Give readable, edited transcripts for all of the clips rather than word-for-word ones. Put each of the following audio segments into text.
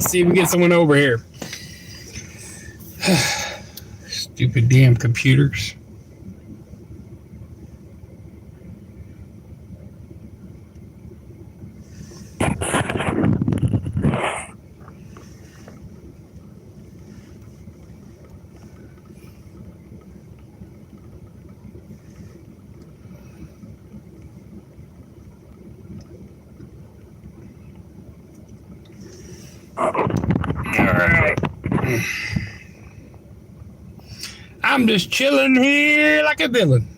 Let's see if we get someone over here. Stupid damn computers. Alright. I'm just chilling here like a villain.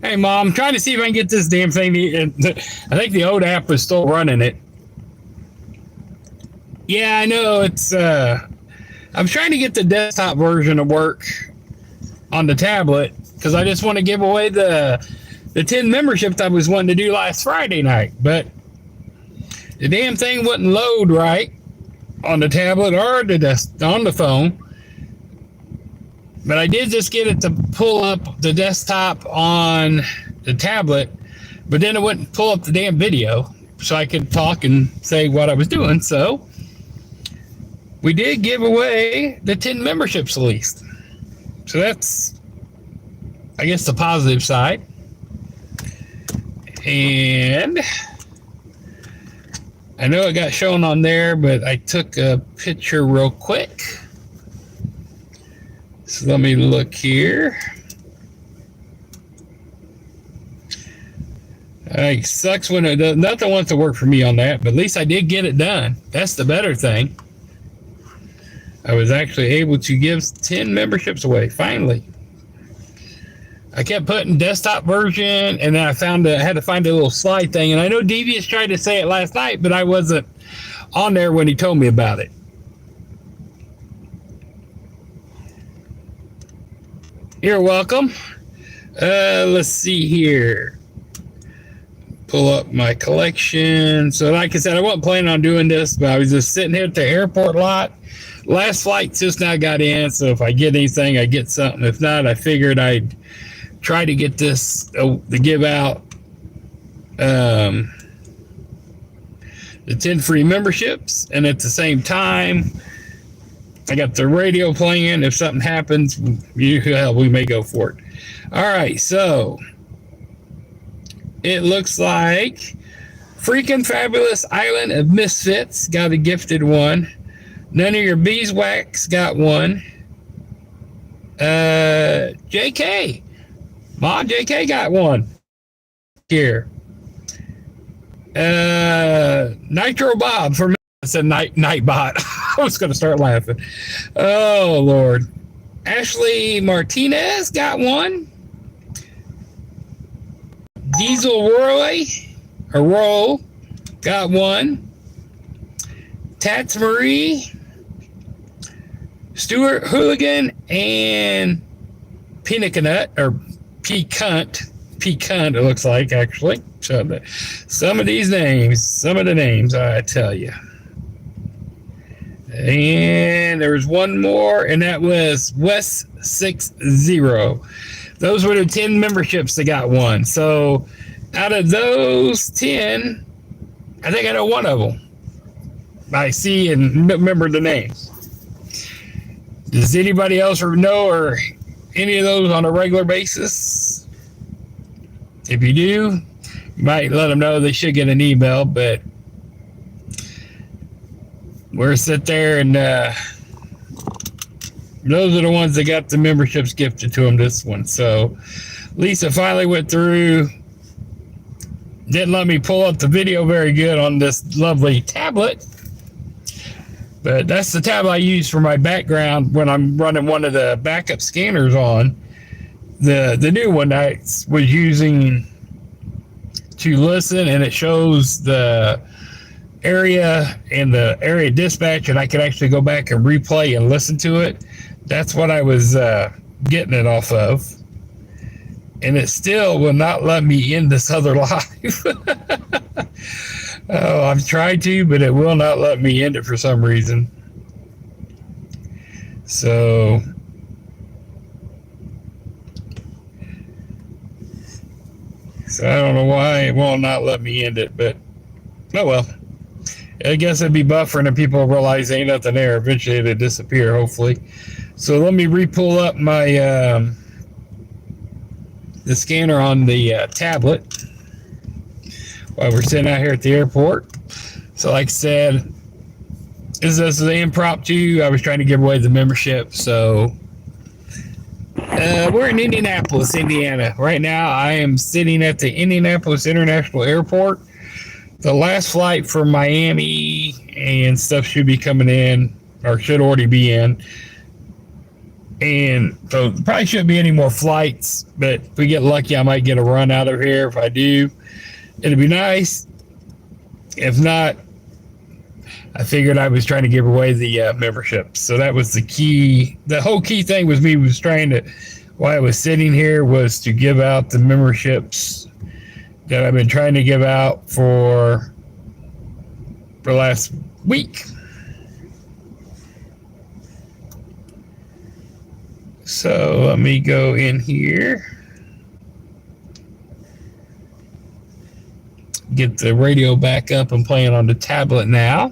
Hey, Mom, I'm trying to see if I can get this damn thing. I think the old app is still running it. Yeah, I know. It's. I'm trying to get the desktop version to work on the tablet because I just want to give away the 10 memberships I was wanting to do last Friday night, but the damn thing wouldn't load right on the tablet or on the phone. But I did just get it to pull up the desktop on the tablet, but then it wouldn't pull up the damn video so I could talk and say what I was doing. So we did give away the 10 memberships at least. So that's, I guess, the positive side. And I know it got shown on there, but I took a picture real quick. So let me look here. It sucks when it does. Nothing wants to work for me on that, but at least I did get it done. That's the better thing. I was actually able to give 10 memberships away, finally. I kept putting desktop version, and then I had to find a little slide thing. And I know Devious tried to say it last night, but I wasn't on there when he told me about it. You're welcome. Let's see here. Pull up my collection. So like I said, I wasn't planning on doing this, but I was just sitting here at the airport lot. Last flight just now got in, so if I get anything, I get something. If not, I figured I'd try to get this to give out the 10 free memberships, and at the same time, I got the radio playing. If something happens, we may go for it. All right, so it looks like Freaking Fabulous Island of Misfits got a gifted one. None of Your Beeswax got one. JK. Mom, JK got one. Here. Nitro Bob for me. I said Nightbot. I was going to start laughing. Oh, Lord. Ashley Martinez got one. Diesel Roll got one. Tats Marie, Stuart Hooligan, and Peanut, or Pecunt, it looks like, actually. So some of these names, some of the names, I tell you. And there was one more, and that was West 60. Those were the 10 memberships that got one. So out of those 10, I think I know one of them. I see and remember the names. Does anybody else know or any of those on a regular basis? If you do, you might let them know they should get an email, but we're sit there and those are the ones that got the memberships gifted to them this one. So Lisa finally went through, didn't let me pull up the video very good on this lovely tablet, but that's the tablet I use for my background when I'm running one of the backup scanners on. The new one I was using to listen, and it shows the area and the area dispatch, and I could actually go back and replay and listen to it. That's what I was getting it off of. And it still will not let me end this other live. Oh, I've tried to, but it will not let me end it for some reason. So So I don't know why it will not let me end it, but oh well. I guess it'd be buffering and people realize ain't nothing there. Eventually it'll disappear, hopefully. So let me re-pull up my the scanner on the tablet while we're sitting out here at the airport. So like I said, this is the impromptu. I was trying to give away the membership. So we're in Indianapolis, Indiana. Right now I am sitting at the Indianapolis International Airport. The last flight from Miami and stuff should be coming in, or should already be in. And so probably shouldn't be any more flights, but if we get lucky, I might get a run out of here. If I do, it'd be nice. If not, I figured I was trying to give away the membership. So that was the key. The whole key thing was me was trying to, while I was sitting here, was to give out the memberships that I've been trying to give out for the last week. So let me go in here, get the radio back up and playing on the tablet now.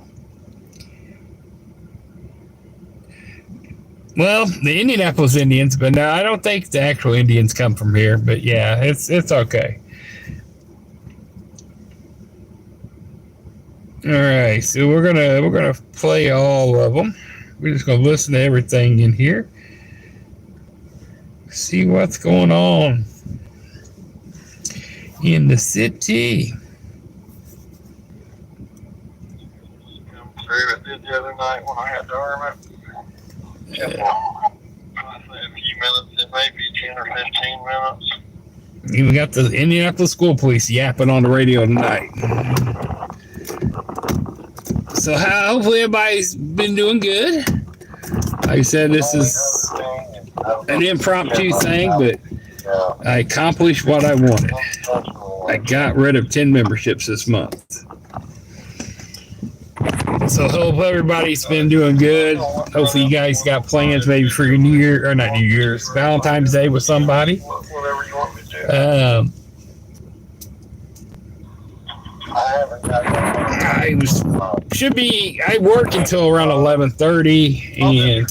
Well, the Indianapolis Indians, but no, I don't think the actual Indians come from here. But yeah, it's okay. All right, so we're gonna play all of them. We're just gonna listen to everything in here, see what's going on in the city. I did the other night when I had to arm it. A few minutes, it may be 10 or 15 minutes. Even got the Indianapolis School Police yapping on the radio tonight. So hopefully everybody's been doing good. Like I said, this is an impromptu thing, but I accomplished what I wanted. I got rid of 10 memberships this month. So hope everybody's been doing good. Hopefully you guys got plans maybe for your New Year, or not New Year's, Valentine's Day with somebody. I work until around 11:30, and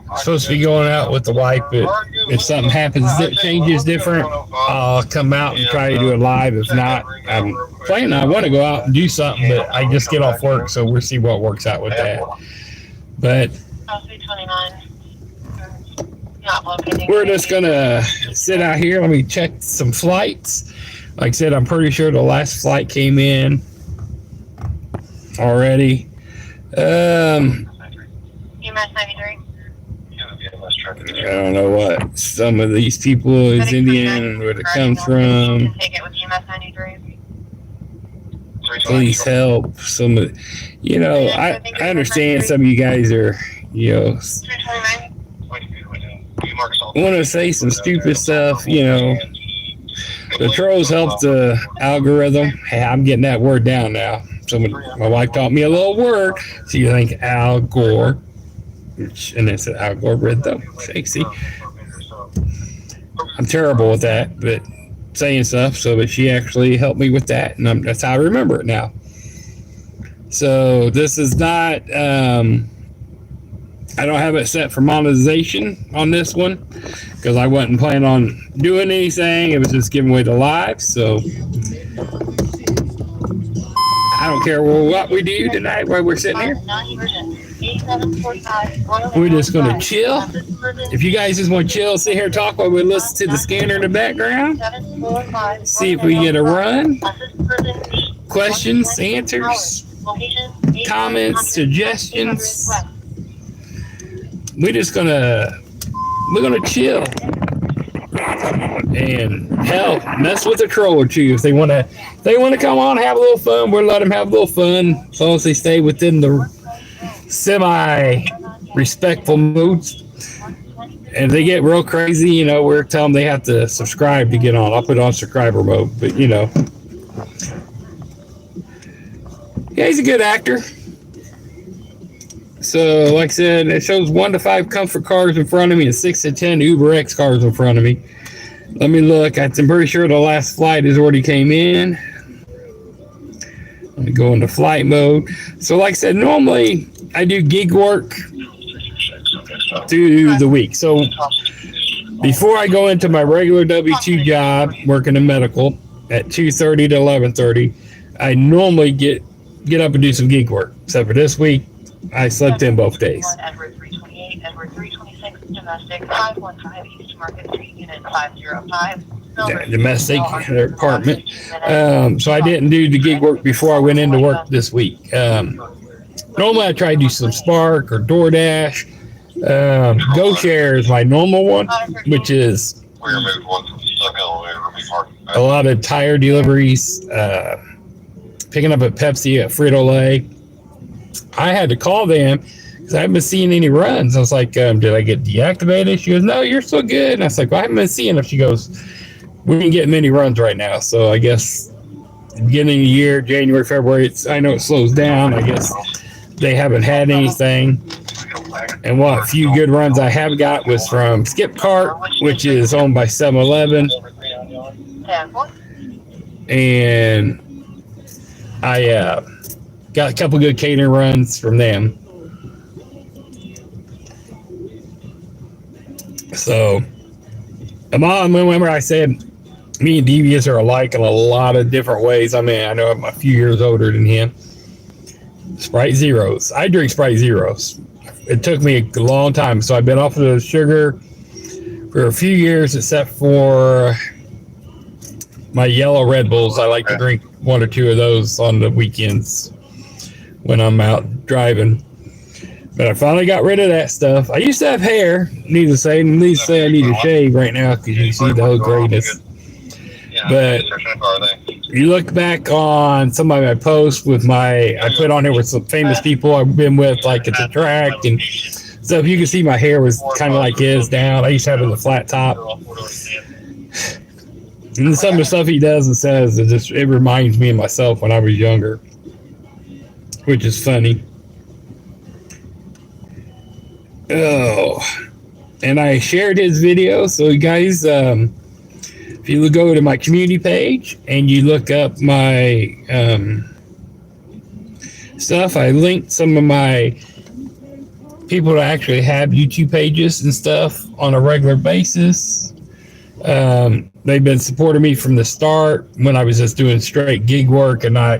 I'm supposed to be going out with the wife, but if something happens that changes different, I'll come out and try to do it live. If not, I'm planning, I want to go out and do something, but I just get off work, so we'll see what works out with that. But we're just gonna sit out here. Let me check some flights. Like I said, I'm pretty sure the last flight came in already. UMass 93. I don't know what some of these people is Indian, where it comes from. Take it with UMass 93. Please help. Some of, I understand some of you guys are, want to say some stupid stuff, The trolls help the algorithm. Hey, I'm getting that word down now. My wife taught me a little word. So you think Al Gore, and it's an algorithm. See, I'm terrible with that, but saying stuff. But she actually helped me with that, and that's how I remember it now. So this is not. I don't have it set for monetization on this one because I wasn't planning on doing anything. It was just giving away the live. So I don't care what we do tonight while we're sitting here. We're just going to chill. If you guys just want to chill, sit here and talk while we listen to the scanner in the background, see if we get a run. Questions, answers, comments, suggestions. We're gonna chill and hell mess with a troll or two if they wanna come on, have a little fun. We'll let them have a little fun as long as they stay within the semi-respectful moods. And if they get real crazy, we're telling them they have to subscribe to get on. I'll put it on subscriber mode, but yeah, he's a good actor. So, like I said, it shows 1 to 5 comfort cars in front of me and 6 to 10 Uber X cars in front of me. Let me look. I'm pretty sure the last flight has already came in. Let me go into flight mode. So like I said, normally I do gig work through the week. So before I go into my regular W-2 job, working in medical at 2:30 to 11:30, I normally get up and do some gig work. Except for this week, I slept in both days. Edward 328, Edward 326, domestic 515 East Market Street, unit 505. Domestic apartment. So I didn't do the gig work before I went into work this week. Normally I try to do some Spark or DoorDash. GoShare is my normal one, which is a lot of tire deliveries, picking up a Pepsi at Frito-Lay. I had to call them because I haven't been seeing any runs. I was like, did I get deactivated? She goes, no, you're still good. And I was like, well, I haven't been seeing them. She goes, we didn't get many runs right now. So I guess beginning of the year, January, February, I know it slows down. I guess they haven't had anything. And what few good runs I have got was from Skip Cart, which is owned by 7-Eleven. And I got a couple good catering runs from them. So, remember I said me and Devious are alike in a lot of different ways. I mean, I know I'm a few years older than him. Sprite Zeros. I drink Sprite Zeros. It took me a long time, so I've been off of the sugar for a few years, except for my yellow Red Bulls. I like to drink one or two of those on the weekends when I'm out driving. But I finally got rid of that stuff. I used to have hair, needless to say I need to shave right now because you see the whole grayness. But you look back on some of my posts with I put on here with some famous people I've been with, like at the track and stuff. You can see my hair was kind of like his down. I used to have it in a flat top. And some of the stuff he does and says, it reminds me of myself when I was younger, which is funny. Oh, and I shared his video. So you guys, if you go to my community page and you look up my stuff, I linked some of my people that actually have YouTube pages and stuff on a regular basis. They've been supporting me from the start when I was just doing straight gig work and I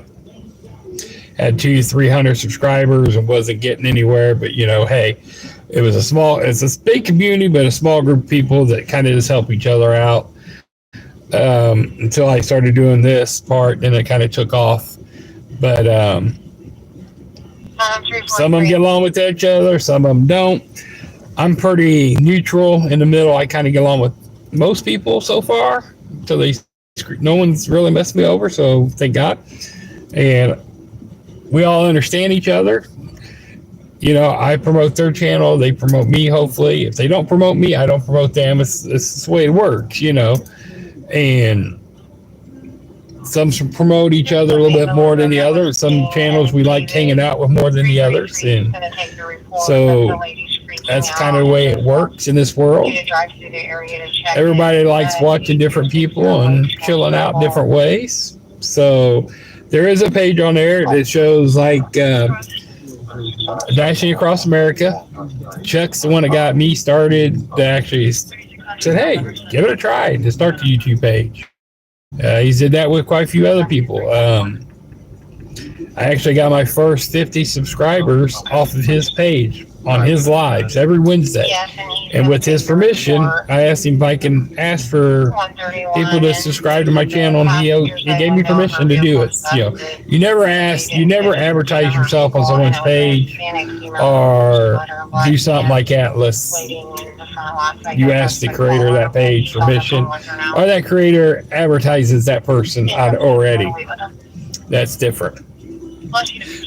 had 200-300 subscribers and wasn't getting anywhere. But hey, it's a big community, but a small group of people that kind of just help each other out. Until I started doing this part, then it kind of took off. But some of them get along with each other, some of them don't. I'm pretty neutral in the middle. I kind of get along with most people so far until no one's really messed me over, so thank God. And we all understand each other. I promote their channel, they promote me, hopefully. If they don't promote me, I don't promote them. It's the way it works, And some promote each other a little bit more than the others. Some channels we like hanging out with more than the others. And so that's kind of the way it works in this world. Everybody likes watching different people and chilling out different ways. So there is a page on there that shows like Dashing Across America. Chuck's the one that got me started to actually said, hey, give it a try to start the YouTube page. He did that with quite a few other people. I actually got my first 50 subscribers off of his page on his lives every Wednesday. And with his permission, I asked him if I can ask for people to subscribe to my channel, and he gave me permission to do it. You never advertise yourself on someone's page or do something like that unless you ask the creator of that page permission, or that creator advertises that person out already. That's different.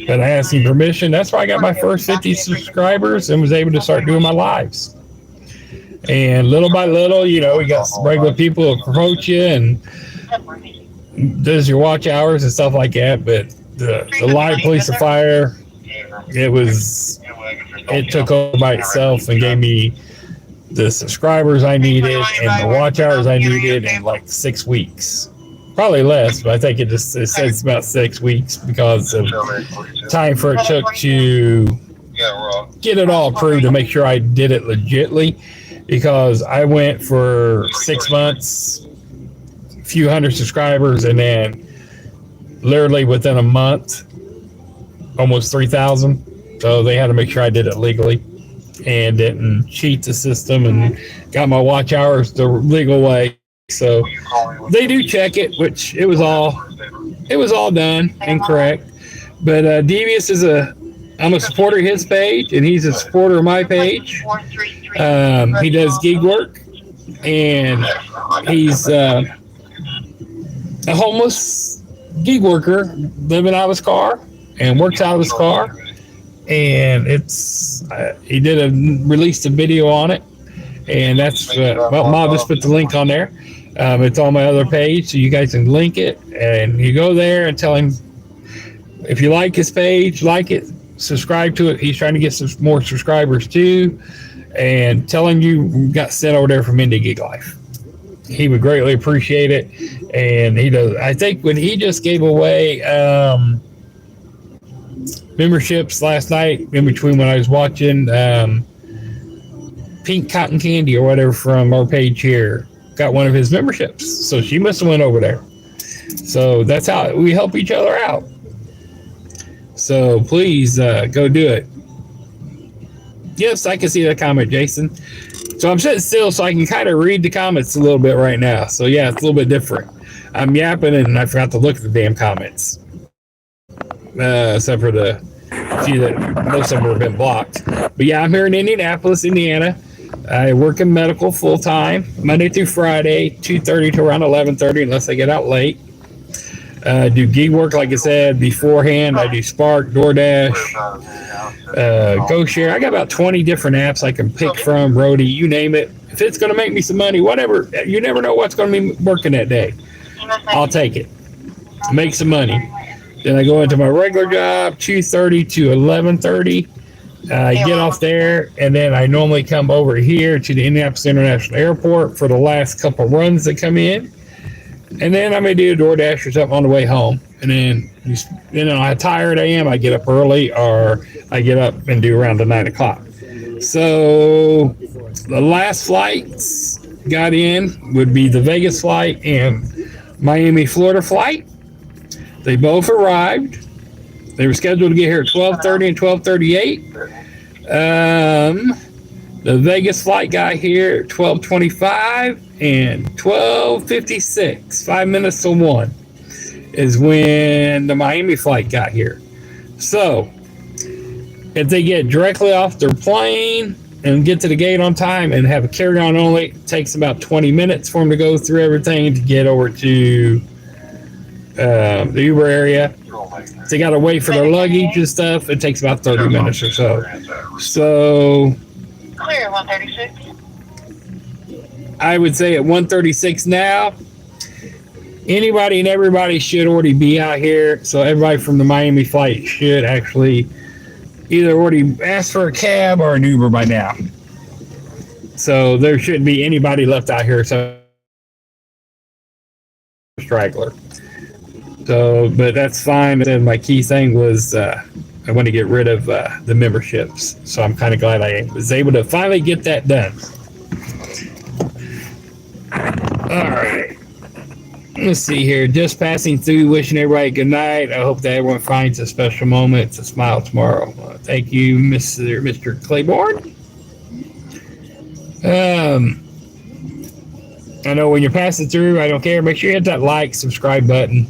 But I asked him permission. That's why I got my first 50 subscribers and was able to start doing my lives. And little by little, we got some regular people who promote you and does your watch hours and stuff like that. But the live police and fire, it took over by itself and gave me the subscribers I needed and the watch hours I needed in like 6 weeks. Probably less, but I think it says about 6 weeks because of time for it took to get it all approved to make sure I did it legitly. Because I went for 6 months, a few hundred subscribers, and then literally within a month, almost 3,000. So they had to make sure I did it legally and didn't cheat the system and got my watch hours the legal way. So they do check it, which it was all done and correct. But Devious I'm a supporter of his page, and he's a supporter of my page. He does gig work, and he's a homeless gig worker living out of his car and works out of his car. And he released a video on it, and that's Mom just put the link on there. It's on my other page, so you guys can link it, and you go there and tell him if you like his page, like it, subscribe to it. He's trying to get some more subscribers too, and tell him you got sent over there from Indynightlife. He would greatly appreciate it, and he does. I think when he just gave away memberships last night in between when I was watching Pink Cotton Candy or whatever from our page here, got one of his memberships. So she must have went over there. So that's how we help each other out. So please go do it. Yes, I can see that comment, Jason. So I'm sitting still so I can kind of read the comments a little bit right now. So yeah, it's a little bit different. I'm yapping and I forgot to look at the damn comments. Except for the few that most of them have been blocked. But yeah, I'm here in Indianapolis, Indiana. I work in medical full time, Monday through Friday, 2:30 to around 11:30, unless I get out late. Do gig work, like I said beforehand. I do Spark, DoorDash, GoShare. I got about 20 different apps I can pick from, Brody, you name it. If it's going to make me some money, whatever, you never know what's going to be working that day. I'll take it. Make some money. Then I go into my regular job, 2:30 to 11:30. I get off there, and then I normally come over here to the Indianapolis International Airport for the last couple runs that come in. And then I may do a DoorDash or something on the way home. And then, how tired I am, I get up early, or I get up and do around to 9 o'clock. So the last flights got in would be the Vegas flight and Miami, Florida flight. They both arrived. They were scheduled to get here at 12:30 and 12:38. The Vegas flight got here at 12:25 and 12:56. 5 minutes to 1 is when the Miami flight got here. So if they get directly off their plane and get to the gate on time and have a carry-on only, it takes about 20 minutes for them to go through everything to get over to the Uber area. So they got to wait for their luggage and stuff. It takes about 30 minutes or so. So Clear 136. I would say at 136 now, anybody and everybody should already be out here. So everybody from the Miami flight should actually either already ask for a cab or an Uber by now. So there shouldn't be anybody left out here except straggler. So, but that's fine. And my key thing was I want to get rid of the memberships. So I'm kind of glad I was able to finally get that done. All right. Let's see here. Just passing through, wishing everybody good night. I hope that everyone finds a special moment to smile tomorrow. Thank you, Mr. Claiborne. I know when you're passing through, I don't care. Make sure you hit that like, subscribe button.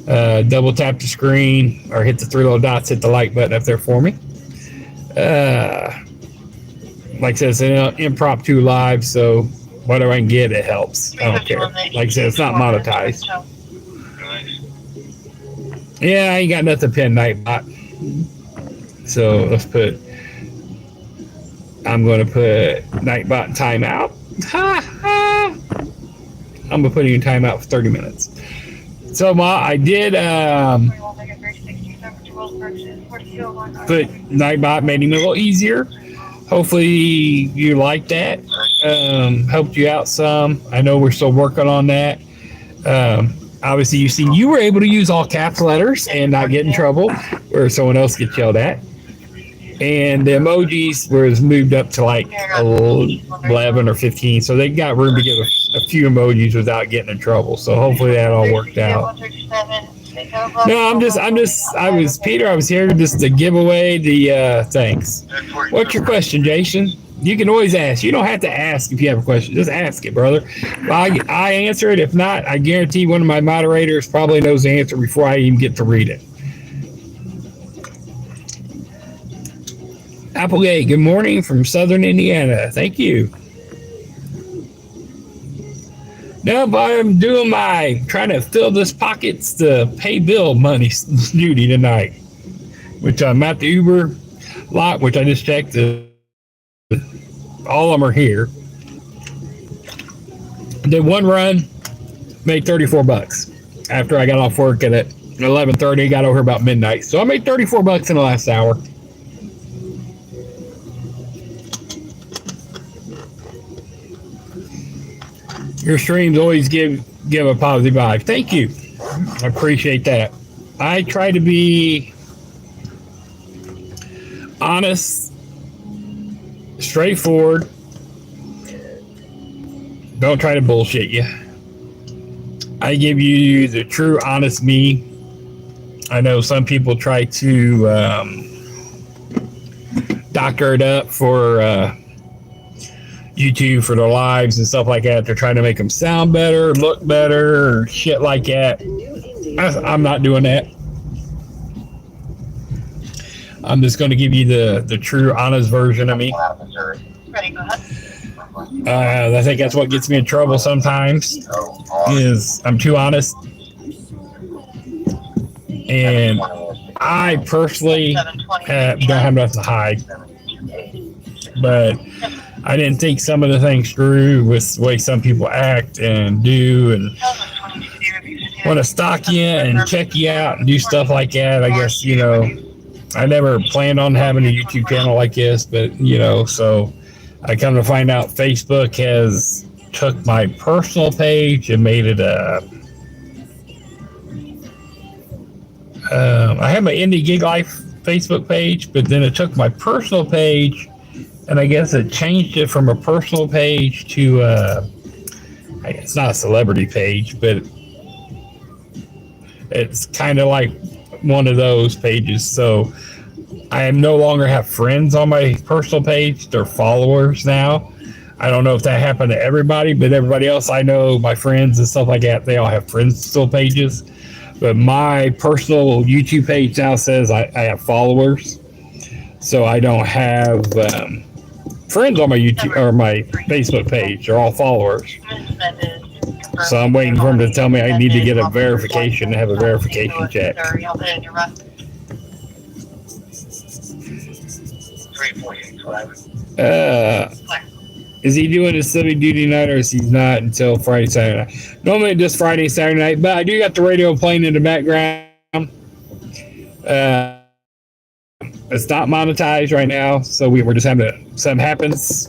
Double tap the screen or hit the three little dots, hit the like button up there for me. Like I said, it's an impromptu live, so whatever I can get, it helps. I don't care. Like I said, it's not monetized. Yeah, I ain't got nothing pinned Nightbot. So I'm going to put Nightbot in timeout. I'm going to put you in timeout for 30 minutes. So I did put Nightbot, made him a little easier. hopefully you like that. Helped you out some. I know we're still working on that. Obviously, you were able to use all caps letters and not get in trouble, or someone else gets yelled at. And the emojis was moved up to like 11 or 15, so they got room to give a few emojis without getting in trouble. So hopefully that all worked out. No, I was here just to give away the thanks. What's your question, Jason? You can always ask. You don't have to ask if you have a question. Just ask it, brother. I answer it. If not, I guarantee one of my moderators probably knows the answer before I even get to read it. Applegate, good morning from Southern Indiana. Thank you. No, but I'm doing trying to fill this pockets to pay bill money duty tonight, which I'm at the Uber lot, which I just checked. All of them are here. Did one run, made $34 after I got off work at 11:30. Got over here about midnight, so I made $34 in the last hour. Your streams always give a positive vibe. Thank you. I appreciate that. I try to be honest, straightforward. Don't try to bullshit you. I give you the true, honest me. I know some people try to doctor it up for YouTube for their lives and stuff like that. They're trying to make them sound better, look better, or shit like that. I'm not doing that. I'm just going to give you the true, honest version of me. Ready, go ahead. I think that's what gets me in trouble sometimes, is I'm too honest. And I personally don't have nothing to hide. But I didn't think some of the things through with the way some people act and do and want to stalk you and check you out and do stuff like that. I guess, I never planned on having a YouTube channel like this, but, so I come to find out Facebook has took my personal page and made it I have my Indynightlife Facebook page, but then it took my personal page and I guess it changed it from a personal page to it's not a celebrity page, but it's kind of like one of those pages. So I no longer have friends on my personal page. They're followers now. I don't know if that happened to everybody, but everybody else I know, my friends and stuff like that, they all have friends still pages. But my personal YouTube page now says I have followers. So I don't have friends on my YouTube or my Facebook page. They're all followers. So I'm waiting for them to tell me I need to get a verification, have a verification check. Is he doing his Sunday duty night or is he not until Friday, Saturday night? Normally just Friday, Saturday night, but I do got the radio playing in the background. It's not monetized right now, so we're just having something happens.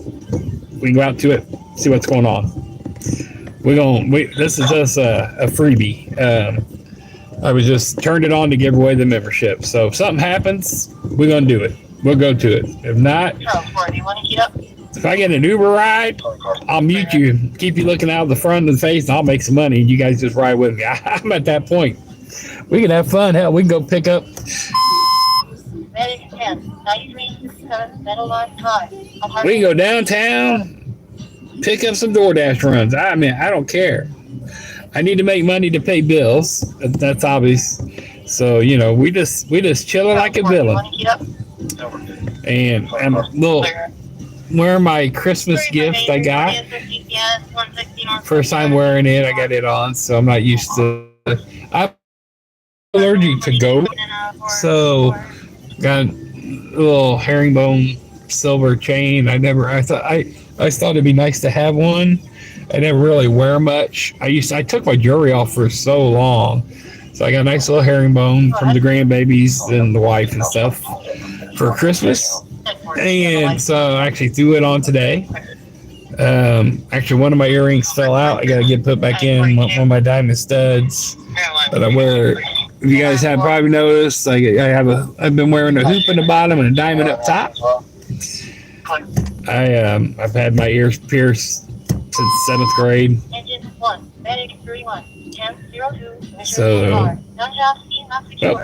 We can go out to it, see what's going on. This is just a freebie. I was just turned it on to give away the membership. So if something happens, we're gonna do it. We'll go to it. If not, if I get an Uber ride, I'll mute you, keep you looking out of the front of the face, and I'll make some money. And you guys just ride with me. I'm at that point. We can have fun. Hell, we can go pick up. We can go downtown, pick up some DoorDash runs. I mean, I don't care. I need to make money to pay bills. That's obvious. So, we just chilling like a villain. And I'm a little wearing my Christmas gift I got. First time wearing it, I got it on, so I'm not used to it. I'm allergic to goat, so got a little herringbone silver chain. I thought it'd be nice to have one. I never really wear much. I took my jewelry off for so long. So I got a nice little herringbone from the grandbabies and the wife and stuff for Christmas. And so I actually threw it on today. Actually, one of my earrings fell out. I got to get put back in. One of my diamond studs that I wear. If you guys have probably noticed, I've been wearing a hoop in the bottom and a diamond up top. I've had my ears pierced since 7th grade. So,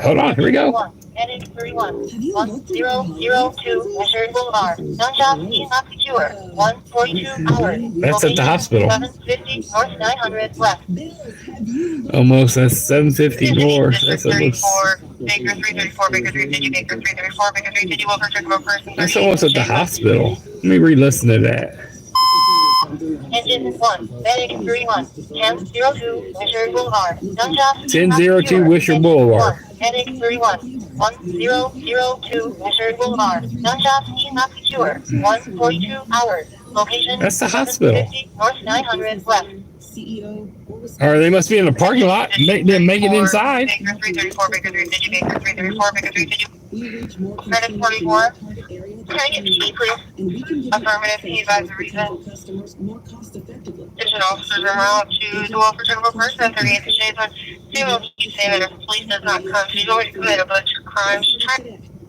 hold on, here we go. Heading 31, 1002 Measured Boulevard. Non-stop, not secure. 142 hours. That's at the hospital. 750 north 900 left. Almost, that's 750 north. That's almost. Baker 334, Baker 350, Baker 334, Baker 350, Wilford, Chicago, person. That's almost at the hospital. Let me re-listen to that. Engine 1, Medic 31, 1002 Wisher Boulevard. Non-stop, 1002 Wisher Boulevard. Medic 31, 1002 Wisher Boulevard. Non-stop, not secure. 142 hours. Location. That's the hospital. North 900 left. Or they must be in the parking lot. Didn't make it inside. Baker 334, Baker 350, Baker 334, Baker 350. Medic 44. Can I get P, please? Affirmative. Can you advise the reason? Station officers are allowed to the Wilford Chicago person 38 shades on. Female keep saying that if the police does not come, she's going to commit a bunch of crimes.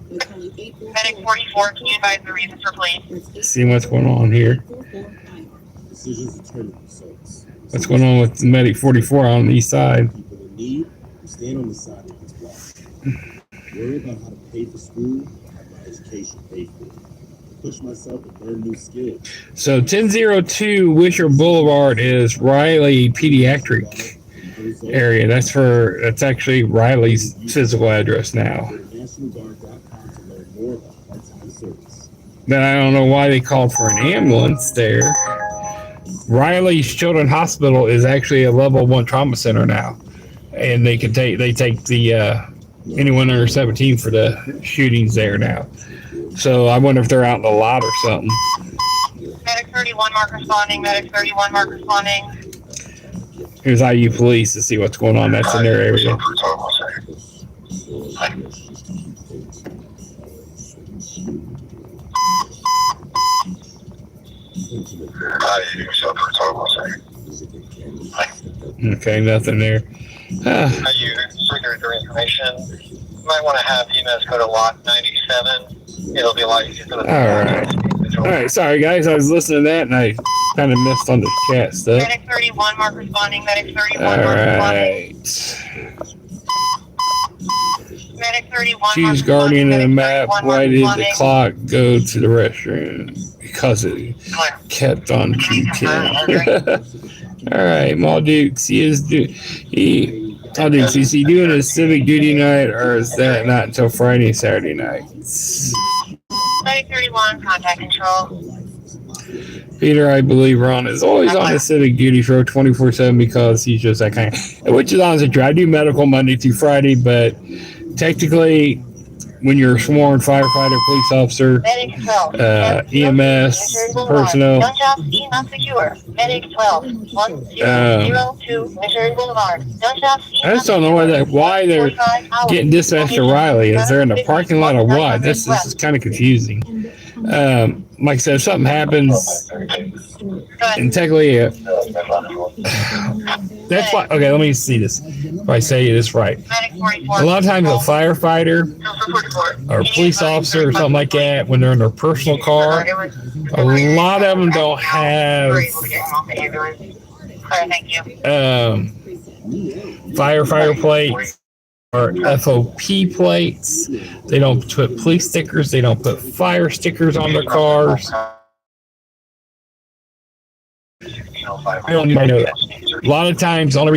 Medic 44, can you advise the reason for police? See what's going on here. What's going on with the Medic 44 on the east side? Stand on the side of this block. Worry about how to pay for school, have my education paid for. Push myself and learn new skills. So 1002 Wisher Boulevard is Riley Pediatric area. That's actually Riley's physical address now. Then I don't know why they called for an ambulance there. Riley's Children's Hospital is actually a level 1 trauma center now, and they take the anyone under 17 for the shootings there now. So I wonder if they're out in the lot or something. Medic 31 mark responding. Medic 31 mark responding. Here's IU Police to see what's going on. That's in their area. Okay, nothing there. You further information. You might want to have EMS go to lot 97. It'll be like all right. Sorry guys, I was listening to that and I kind of missed on the chat stuff. Medic 31 mark responding. Medic 31 all mark right. responding. Medic 31. Choose Guardian of the map. Why did the clock go to the restroom? Because it kept on cheating. All right, Maul Dukes. Is he doing his civic duty night, or is that not until Friday and Saturday nights? Medic 31, contact control. Peter, I believe Ron is always on the civic duty for 24/7 because he's just that kind of. Which is honestly true. I do medical Monday through Friday, but technically, when you're a sworn firefighter, police officer, EMS personnel, Medic 12, 1002 Mission Boulevard. I just don't know why they're getting dispatched to Riley. Is they're in the parking lot or what? This is kind of confusing. Like I said, if something happens, and technically, that's why. Okay, let me see this. If I say this right, a lot of times a firefighter or a police officer or something like that, when they're in their personal car, a lot of them don't have firefighter plates or FOP plates. They don't put police stickers. They don't put fire stickers on their cars. I don't even know that. A lot of times, a lot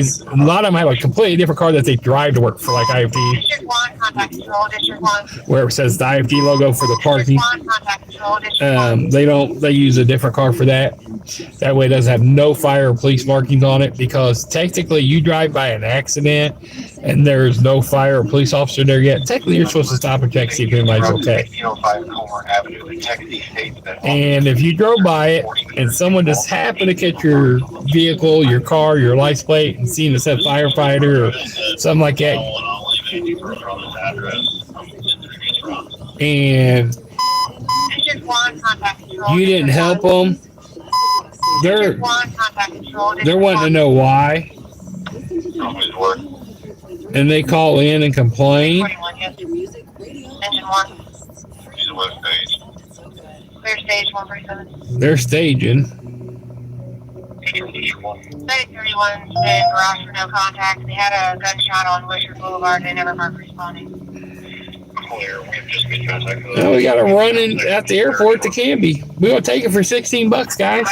of them have a completely different car that they drive to work for, like IFD, where it says the IFD logo for the parking. They use a different car for that. That way it doesn't have no fire or police markings on it, because technically you drive by an accident and there's no fire or police officer there yet. Technically you're supposed to stop and check, see if anybody's okay. And if you drove by it and someone just happened to catch your vehicle, your car, your license plate, and seen it said firefighter or something like that, and one, contact control. You didn't help them. They're One, contact control. wanting to know why, Always work. and they call in and complain. 41, yes. Engine 1. He's a west stage. Clear stage 137. They're staging. Stage 1. 31 in garage for no contact. They had a gunshot on Wisher Boulevard. They never marked responding. Clear. We've just been contacted. Now we got to run in at the airport to Canby. We're gonna take it for $16, guys.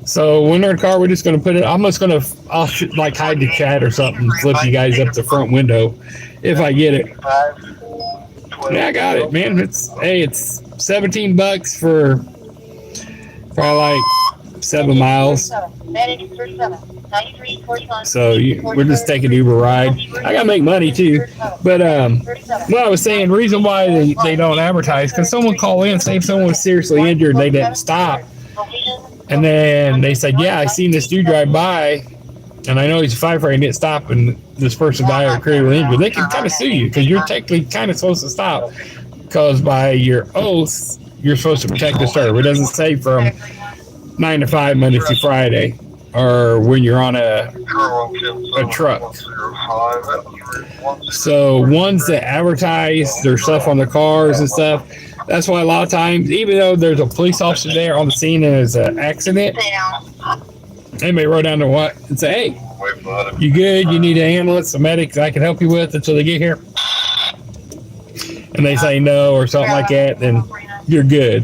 So when they're in the car, we're just gonna put it. I'll like hide the chat or something, flip you guys up the front window if I get it. Yeah, I got it, man. It's $17 for probably like 7 miles. So we're just taking Uber ride. I gotta make money too. But what I was saying, reason why they don't advertise, because someone called in saying someone was seriously injured, they didn't stop, and then they said, yeah, I seen this dude drive by, and I know he's a firefighter and didn't stop, and this person died or critically injured. They can kind of sue you because you're technically kind of supposed to stop, because by your oath you're supposed to protect the server. It doesn't say from 9 to 5 Monday through Friday, or when you're on a truck. So ones that advertise their stuff on their cars and stuff, that's why a lot of times, even though there's a police officer there on the scene and there's an accident, they may roll down to what and say, hey, you good? You need an ambulance, a medic I can help you with until they get here? And they say no or something like that, then you're good.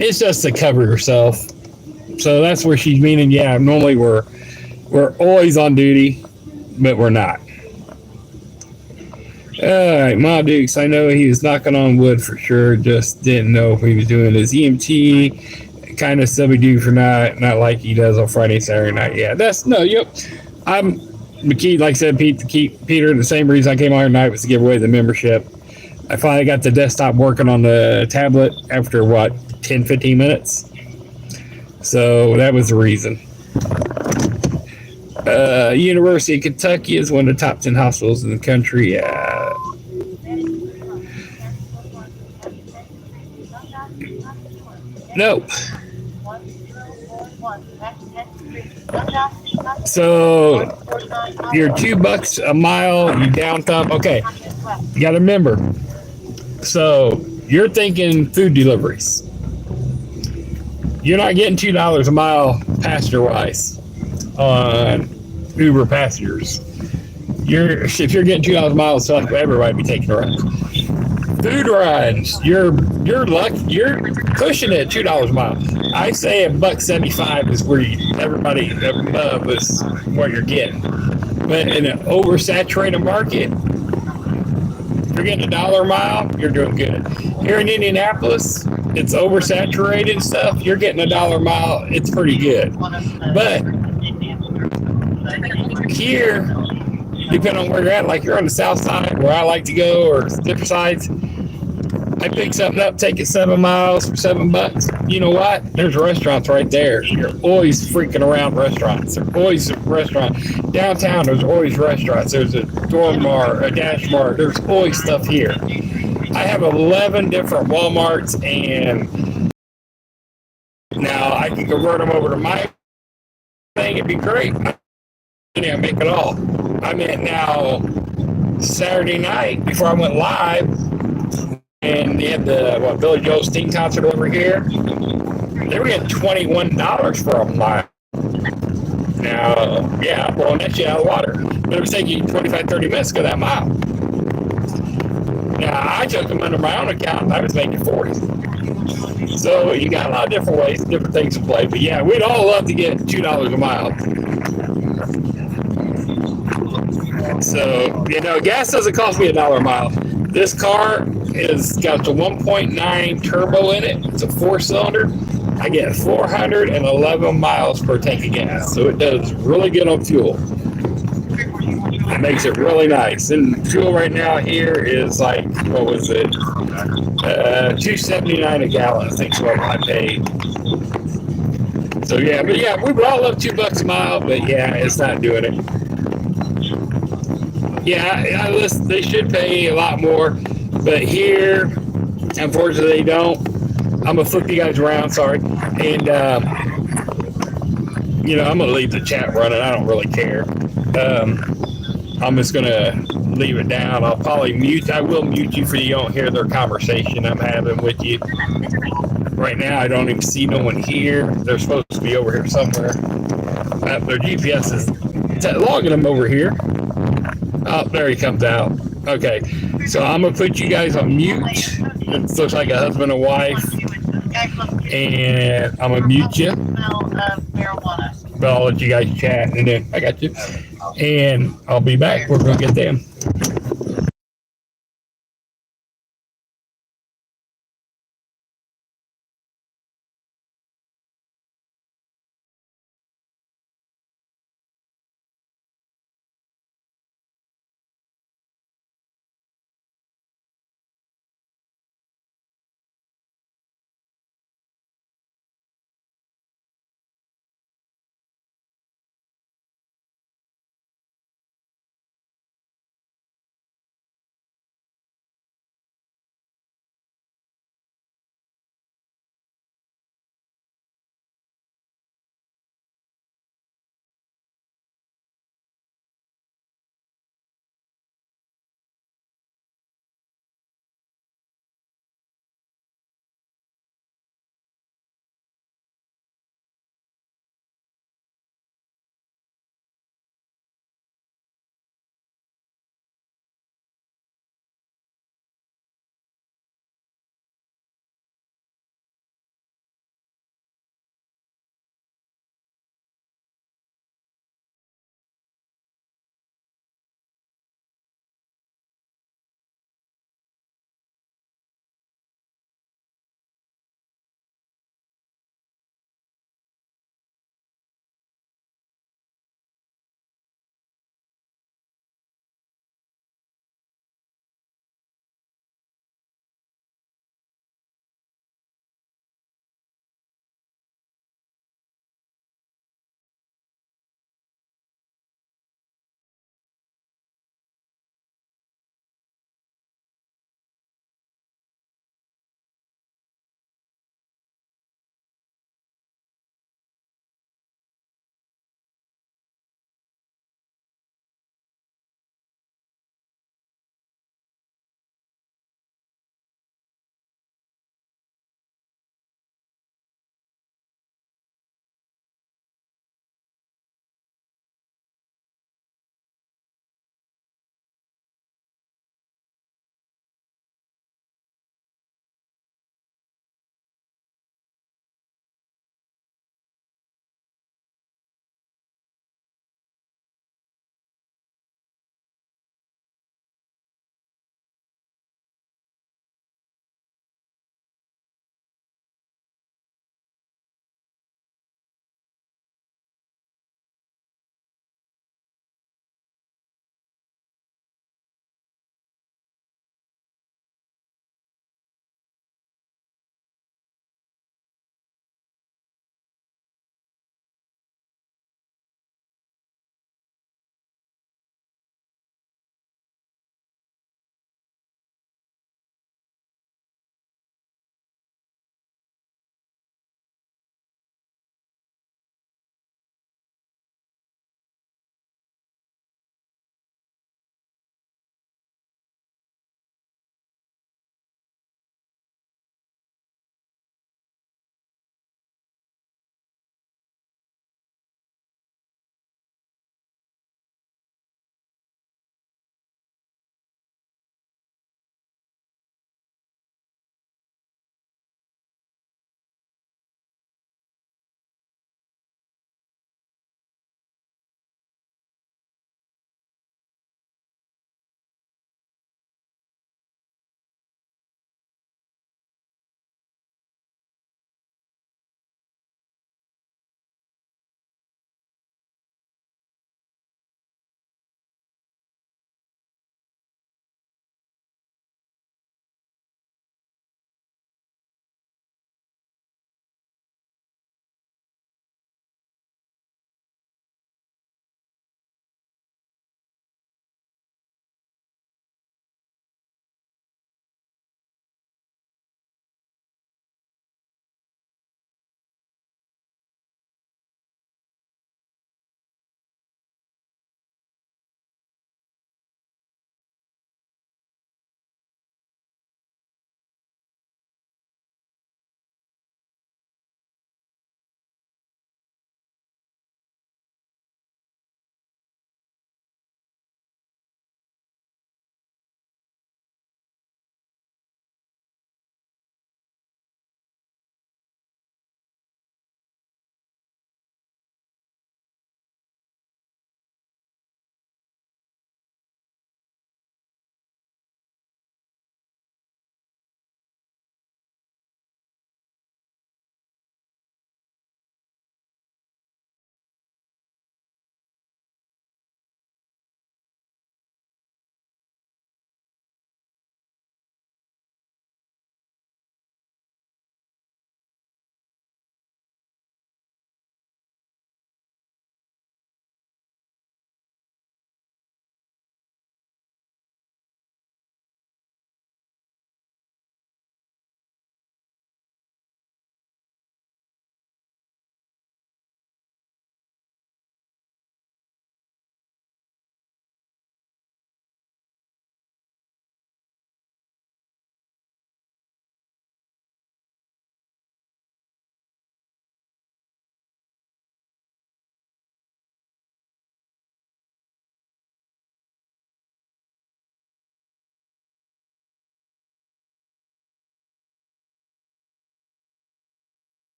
It's just to cover yourself. So that's where she's meaning, yeah, normally we're always on duty, but we're not. All right, Ma Dukes, I know he was knocking on wood for sure, just didn't know if he was doing his EMT, kind of subby for not like he does on Friday, Saturday night. Yeah, I'm McKee, like I said, Peter, the same reason I came on tonight was to give away the membership. I finally got the desktop working on the tablet after, 10-15 minutes? So that was the reason. University of Kentucky is one of the top 10 hospitals in the country. Nope. So you're $2 a mile, you down thumb. Okay, you got to remember. So you're thinking food deliveries. You're not getting $2 a mile passenger wise on Uber passengers. If you're getting $2 a mile, it's like everybody be taking a ride. Food rides, you're pushing it $2 a mile. I say $1.75 is where everybody above is what you're getting. But in an oversaturated market, if you're getting $1 a mile, you're doing good. Here in Indianapolis, it's oversaturated and stuff. You're getting $1 a mile. It's pretty good. But here, depending on where you're at, like you're on the south side where I like to go, or different sides, I pick something up, take it 7 miles for $7. You know what? There's restaurants right there. You're always freaking around restaurants. There's always a restaurant. Downtown, there's always restaurants. There's a Dormar, a Dash Mart. There's always stuff here. I have 11 different Walmarts, and now I can convert them over to my thing. It'd be great. I make it all. I mean, now Saturday night before I went live, and they had the Billy Joel's Teen concert over here. They were getting $21 for a mile. Now, yeah, I'm blowing that shit out of the water. But it was taking 25-30 minutes to go that mile. Now, I took them under my own account, and I was making 40. So you got a lot of different ways, different things to play. But yeah, we'd all love to get $2 a mile. So, gas doesn't cost me $1 a mile. This car has got the 1.9 turbo in it. It's a 4-cylinder. I get 411 miles per tank of gas. So it does really good on fuel. It makes it really nice. And fuel right now here is like, what was it? $2.79 a gallon, I think is what I paid. So yeah, but yeah, we would all love $2 a mile, but yeah, it's not doing it. Yeah, they should pay a lot more, but here, unfortunately, they don't. I'm gonna flip you guys around. Sorry, and you know, I'm gonna leave the chat running. I don't really care. I'm just gonna leave it down. I'll probably mute. I will mute you for you don't hear their conversation I'm having with you. Right now, I don't even see no one here. They're supposed to be over here somewhere. Their GPS is logging them over here. Oh, there he comes out. Okay, so I'm gonna put you guys on mute. It looks like a husband and wife, and I'm gonna mute you. But I'll let you guys chat, and then I got you. And I'll be back. We're gonna get them.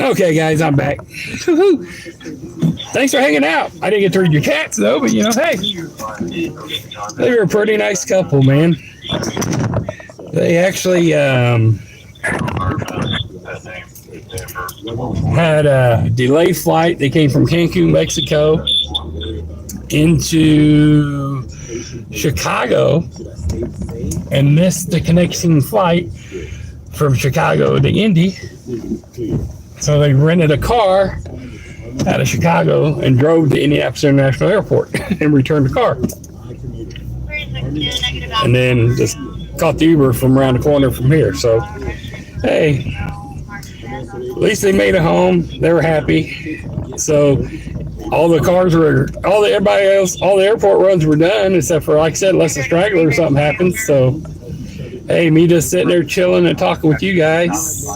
Okay, guys, I'm back. Thanks for hanging out. I didn't get to read your chats, though, but, you know, hey, they were a pretty nice couple, man. They actually had a delayed flight. They came from Cancun, Mexico, into Chicago and missed the connecting flight from Chicago to Indy. So they rented a car out of Chicago and drove to Indianapolis International Airport and returned the car. And then just caught the Uber from around the corner from here. So, hey, at least they made it home. They were happy. So all the cars were, everybody else, all the airport runs were done, except for, like I said, unless a straggler or something happens. So, hey, me just sitting there chilling and talking with you guys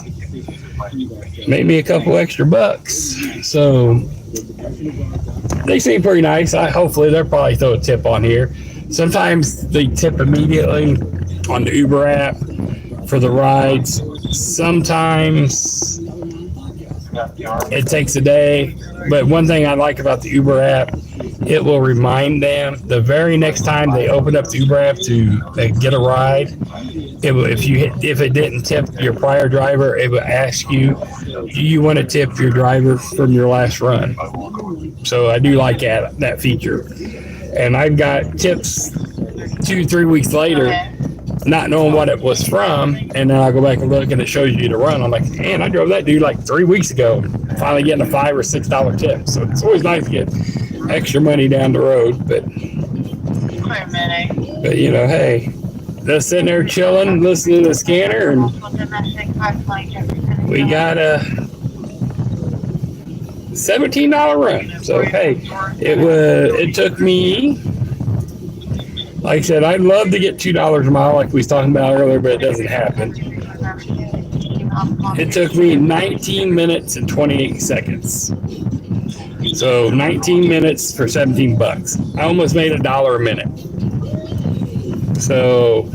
made me a couple extra bucks. So they seem pretty nice. Hopefully they'll probably throw a tip on here. Sometimes they tip immediately on the Uber app for the rides. Sometimes it takes a day. But one thing I like about the Uber app, it will remind them the very next time they open up the Uber app to get a ride. It will, if it didn't tip your prior driver, it will ask you, do you want to tip your driver from your last run? So I do like that feature. And I've got tips 2-3 weeks later, not knowing what it was from, and then I'll go back and look and it shows you the run. I'm like, man, I drove that dude like 3 weeks ago. Finally getting a $5 or $6 tip. So it's always nice to get extra money down the road. But you know, hey, just sitting there chilling, listening to the scanner, and we got a $17 run. So hey, it took me, like I said, I'd love to get $2 a mile like we was talking about earlier, but it doesn't happen. It took me 19 minutes and 28 seconds. So 19 minutes for $17. I almost made $1 a minute. So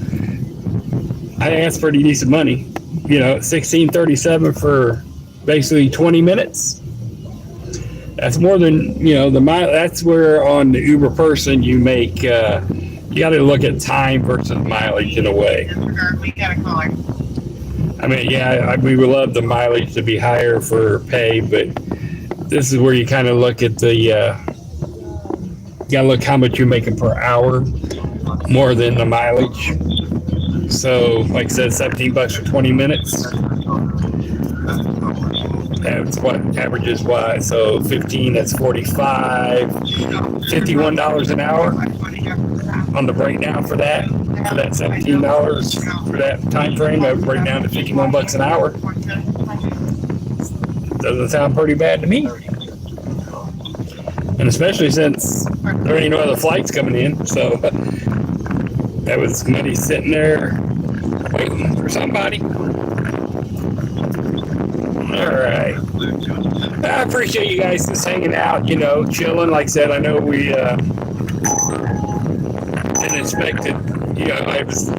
I think that's pretty decent money. You know, $16.37 for basically 20 minutes. That's more than, you know, that's where on the Uber person you make, you got to look at time versus mileage in a way. We got a caller. I mean, yeah, we would love the mileage to be higher for pay, but this is where you kind of look at the, you got to look how much you're making per hour more than the mileage. So, like I said, $17 for 20 minutes. That's what averages wise. So 15, that's 45, $51 an hour on the breakdown for that $17 for that time frame. That would break down to $51 an hour. Doesn't sound pretty bad to me. And especially since there ain't no other flights coming in. So that was money sitting there waiting for somebody. All right. I appreciate you guys just hanging out, you know, chilling. Like I said, I know we didn't expect it. You know, I was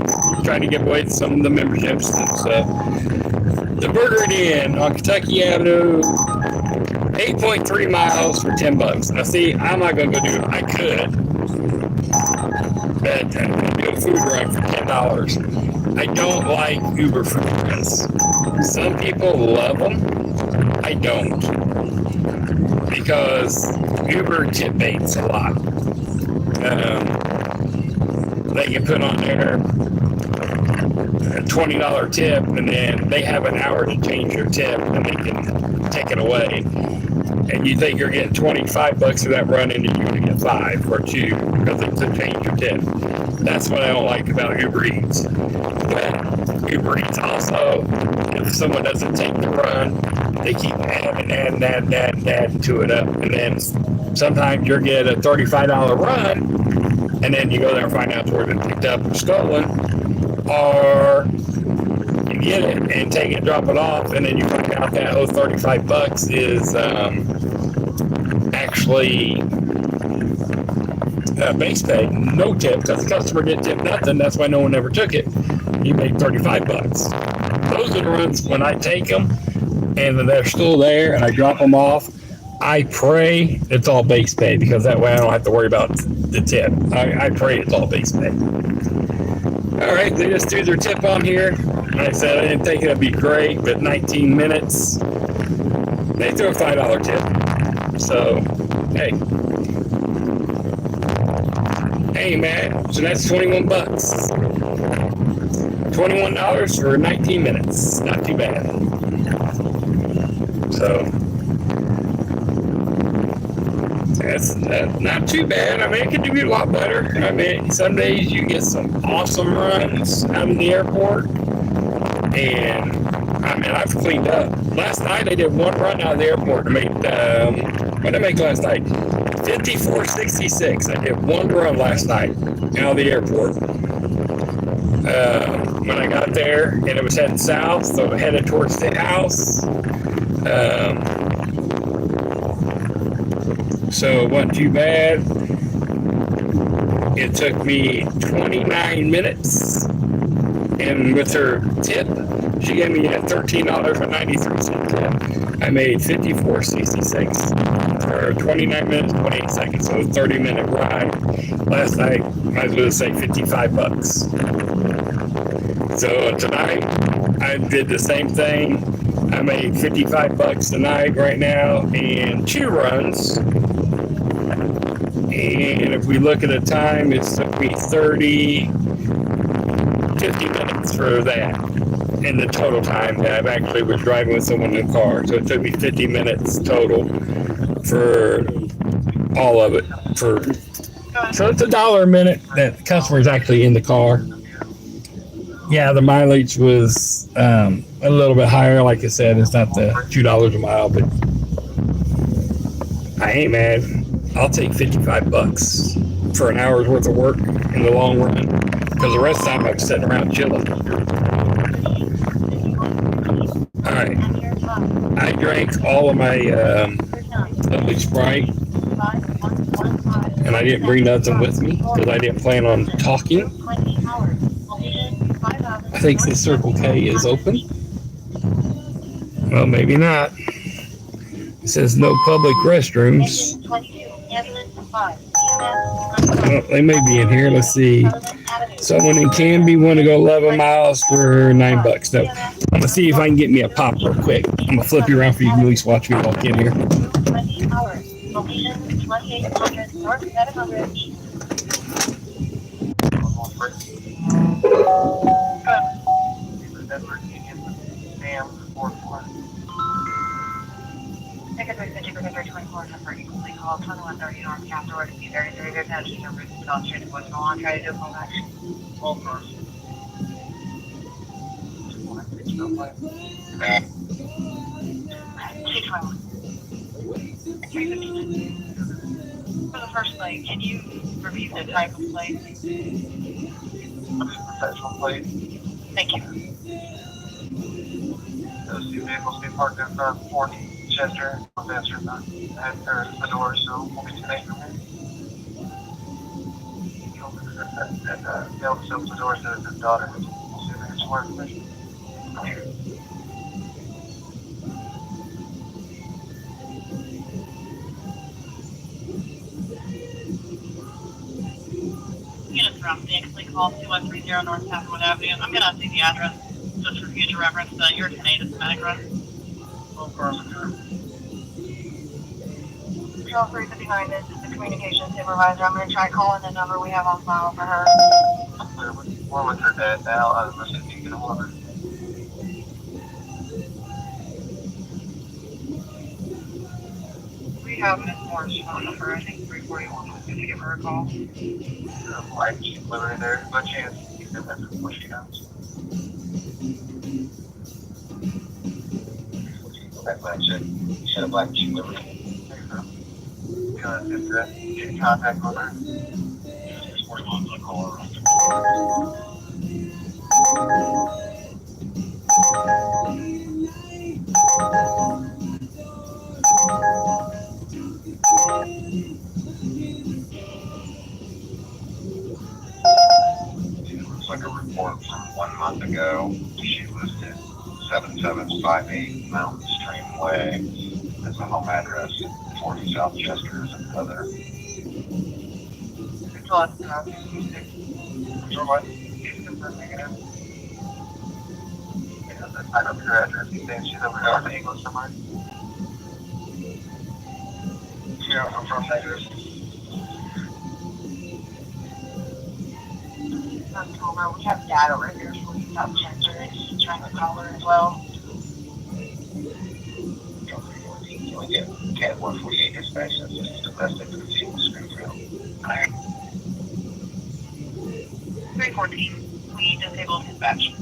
trying to give away some of the memberships and stuff. The Burger Inn on Kentucky Avenue, 8.3 miles for $10. Now, see, I'm not going to go do it. I could. But do a food run for $10. I don't like Uber food runs. Some people love them. I don't. Because Uber tip baits a lot. They can put on there a $20 tip, and then they have an hour to change your tip, and they can take it away. And you think you're getting $25 for that run, and you're going to get $5 or $2 because they could change your tip. That's what I don't like about Uber Eats. But Uber Eats also, if someone doesn't take the run, they keep adding to it up. And then sometimes you'll get a $35 run, and then you go there and find out where it's picked up or stolen. Or you get it and take it, drop it off, and then you find out that $35 is actually base pay, no tip, because the customer didn't tip nothing. That's why no one ever took it. You make $35. Those are the runs when I take them. and they're still there, and I drop them off, I pray it's all base pay, because that way I don't have to worry about the tip. I pray it's all base pay. All right, they just threw their tip on here. I said I didn't think it'd be great, but 19 minutes. They threw a $5 tip. So, hey. Hey, man. So that's 21 bucks. $21 for 19 minutes. Not too bad. So, that's not too bad. I mean, it could do a lot better. I mean, some days you get some awesome runs out of the airport. And, I mean, I've cleaned up. Last night I did one run out of the airport to make, what did I make last night? 54.66. I did one run last night out of the airport. When I got there, and it was heading south, so I headed towards the house. So it wasn't too bad. It took me 29 minutes, and with her tip, she gave me a $13.93 tip. I made $54.66 for 29 minutes, 28 seconds. So it was a 30-minute ride. Last night, I was going to say 55 bucks. So tonight, I did the same thing. I made 55 bucks tonight right now in 2 runs. And if we look at the time, it took me 50 minutes for that. In the total time that I actually was driving with someone in the car. So it took me 50 minutes total for all of it. So it's $1 a minute that the customer is actually in the car. Yeah, the mileage was a little bit higher. Like I said, it's not the $2 a mile, but I ain't mad. I'll take 55 bucks for an hour's worth of work in the long run, because the rest of the time I'm sitting around chilling. All right, I drank all of my lovely Sprite, and I didn't bring nothing with me because I didn't plan on talking. I think the Circle K is open. Well, maybe not. It says no public restrooms. Well, they may be in here. Let's see. Someone in Canby want to go 11 miles for $9. No, I'm gonna see if I can get me a pop real quick. I'm gonna flip you around for you to at least watch me walk in here. Ticket 24 number equally call 2130 North Capitol to be very good attention number to call straight to voicemail. I'll try to do a call back. Well, first. For the first plate, can you review the type of plate? Professional plate. Thank you. Those 2 vehicles be parked in front of 40 Chester. I'll answer that. At the door, so we'll be 10 from here. They'll open the door to his daughter. We'll see if it's working. Units from Dixley call 2130 North Capitol Avenue. I'm going to update the address just for future reference. Your 10-8 is the address. Control 359, this is the communications supervisor. I'm going to try calling the number we have on file for her. We're with her dad now. I was listening to get a hold of her. We have Miss Moore's phone number. I think 341 was going to give her a call. Like, she's living in there. By chance, you said that's before she comes. That black chick. You said a black chick living in get in contact with her. It's 41, so I call her. It looks like a report from 1 month ago. She listed 7758 Mountain Stream Way. That's the home address. 40 South Chester is another. Control us, Control what? I don't know your address. You think she's over there in English somewhere? Yeah, I'm from Vegas. October. We have dad over here for South Chester. He's trying to call her as well. We get CAT 148 dispatch. That's just domestic to the field Springfield. 314. We disabled dispatch.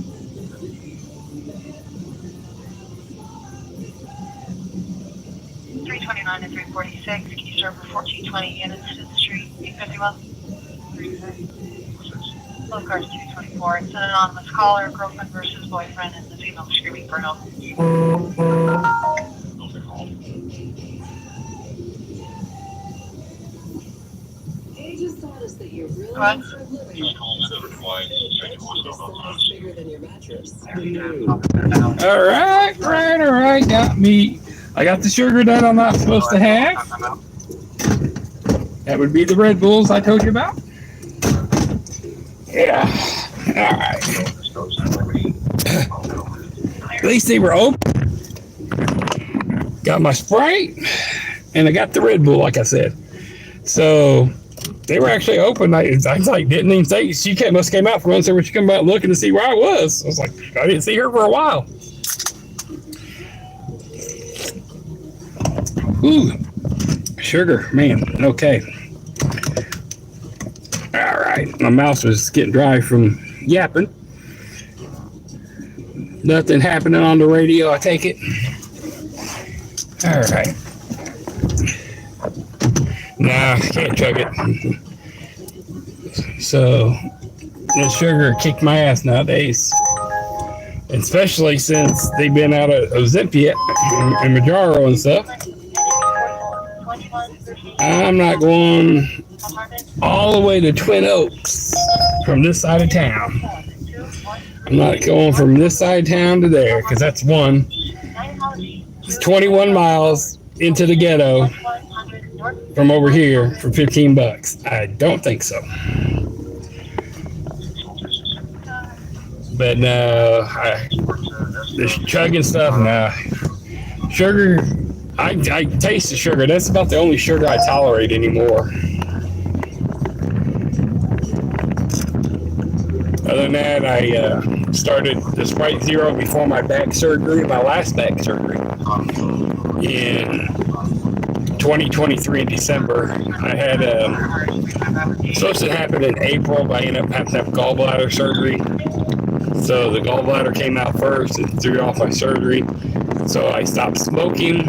329 and 346. Can you serve for 1420 units to the street? 851. Phone cars 224. It's an anonymous caller, girlfriend versus boyfriend, and the female screaming for help. They just told us that you're really What? living bigger than your mattress. All right. Got me. I got the sugar that I'm not supposed to have. That would be the Red Bulls I told you about. Yeah. All right. At least they were open. Got my Sprite, and I got the Red Bull, like I said. So they were actually open. I was like, didn't even say. She must came out for one, so she come out looking to see where I was. I was like, I didn't see her for a while. Ooh, sugar, man. Okay. All right. My mouth was getting dry from yapping. Nothing happening on the radio, I take it. All right. Nah, can't chug it. So, the sugar kicked my ass nowadays. Especially since they've been out of Ozympia and Majaro and stuff. I'm not going all the way to Twin Oaks from this side of town. I'm not going from this side of town to there, because that's one. It's 21 miles into the ghetto from over here for $15. I don't think so. But no, this chugging stuff, nah. Sugar, I taste the sugar. That's about the only sugar I tolerate anymore. Other than that, I started the Sprite Zero before my back surgery, my last back surgery. In 2023 in December, I had supposed to happen in April, but I ended up having to have gallbladder surgery. So the gallbladder came out first and threw off my surgery. So I stopped smoking.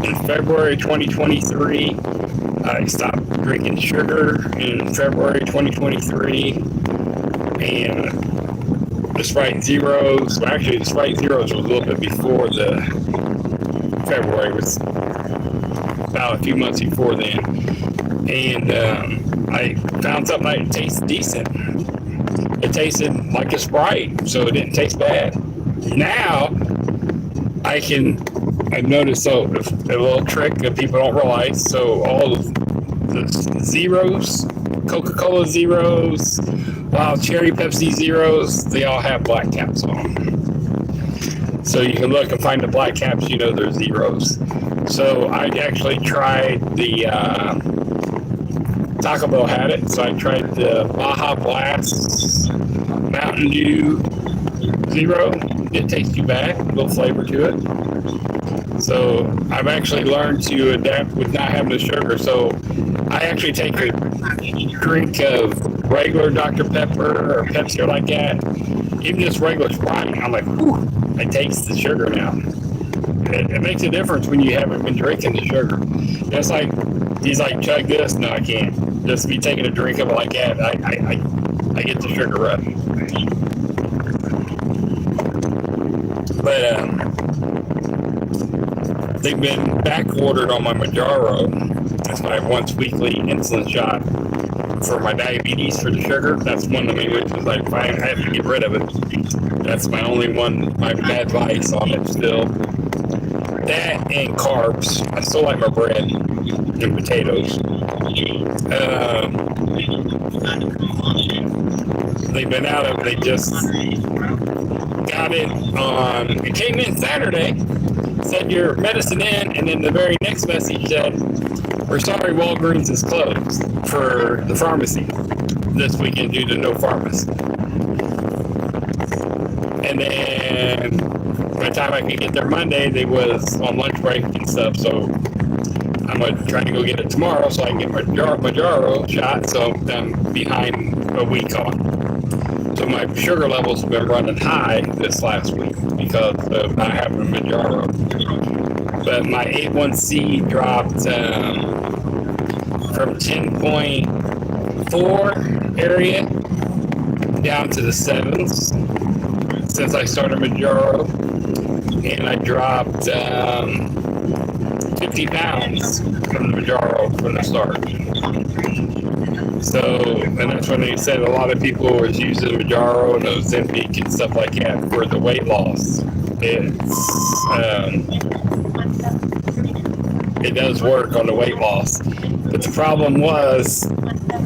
In February 2023, I stopped drinking sugar in February 2023. And the Sprite Zeros, well, actually the Sprite Zeros was a little bit before the February, it was about a few months before then. And I found something that tasted decent. It tasted like a Sprite, so it didn't taste bad. Now, I've noticed a little trick that people don't realize. So all the Zeros, Coca-Cola Zeros, Wild Cherry Pepsi Zeros, they all have black caps on them. So you can look and find the black caps, you know they're Zeros. So I actually tried the Taco Bell had it, so I tried the Baja Blast Mountain Dew Zero. Didn't taste too bad, a little flavor to it. So I've actually learned to adapt with not having the sugar. So I actually take a drink of regular Dr. Pepper or Pepsi or like that, even just regular Sprite. I'm like, whew, I taste the sugar now. It makes a difference when you haven't been drinking the sugar. It's like, he's like, chug this. No, I can't. Just be taking a drink of it like that. I get the sugar rush. But they've been back ordered on my Majaro. That's my once weekly insulin shot for my diabetes for the sugar. That's one of the main reasons I have to get rid of it. That's my only one, my bad vice on it still. That and carbs. I still like my bread and potatoes. They've been out of, they just got it on, it came in Saturday, said your medicine in, and then the very next message said, we're sorry, Walgreens is closed for the pharmacy this weekend due to no pharmacy. And then by the time I could get there Monday, they was on lunch break and stuff, so I'm going to try to go get it tomorrow so I can get my Mounjaro shot, so I'm behind a week on. So my sugar levels have been running high this last week because of not having a Mounjaro. But my A1C dropped from 10.4 area down to the 7s since I started Mounjaro. And I dropped 50 pounds from the Mounjaro from the start. So, and that's when they said a lot of people was using Mounjaro and Ozempic and stuff like that for the weight loss. It does work on the weight loss. But the problem was,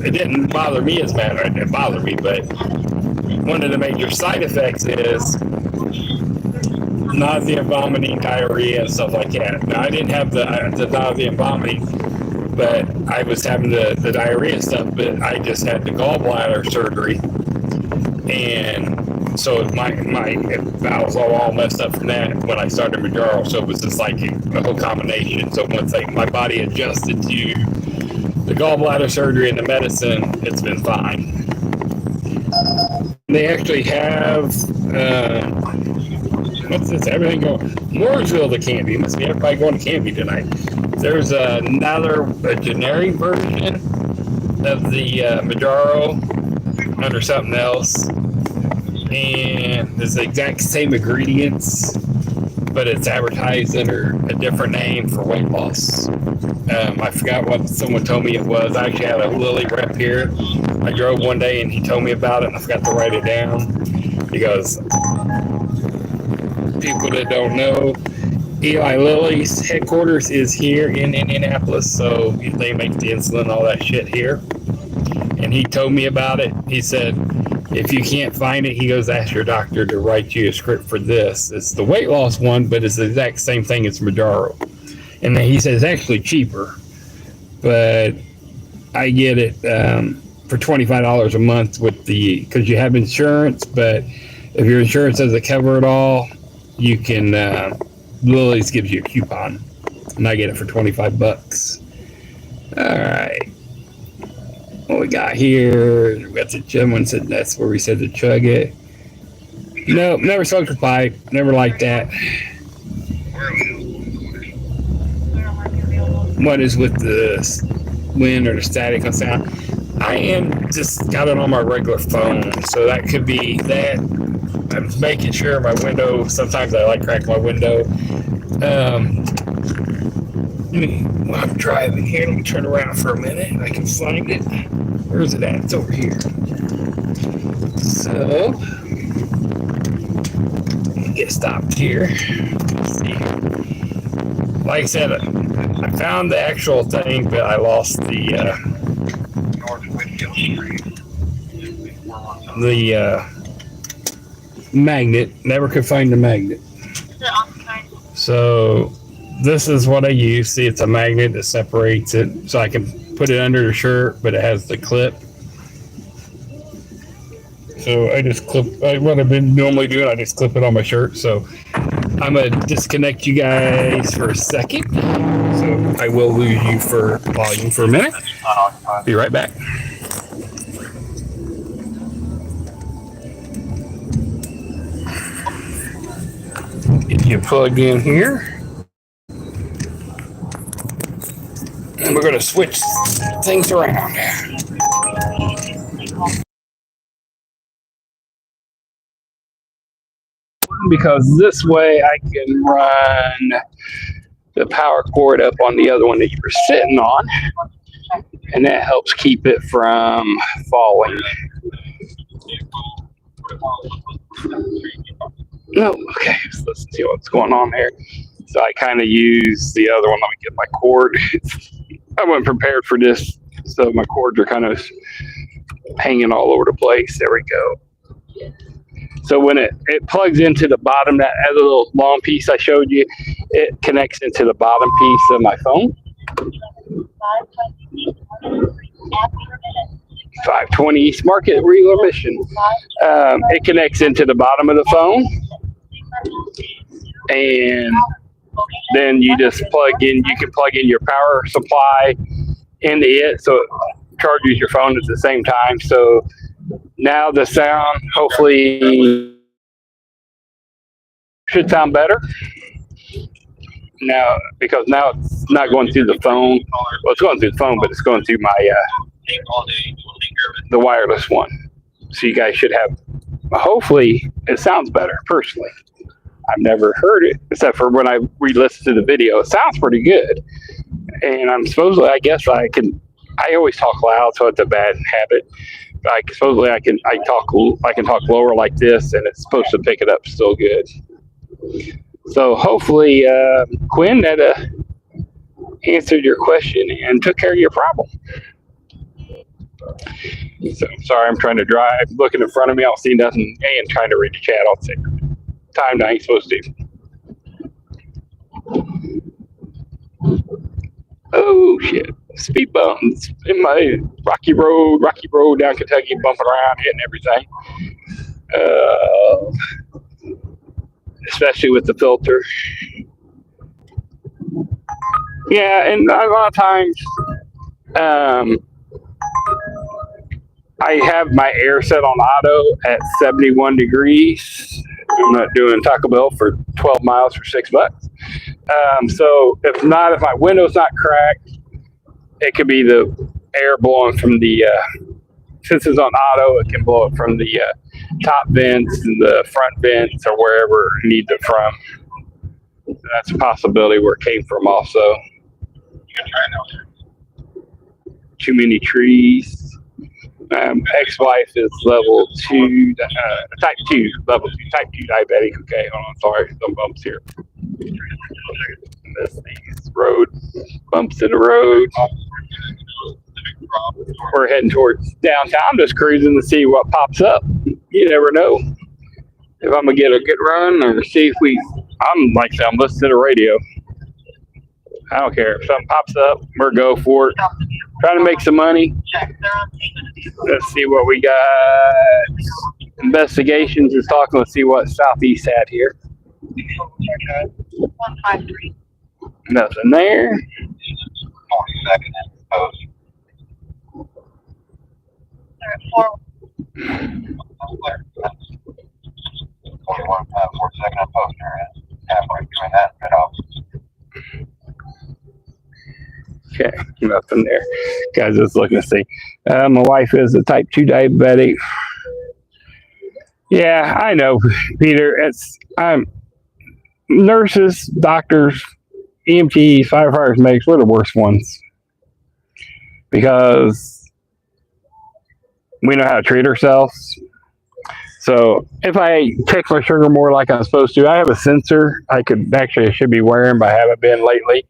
it didn't bother me as bad. It didn't bother me, but one of the major side effects is nausea, vomiting, diarrhea, and stuff like that. Now, I didn't have the nausea and vomiting, but I was having the diarrhea stuff, but I just had the gallbladder surgery. And so my bowels were all messed up from that when I started Mounjaro. So it was just like a whole combination. So once my body adjusted to the gallbladder surgery and the medicine, it's been fine. They actually have, what's this? Everything going. Mooresville to Canby. Must be everybody going to Canby tonight. There's a generic version of the Mounjaro under something else. And it's the exact same ingredients, but it's advertised under a different name for weight loss. I forgot what someone told me it was. I actually had a Lilly rep here. I drove one day and he told me about it and I forgot to write it down because people that don't know, Eli Lilly's headquarters is here in Indianapolis, so they make the insulin and all that shit here. And he told me about it. He said, if you can't find it, he goes, ask your doctor to write you a script for this. It's the weight loss one, but it's the exact same thing as Mounjaro. And then he says it's actually cheaper, but I get it for $25 a month with because you have insurance, but if your insurance doesn't cover it all, you can, Lily's gives you a coupon, and I get it for $25. All right. What we got here? We got the gentleman said that's where we said to chug it. Nope, never smoked a pipe. Never liked that. What is with the wind or the static on sound? I am just got it on my regular phone, so that could be that. I'm making sure my window. Sometimes I like crack my window. I'm driving here. Let me turn around for a minute. I can find it. Where is it at? It's over here. So, get stopped here. Let's see. Like I said, I found the actual thing, but I lost the magnet. Never could find the magnet. So this is what I use. See, it's a magnet that separates it, so I can put it under the shirt, but it has the clip. So I just clip. What I've been normally doing, I just clip it on my shirt. So I'm gonna disconnect you guys for a second. So I will lose you for volume for a minute. Be right back. Get you plugged in here. And we're going to switch things around. Because this way I can run the power cord up on the other one that you were sitting on. and that helps keep it from falling. No, okay, so let's see what's going on there. So I kind of use the other one. Let me get my cord. I wasn't prepared for this, so my cords are kind of hanging all over the place. There we go. So when it plugs into the bottom, that other little long piece I showed you, it connects into the bottom piece of my phone. 520 East Market, Wheeler, Mission. It connects into the bottom of the phone, and then you just plug in. You can plug in your power supply into it, so it charges your phone at the same time. So now the sound hopefully should sound better. Now, because now it's not going through the phone. Well, it's going through the phone, but it's going through my the wireless one. So you guys should have. Hopefully, it sounds better. Personally, I've never heard it except for when I re-listened to the video. It sounds pretty good, and I'm supposedly. I guess I can. I always talk loud, so it's a bad habit. Supposedly I can talk lower like this, and it's supposed to pick it up still good. So hopefully, Quinn, that answered your question and took care of your problem. So sorry, I'm trying to drive, looking in front of me, I don't see nothing, and trying to read the chat. I'll take time I ain't supposed to. Oh shit! Speed bumps in my rocky road down Kentucky, bumping around, hitting everything. Especially with the filter. Yeah, and a lot of times, I have my air set on auto at 71 degrees. I'm not doing Taco Bell for 12 miles for $6. So if my window's not cracked, it could be the air blowing from the, since it's on auto, it can blow it from the top vents and the front vents or wherever it needs it from. That's a possibility where it came from also. Too many trees. Ex-wife is level 2, type 2 diabetic. Okay, hold on, sorry, some bumps here. These road bumps in the road. We're heading towards downtown. I'm just cruising to see what pops up. You never know if I'm gonna get a good run or see if I'm listening to the radio. I don't care if something pops up, we're go for it. Trying to make some money. Let's see what we got. Investigations is talking. Let's see what Southeast had here. 153. Nothing there. 42nd post. 41 42nd post area. Halfway between that and office. Okay, nothing there. Guys, just looking to see. My wife is a type 2 diabetic. Yeah, I know, Peter. Nurses, doctors, EMTs, firefighters, medics, we're the worst ones. Because we know how to treat ourselves. So if I check my sugar more like I'm supposed to, I have a sensor I should be wearing, but I haven't been lately.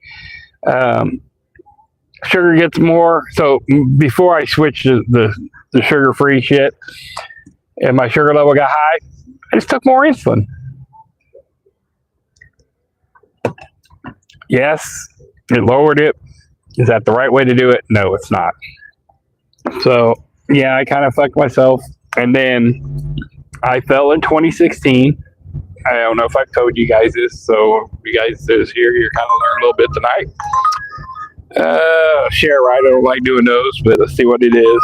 Sugar gets more. So before I switched to the sugar-free shit, and my sugar level got high, I just took more insulin. Yes, it lowered it. Is that the right way to do it? No, it's not. So yeah, I kind of fucked myself. And then I fell in 2016. I don't know if I've told you guys this, so you guys is here, you're kind of learning a little bit tonight. Share right, I don't like doing those, but let's see what it is.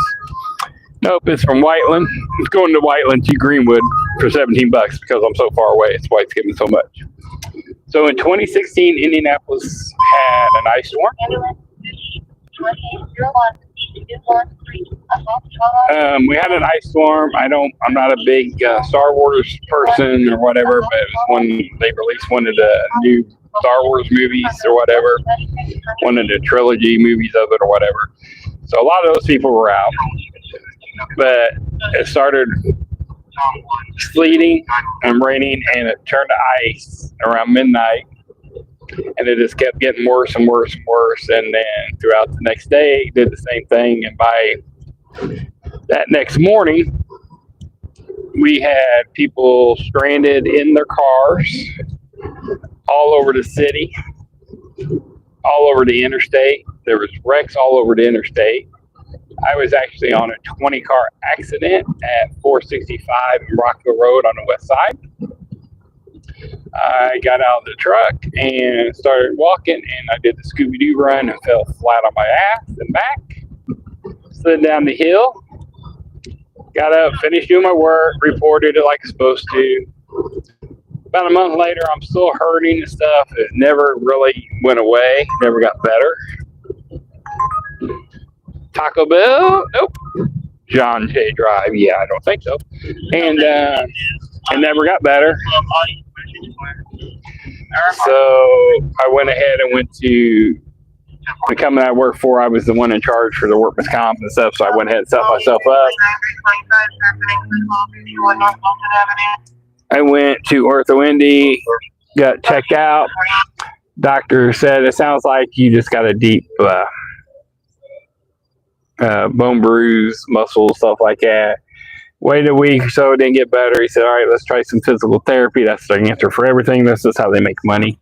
Nope, it's from Whiteland. It's going to Whiteland to Greenwood for $17 because I'm so far away. It's why it's giving so much. So in 2016, Indianapolis had an ice storm. We had an ice storm. I'm not a big Star Wars person or whatever, but it was when they released one of the new Star Wars movies or whatever, one of the trilogy movies of it or whatever. So a lot of those people were out. But it started sleeting and raining, and it turned to ice around midnight. And it just kept getting worse and worse and worse. And then throughout the next day, did the same thing. And by that next morning, we had people stranded in their cars all over the city, all over the interstate. There was wrecks all over the interstate. I was actually on a 20-car accident at 465 Rockville Road on the west side. I got out of the truck and started walking, and I did the Scooby-Doo run and fell flat on my ass and back. Slid down the hill, got up, finished doing my work, reported it like I'm supposed to. About a month later, I'm still hurting and stuff. It never really went away, never got better. Taco Bell? Nope. John Jay Drive? Yeah, I don't think so. And it never got better. So I went ahead and went to the company I worked for. I was the one in charge for the workman's comp and stuff, so I went ahead and set myself up. I went to Ortho Indy, got checked out. Doctor said, it sounds like you just got a deep bone bruise, muscles, stuff like that. Waited a week or so, it didn't get better. He said, all right, let's try some physical therapy. That's the answer for everything. This is how they make money.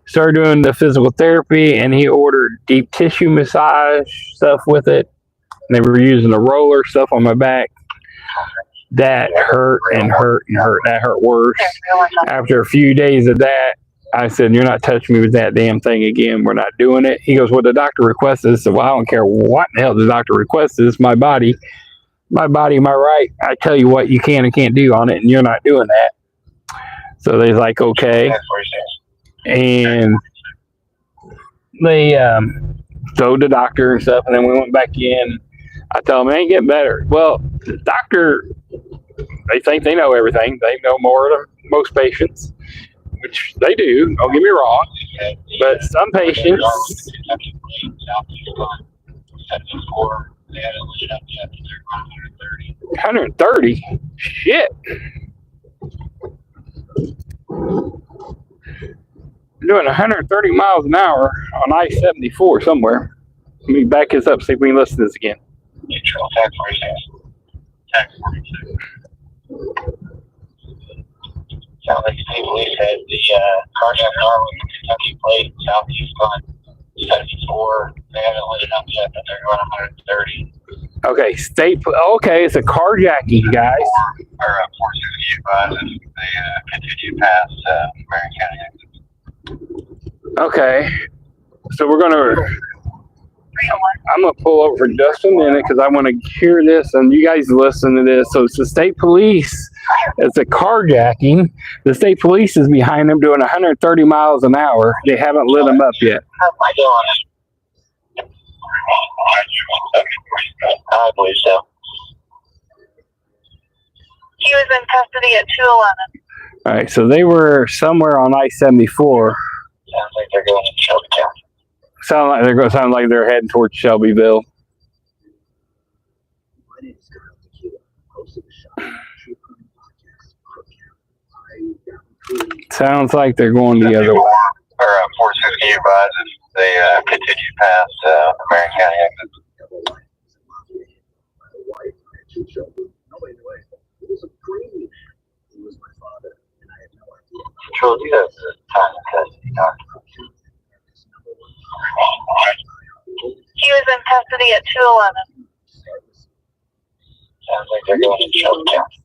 Started doing the physical therapy, and he ordered deep tissue massage stuff with it. And they were using a roller stuff on my back. That hurt and hurt and hurt. That hurt worse. After a few days of that, I said, you're not touching me with that damn thing again. We're not doing it. He goes, well, the doctor requested this. So, well, I don't care what the hell the doctor requested. It's my body. My right. I tell you what you can and can't do on it, and you're not doing that. So they're like, okay. And they told the doctor and stuff, and then we went back in. I told them, it ain't getting better. Well, the doctor, they think they know everything. They know more than most patients, which they do, don't get me wrong. But some patients... 130? Shit. Doing 130 miles an hour on I-74 somewhere. Let me back this up, see if we can listen to this again. Neutral, tag 46. Sounds like state police had the cardiac arm with the Kentucky plate, southeast on 74. They haven't lit it up yet, but they're going 130. Okay, okay, it's a carjacking, guys. Or 460 advised if they continue past Marion County exit. Okay, so I'm gonna pull over for just a minute because I want to hear this and you guys listen to this. So it's the state police. It's a carjacking. The state police is behind them doing 130 miles an hour. They haven't lit them up yet. I believe so. He was in custody at 211. All right, so they were somewhere on I-74. Sounds like they're going to Shelby County. Sound like they're heading towards Shelbyville. Sounds like they're going the other way. Or 460 advised if they continue past Marion County exit. Control, do you have the time in custody, Doctor? He was in custody at 211. Sounds like they're going to Shelby County.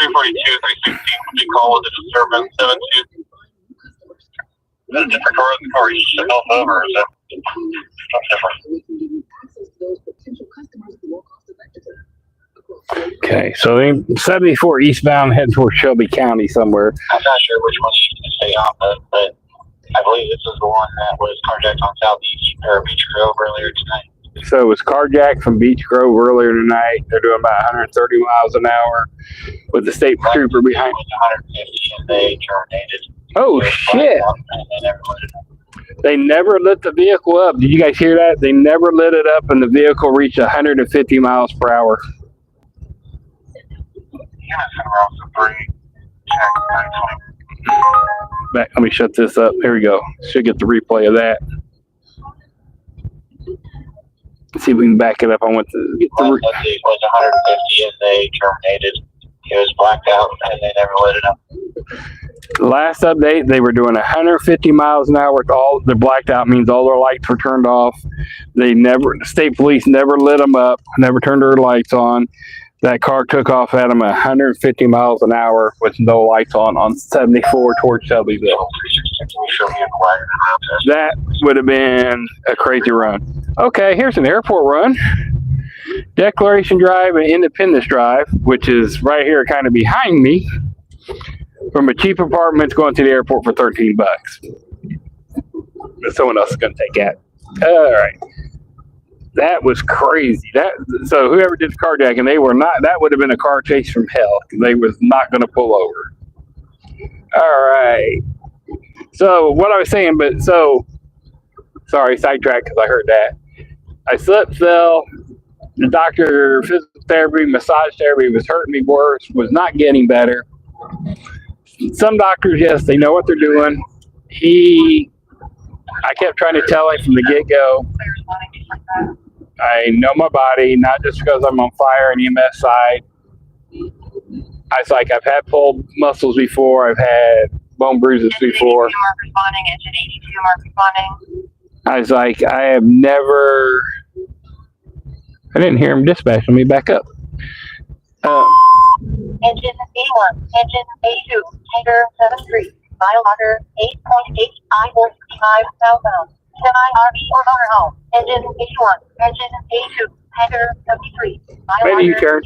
342, 316 would be called with a disturbance 72. Is that a different car? The car you should help over, is that different? Okay, so they 74 eastbound heading towards Shelby County somewhere. I'm not sure which one you can stay on, but I believe this is the one that was carjacked on Southeast or Beach Grove earlier tonight. So it was carjacked from Beach Grove earlier tonight. They're doing about 130 miles an hour with the state trooper behind. 150 and they terminated. Oh shit! They never lit the vehicle up. Did you guys hear that? They never lit it up, and the vehicle reached 150 miles per hour. Back, let me shut this up. Here we go. Should get the replay of that. Let's see if we can back it up. I want to get the. It was 150 and they terminated. It was blacked out and they never lit it up. Last update, they were doing 150 miles an hour with all. They're blacked out, means all their lights were turned off. The state police never lit them up, never turned their lights on. That car took off at them 150 miles an hour with no lights on 74 towards Shelbyville. That would have been a crazy run. Okay, here's an airport run. Declaration Drive and Independence Drive, which is right here kind of behind me. From a cheap apartment going to the airport for $13. But someone else is going to take that. All right. That was crazy. So whoever did the carjacking, they were not. That would have been a car chase from hell. They was not going to pull over. All right. So what I was saying, sorry, sidetracked because I heard that. I slipped, fell. The doctor, physical therapy, massage therapy was hurting me worse. Was not getting better. Some doctors, yes, they know what they're doing. I kept trying to tell him from the get-go, I know my body, not just because I'm on fire and EMS side. I was like, I've had pulled muscles before. I've had bone bruises before. I was like, I didn't hear him dispatch. Let me back up. Engine A1, engine A2, tanker 73, biomarker 8.8, I-45 southbound, semi-RV or motorhome. Engine A1, engine A2, tanker 73, biomarker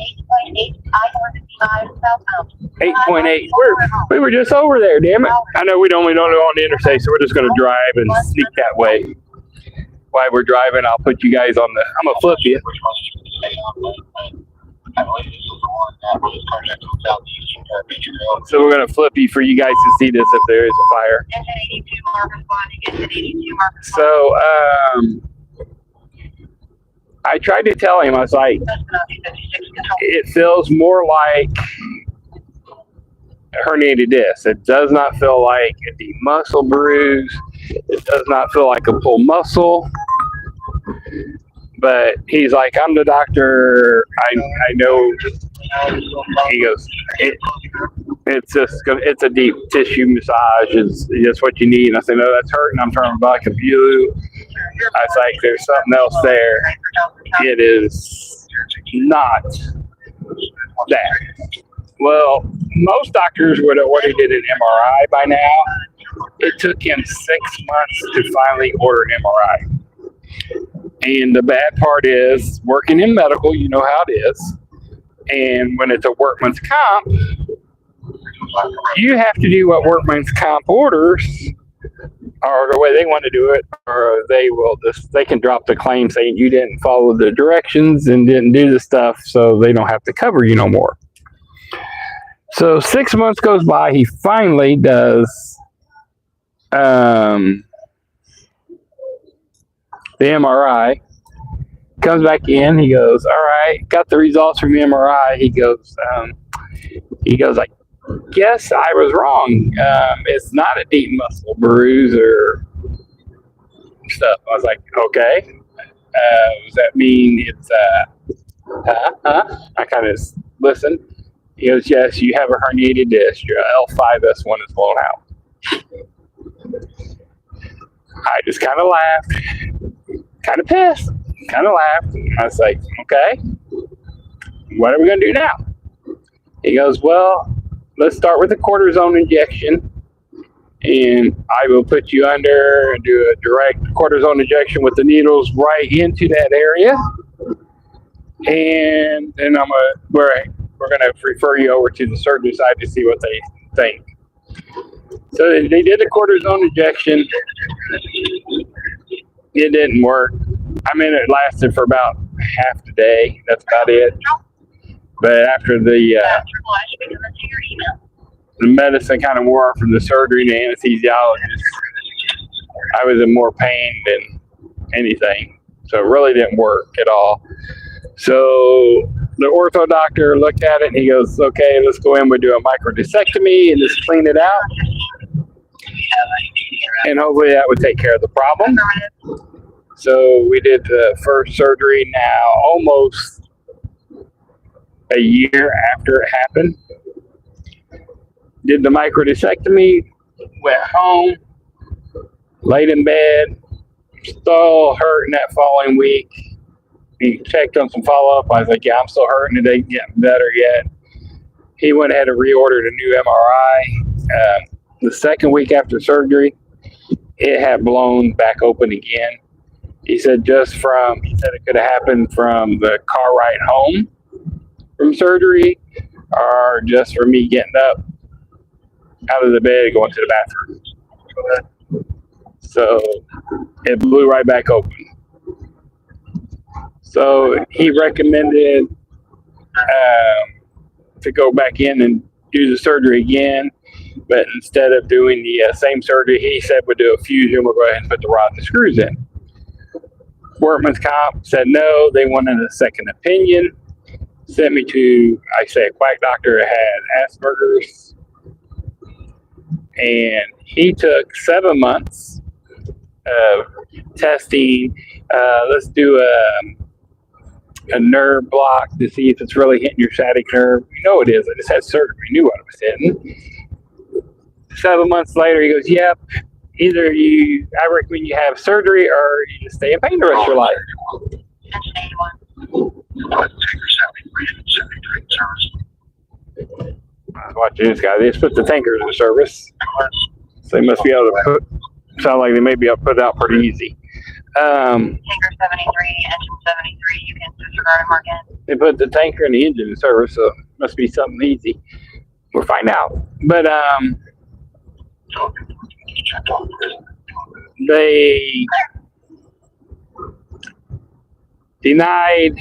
8.8, I-45 southbound. 8.8. We were just over there, damn it. I know we don't go on the interstate, so we're just going to drive and sneak that way. While we're driving, I'll put you guys on I'm going to flip you. So we're going to flip you for you guys to see this if there is a fire. So I tried to tell him, I was like, it feels more like a herniated disc. It does not feel like a deep muscle bruise. It does not feel like a pulled muscle. But he's like, I'm the doctor. I know. He goes, it's a deep tissue massage. It's just what you need. And I said, no, that's hurting. I'm turning back a view. I was like, there's something else there. It is not that. Well, most doctors would have already did an MRI by now. It took him 6 months to finally order an MRI. And the bad part is, working in medical, you know how it is. And when it's a workman's comp, you have to do what workman's comp orders, or the way they want to do it, or they can drop the claim saying you didn't follow the directions and didn't do the stuff, so they don't have to cover you no more. So 6 months goes by, he finally does the MRI. Comes back in, he goes, all right, got the results from the MRI. He goes, I guess I was wrong. It's not a deep muscle bruise or stuff. I was like, okay. Does that mean it's, I kind of listened. He goes, yes, you have a herniated disc. Your L5S1 is blown out. I just kind of laughed, kind of pissed, kind of laughed. I was like, okay, what are we going to do now? He goes, well, let's start with a cortisone injection, and I will put you under and do a direct cortisone injection with the needles right into that area. And then we're going to refer you over to the surgeon side to see what they think. So they did a cortisone injection. It didn't work. I mean, it lasted for about half the day. That's about it. But after the medicine kind of wore off from the surgery and the anesthesiologist, I was in more pain than anything. So it really didn't work at all. So the ortho doctor looked at it and he goes, okay, let's go in. We'll do a microdiscectomy and just clean it out. And hopefully that would take care of the problem. So we did the first surgery now almost a year after it happened. Did the microdiscectomy, went home, laid in bed, still hurting that following week. He checked on some follow-up. I was like, yeah, I'm still hurting. It ain't getting better yet. He went ahead and reordered a new MRI. The second week after surgery, it had blown back open again. He said it could have happened from the car ride home from surgery or just for me getting up out of the bed and going to the bathroom. So it blew right back open. So he recommended to go back in and do the surgery again. But instead of doing the same surgery, he said we'll do a fusion. We'll go ahead and put the rods and screws in. Workman's Comp said no. They wanted a second opinion. Sent me to, a quack doctor that had Asperger's. And he took 7 months of testing. Let's do a nerve block to see if it's really hitting your sciatic nerve. We know it is. I just had surgery. We knew what it was hitting. 7 months later, he goes, yep, either I recommend you have surgery or you just stay in pain the rest of your life. Watch this guy. They just put the tankers in service. So they must be able to sound like they may be able to put it out pretty easy. Tanker 73, engine 73, you can disregard and mark in. They put the tanker and the engine in service, so it must be something easy. We'll find out. But they denied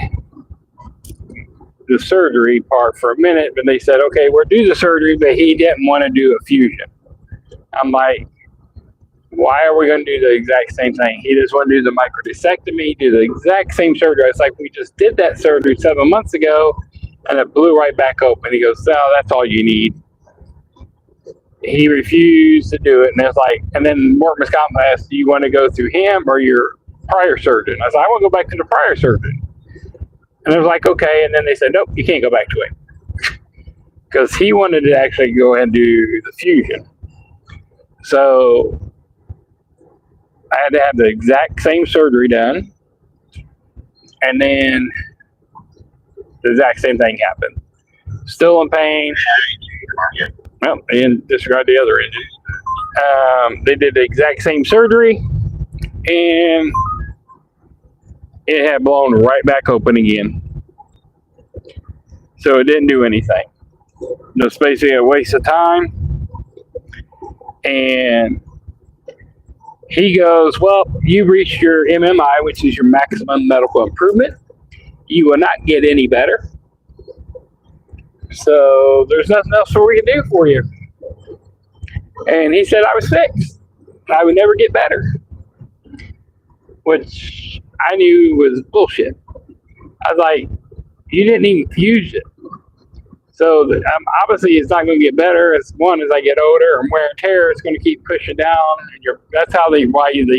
the surgery part for a minute, but they said, okay, we'll do the surgery, but he didn't want to do a fusion. I'm like, why are we going to do the exact same thing? He just want to do the microdiscectomy, do the exact same surgery. It's like, we just did that surgery 7 months ago, and it blew right back open. He goes, no, that's all you need. He refused to do it, and it's like, and then Workman's Comp asked, do you want to go through him or your prior surgeon? I said, I want to go back to the prior surgeon. And it was like, okay, and then they said, nope, you can't go back to it. Because he wanted to actually go ahead and do the fusion. So I had to have the exact same surgery done, and then the exact same thing happened. Still in pain. Well, they didn't disregard the other engine. They did the exact same surgery, and it had blown right back open again. So it didn't do anything. Just basically a waste of time. And he goes, well, you reached your MMI, which is your maximum medical improvement. You will not get any better. So there's nothing else we can do for you. And he said I was fixed. I would never get better. Which I knew was bullshit. I was like, you didn't even fuse it. So obviously it's not going to get better. As I get older and wear and tear, it's going to keep pushing down. And that's how they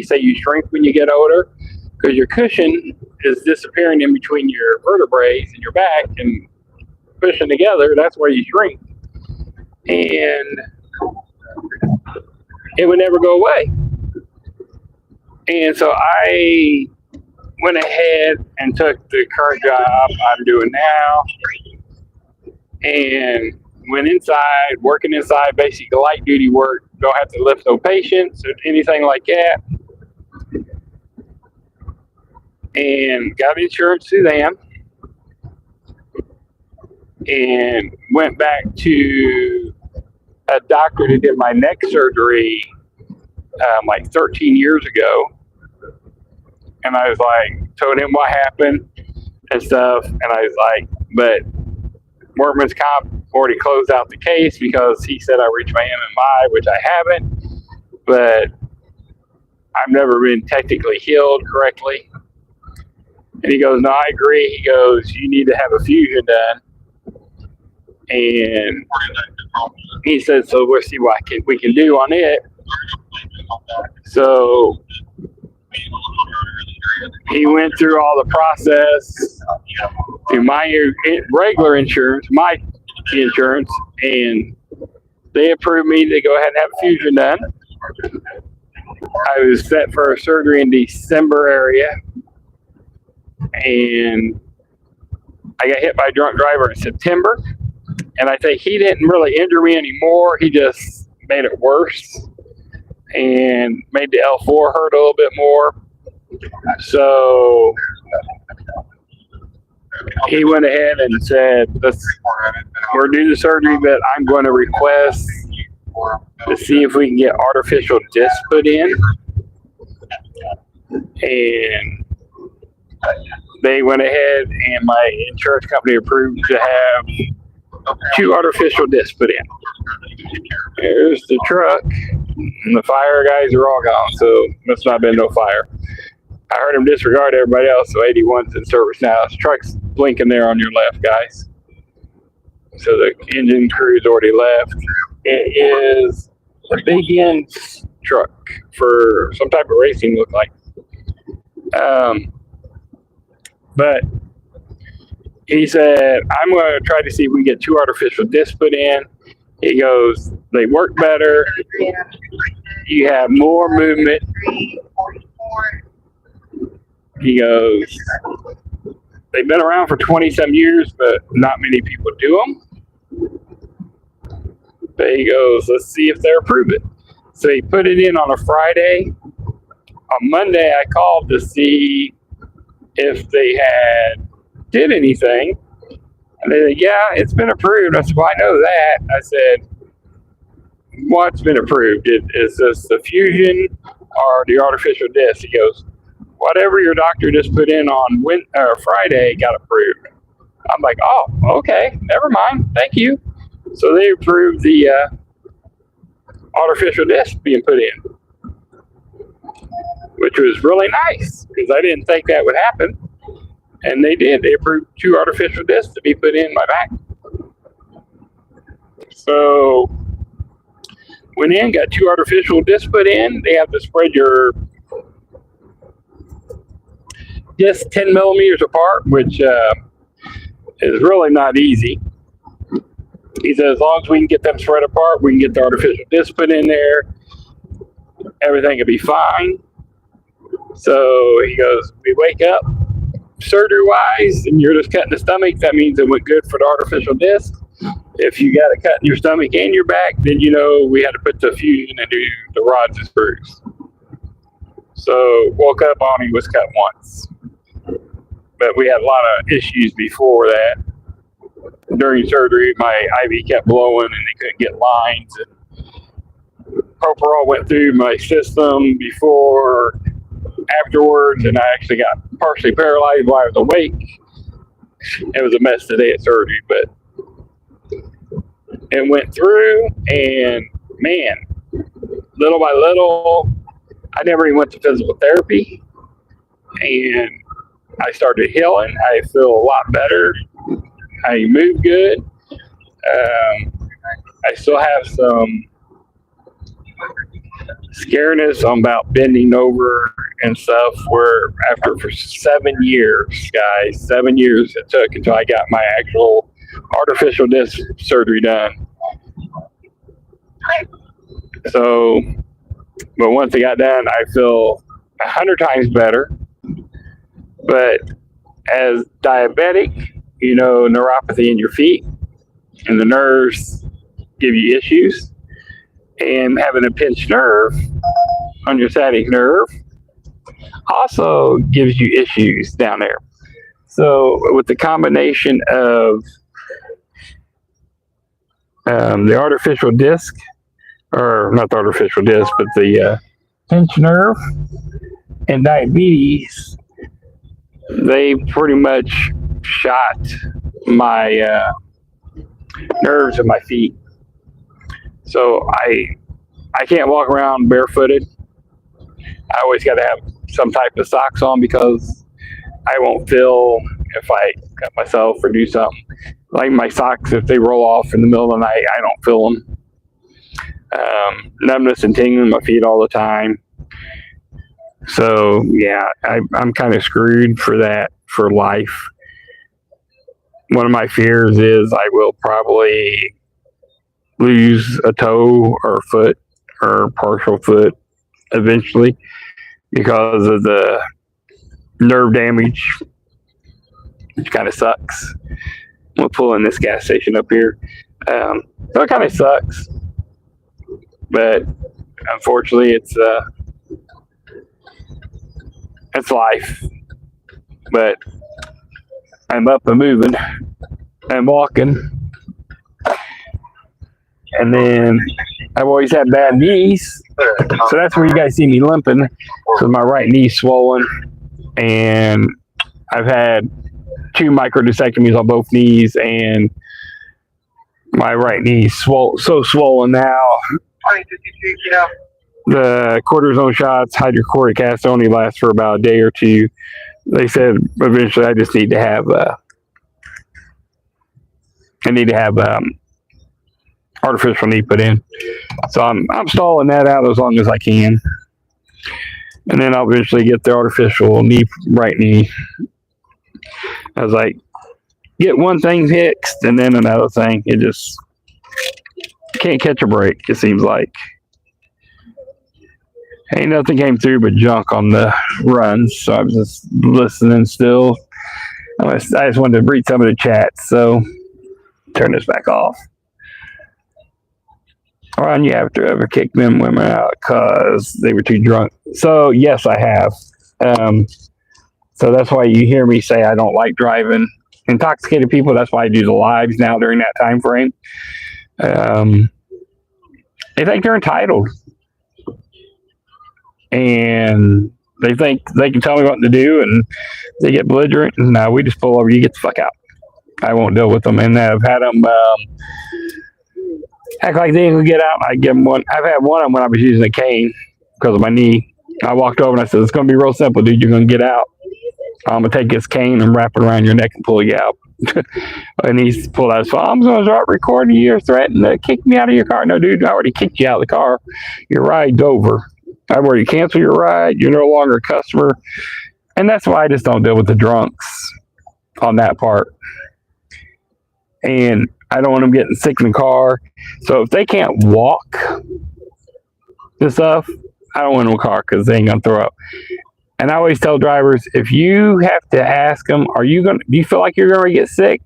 say you shrink when you get older, because your cushion is disappearing in between your vertebrae and your back and pushing together. That's where you shrink, and it would never go away. And so I went ahead and took the current job I'm doing now and went inside, working inside, basically light duty work. Don't have to lift no patients or anything like that. And got insurance through them and went back to a doctor that did my neck surgery like 13 years ago. And I was like, told him what happened and stuff. And I was like, but Workman's Comp already closed out the case because he said I reached my MMI, which I haven't. But I've never been technically healed correctly. And he goes, no, I agree. He goes, you need to have a fusion done. And he said, so we'll see what we can do on it. So he went through all the process through my regular insurance, my insurance, and they approved me to go ahead and have a fusion done. I was set for a surgery in December area, and I got hit by a drunk driver in September. And I think he didn't really injure me anymore. He just made it worse and made the L4 hurt a little bit more. So he went ahead and said, we're doing the surgery, but I'm going to request to see if we can get artificial discs put in. And they went ahead and my insurance company approved to have 2 artificial discs put in. There's the truck, and the fire guys are all gone, so must not have been no fire. I heard him disregard everybody else, so 81's in service now. This truck's blinking there on your left, guys. So the engine crew's already left. It is a big end truck for some type of racing, look like. But he said, I'm going to try to see if we can get 2 artificial discs put in. He goes, they work better. You have more movement. He goes, they've been around for 20-some years, but not many people do them. But he goes, let's see if they approve it. So he put it in on a Friday. On Monday, I called to see if they had did anything, and they said, yeah, it's been approved. I said, well, I know that. I said, what's been approved? Is this the fusion or the artificial disc? He goes, whatever your doctor just put in on Friday got approved. I'm like, oh, okay, never mind, thank you. So they approved the artificial disc being put in, which was really nice because I didn't think that would happen. And they did. They approved 2 artificial discs to be put in my back. So went in, got 2 artificial discs put in. They have to spread your discs 10 millimeters apart, which is really not easy. He said, as long as we can get them spread apart, we can get the artificial disc put in there, everything will be fine. So he goes, we wake up surgery-wise, and you're just cutting the stomach, that means it went good for the artificial disc. If you got a cut in your stomach and your back, then you know we had to put the fusion and do the rods and screws. So woke up on he was cut once. But we had a lot of issues before that. During surgery, my IV kept blowing and they couldn't get lines. And propofol went through my system before, afterwards, and I actually got partially paralyzed while I was awake. It was a mess today at surgery, but it went through, and man, little by little, I never even went to physical therapy, and I started healing. I feel a lot better. I move good. I still have some scariness about bending over and stuff, where after for 7 years, guys, 7 years it took until I got my actual artificial disc surgery done. So, but once I got done, I feel 100 times better. But as diabetic, you know, neuropathy in your feet and the nerves give you issues, and having a pinched nerve on your sciatic nerve also gives you issues down there. So with the combination of the artificial disc, or not the artificial disc, but the pinched nerve and diabetes, they pretty much shot my nerves in my feet. So I can't walk around barefooted. I always got to have some type of socks on because I won't feel if I cut myself or do something. Like my socks, if they roll off in the middle of the night, I don't feel them. Numbness and tingling in my feet all the time. So yeah, I'm kind of screwed for that for life. One of my fears is I will probably lose a toe or a foot or partial foot eventually because of the nerve damage, which kind of sucks. We'll pull in this gas station up here. So it kind of sucks, but unfortunately it's life. But I'm up and moving. I'm walking. And then I've always had bad knees. So that's where you guys see me limping. So my right knee's swollen. And I've had 2 microdiscectomies on both knees. And my right knee's so swollen now. The cortisone shots, hydrochloric acid only lasts for about a day or 2. They said eventually I just need to have artificial knee put in. So I'm stalling that out as long as I can, and then I'll eventually get the artificial knee, right knee. I was like, get one thing fixed and then another thing. It just can't catch a break. It seems like ain't nothing came through but junk on the runs, so I was just listening still. I just wanted to read some of the chats, so turn this back off. Ron, you have to ever kick men and women out because they were too drunk? So yes, I have. So that's why you hear me say I don't like driving intoxicated people. That's why I do the lives now during that time frame. They think they're entitled. And they think they can tell me what to do, and they get belligerent. And now we just pull over. You get the fuck out. I won't deal with them. And I've had them act like they ain't gonna get out. I give them one. I've had one of them when I was using a cane because of my knee. I walked over and I said, "It's gonna be real simple, dude. You're gonna get out. I'm gonna take this cane and wrap it around your neck and pull you out." And he's pulled out his phone. "I'm gonna start recording you. You're threatening to kick me out of your car." "No, dude. I already kicked you out of the car. Your ride's over. I've already canceled your ride. You're no longer a customer." And that's why I just don't deal with the drunks on that part. And I don't want them getting sick in the car. So if they can't walk and stuff, I don't want them in a car because they ain't going to throw up. And I always tell drivers, if you have to ask them, do you feel like you're going to get sick?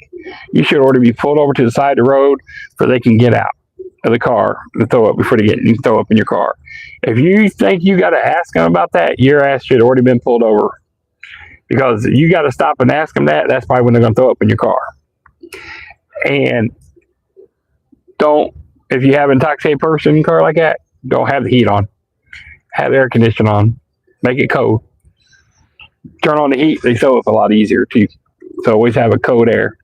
You should already be pulled over to the side of the road so they can get out of the car and throw up before you can throw up in your car. If you think you got to ask them about that, your ass should have already been pulled over, because you got to stop and ask them that. That's probably when they're going to throw up in your car. And if you have an intoxicated person in your car like that, don't have the heat on. Have air conditioning on. Make it cold. Turn on the heat. They throw up a lot easier too. So always have a cold air.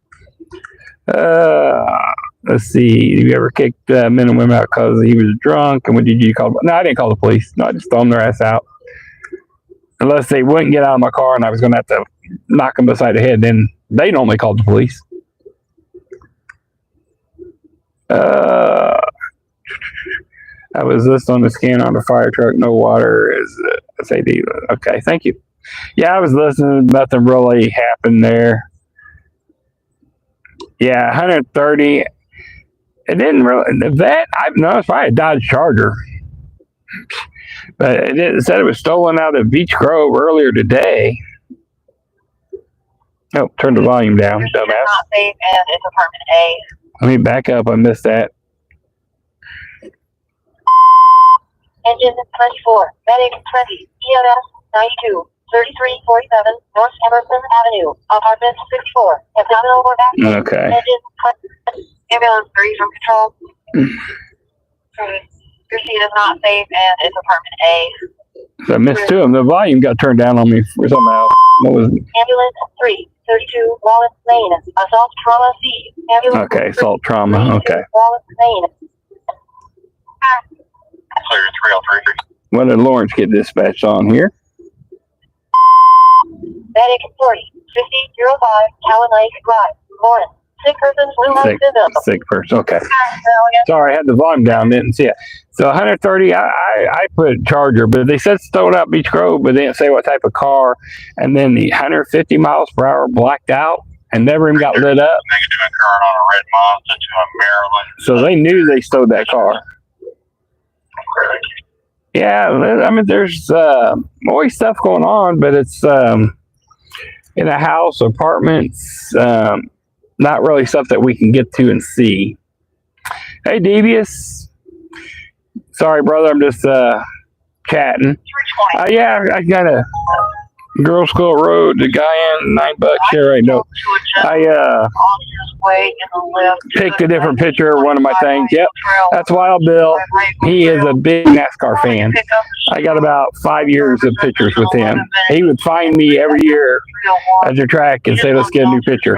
Let's see. Have you ever kicked men and women out because he was drunk? And what did you call? No, I didn't call the police. No, I just throw them their ass out. Unless they wouldn't get out of my car and I was going to have to knock them beside the head, then they normally called the police. I was just on the scan on the fire truck. No water is SAD. Okay, thank you. Yeah, I was listening. Nothing really happened there. Yeah, 130. It didn't really. That I know it's probably a Dodge Charger, but it said it was stolen out of Beech Grove earlier today. Oh, turn the volume down, dumbass. Not safe, and it's apartment A. Let me back up. I missed that. Engine 24, medic 20, EMS 92, 3347, North Emerson Avenue, apartment 64, abdominal or back. Okay. Engine 20, ambulance 3 from control. Your seat is not safe, and it's apartment A. So I missed 2 of them. The volume got turned down on me for somehow. What was it? Ambulance 332, Wallace Lane, assault trauma C. Ambulance Okay, assault trauma. Okay. Wallace Lane. Clear 303. When did Lawrence get dispatched on here? Medic 40, 5005, Cowan Lake Drive, Lawrence. Sick person, blue light syndrome. Sick person, okay. Sorry, I had the volume down, didn't see it. So 130, I put Charger, but they said stowed out Beach Grove, but they didn't say what type of car. And then the 150 miles per hour blacked out and never even got lit up. Negative current on a red Mazda to a Maryland. So they knew they stowed that car. Yeah, I mean, there's always stuff going on, but it's in a house, apartments, not really stuff that we can get to and see. Hey, Devious. Sorry, brother, I'm just chatting. Yeah, I got a Girls School Road, the guy in $9 here right now. I picked a different picture of one of my things. Yep, that's Wild Bill. He is a big NASCAR fan. I got about 5 years of pictures with him. He would find me every year at the track and say, let's get a new picture.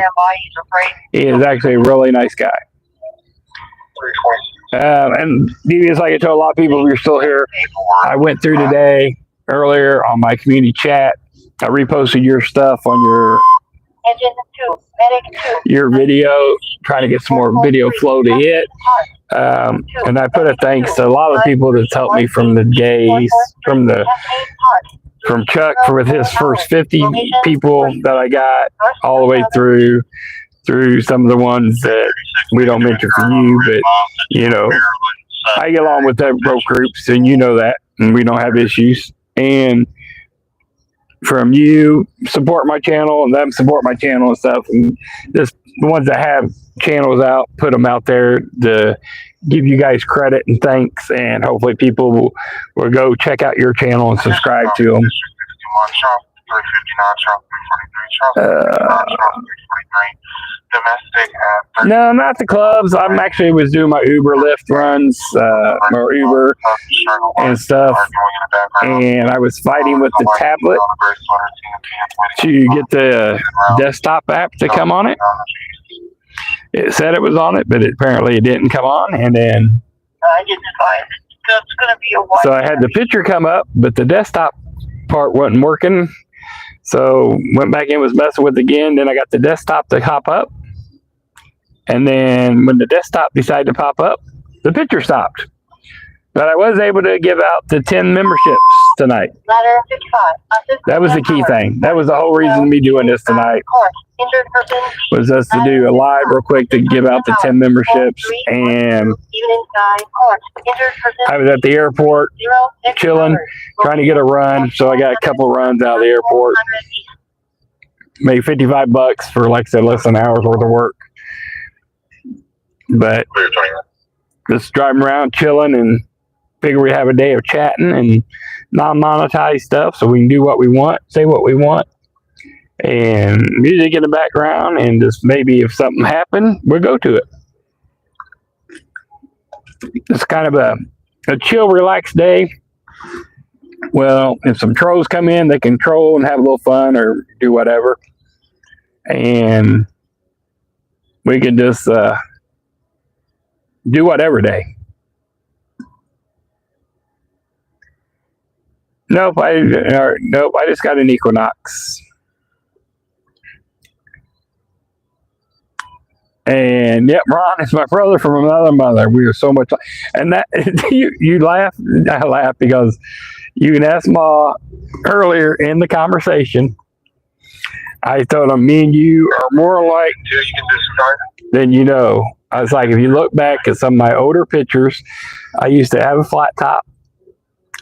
He is actually a really nice guy. And Devious, like I told a lot of people, you're still here. I went through today, earlier on my community chat. I reposted your stuff on your video, trying to get some more video flow to it. And I put a thanks to a lot of people that's helped me, from the gays, from Chuck with his first 50 people that I got, all the way through some of the ones that we don't mention for you, but you know, I get along with that broke groups, and you know that, and we don't have issues. And from you support my channel and them support my channel and stuff, and just the ones that have channels out, put them out there to give you guys credit and thanks, and hopefully people will go check out your channel and subscribe to them. No, not the clubs. I'm actually was doing my Uber Lyft runs, or Uber and stuff, and I was fighting with the tablet to get the desktop app to come on it. It said it was on it, but apparently it didn't come on, and then so I had the picture come up, but the desktop part wasn't working. So went back in, was messing with it again. Then I got the desktop to hop up. And then when the desktop decided to pop up, the picture stopped. But I was able to give out the 10 memberships tonight. That was the key thing. That was the whole reason of me doing this tonight, was us to do a live real quick to give out the 10 memberships. And I was at the airport chilling, trying to get a run. So I got a couple runs out of the airport. Made $55 for, like I said, less than an hour's worth of work. But just driving around, chilling, and figure we have a day of chatting and non-monetized stuff, so we can do what we want, say what we want, and music in the background, and just maybe if something happened, we'll go to it. It's kind of a chill, relaxed day. Well, if some trolls come in, they can troll and have a little fun or do whatever, and we can just do whatever day. Nope, I just got an Equinox. And yep, Ron is my brother from another mother. We were so much, and that you laugh. I laugh because you can ask Ma earlier in the conversation. I told him, me and you are more alike than you know. I was like, if you look back at some of my older pictures, I used to have a flat top,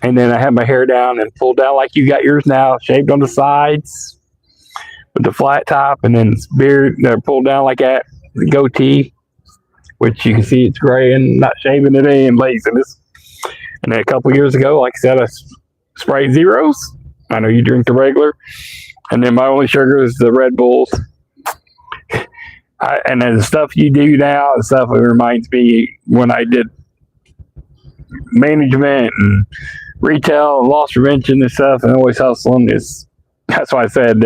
and then I had my hair down and pulled down like you got yours now, shaved on the sides with the flat top, and then beard pulled down like that, the goatee, which you can see it's gray and not shaving today and laziness. And then a couple years ago, like I said, I sprayed zeros. I know you drink the regular. And then my only sugar is the Red Bulls. And then the stuff you do now, the stuff it reminds me when I did management and retail and loss prevention and stuff, and always hustling. That's why I said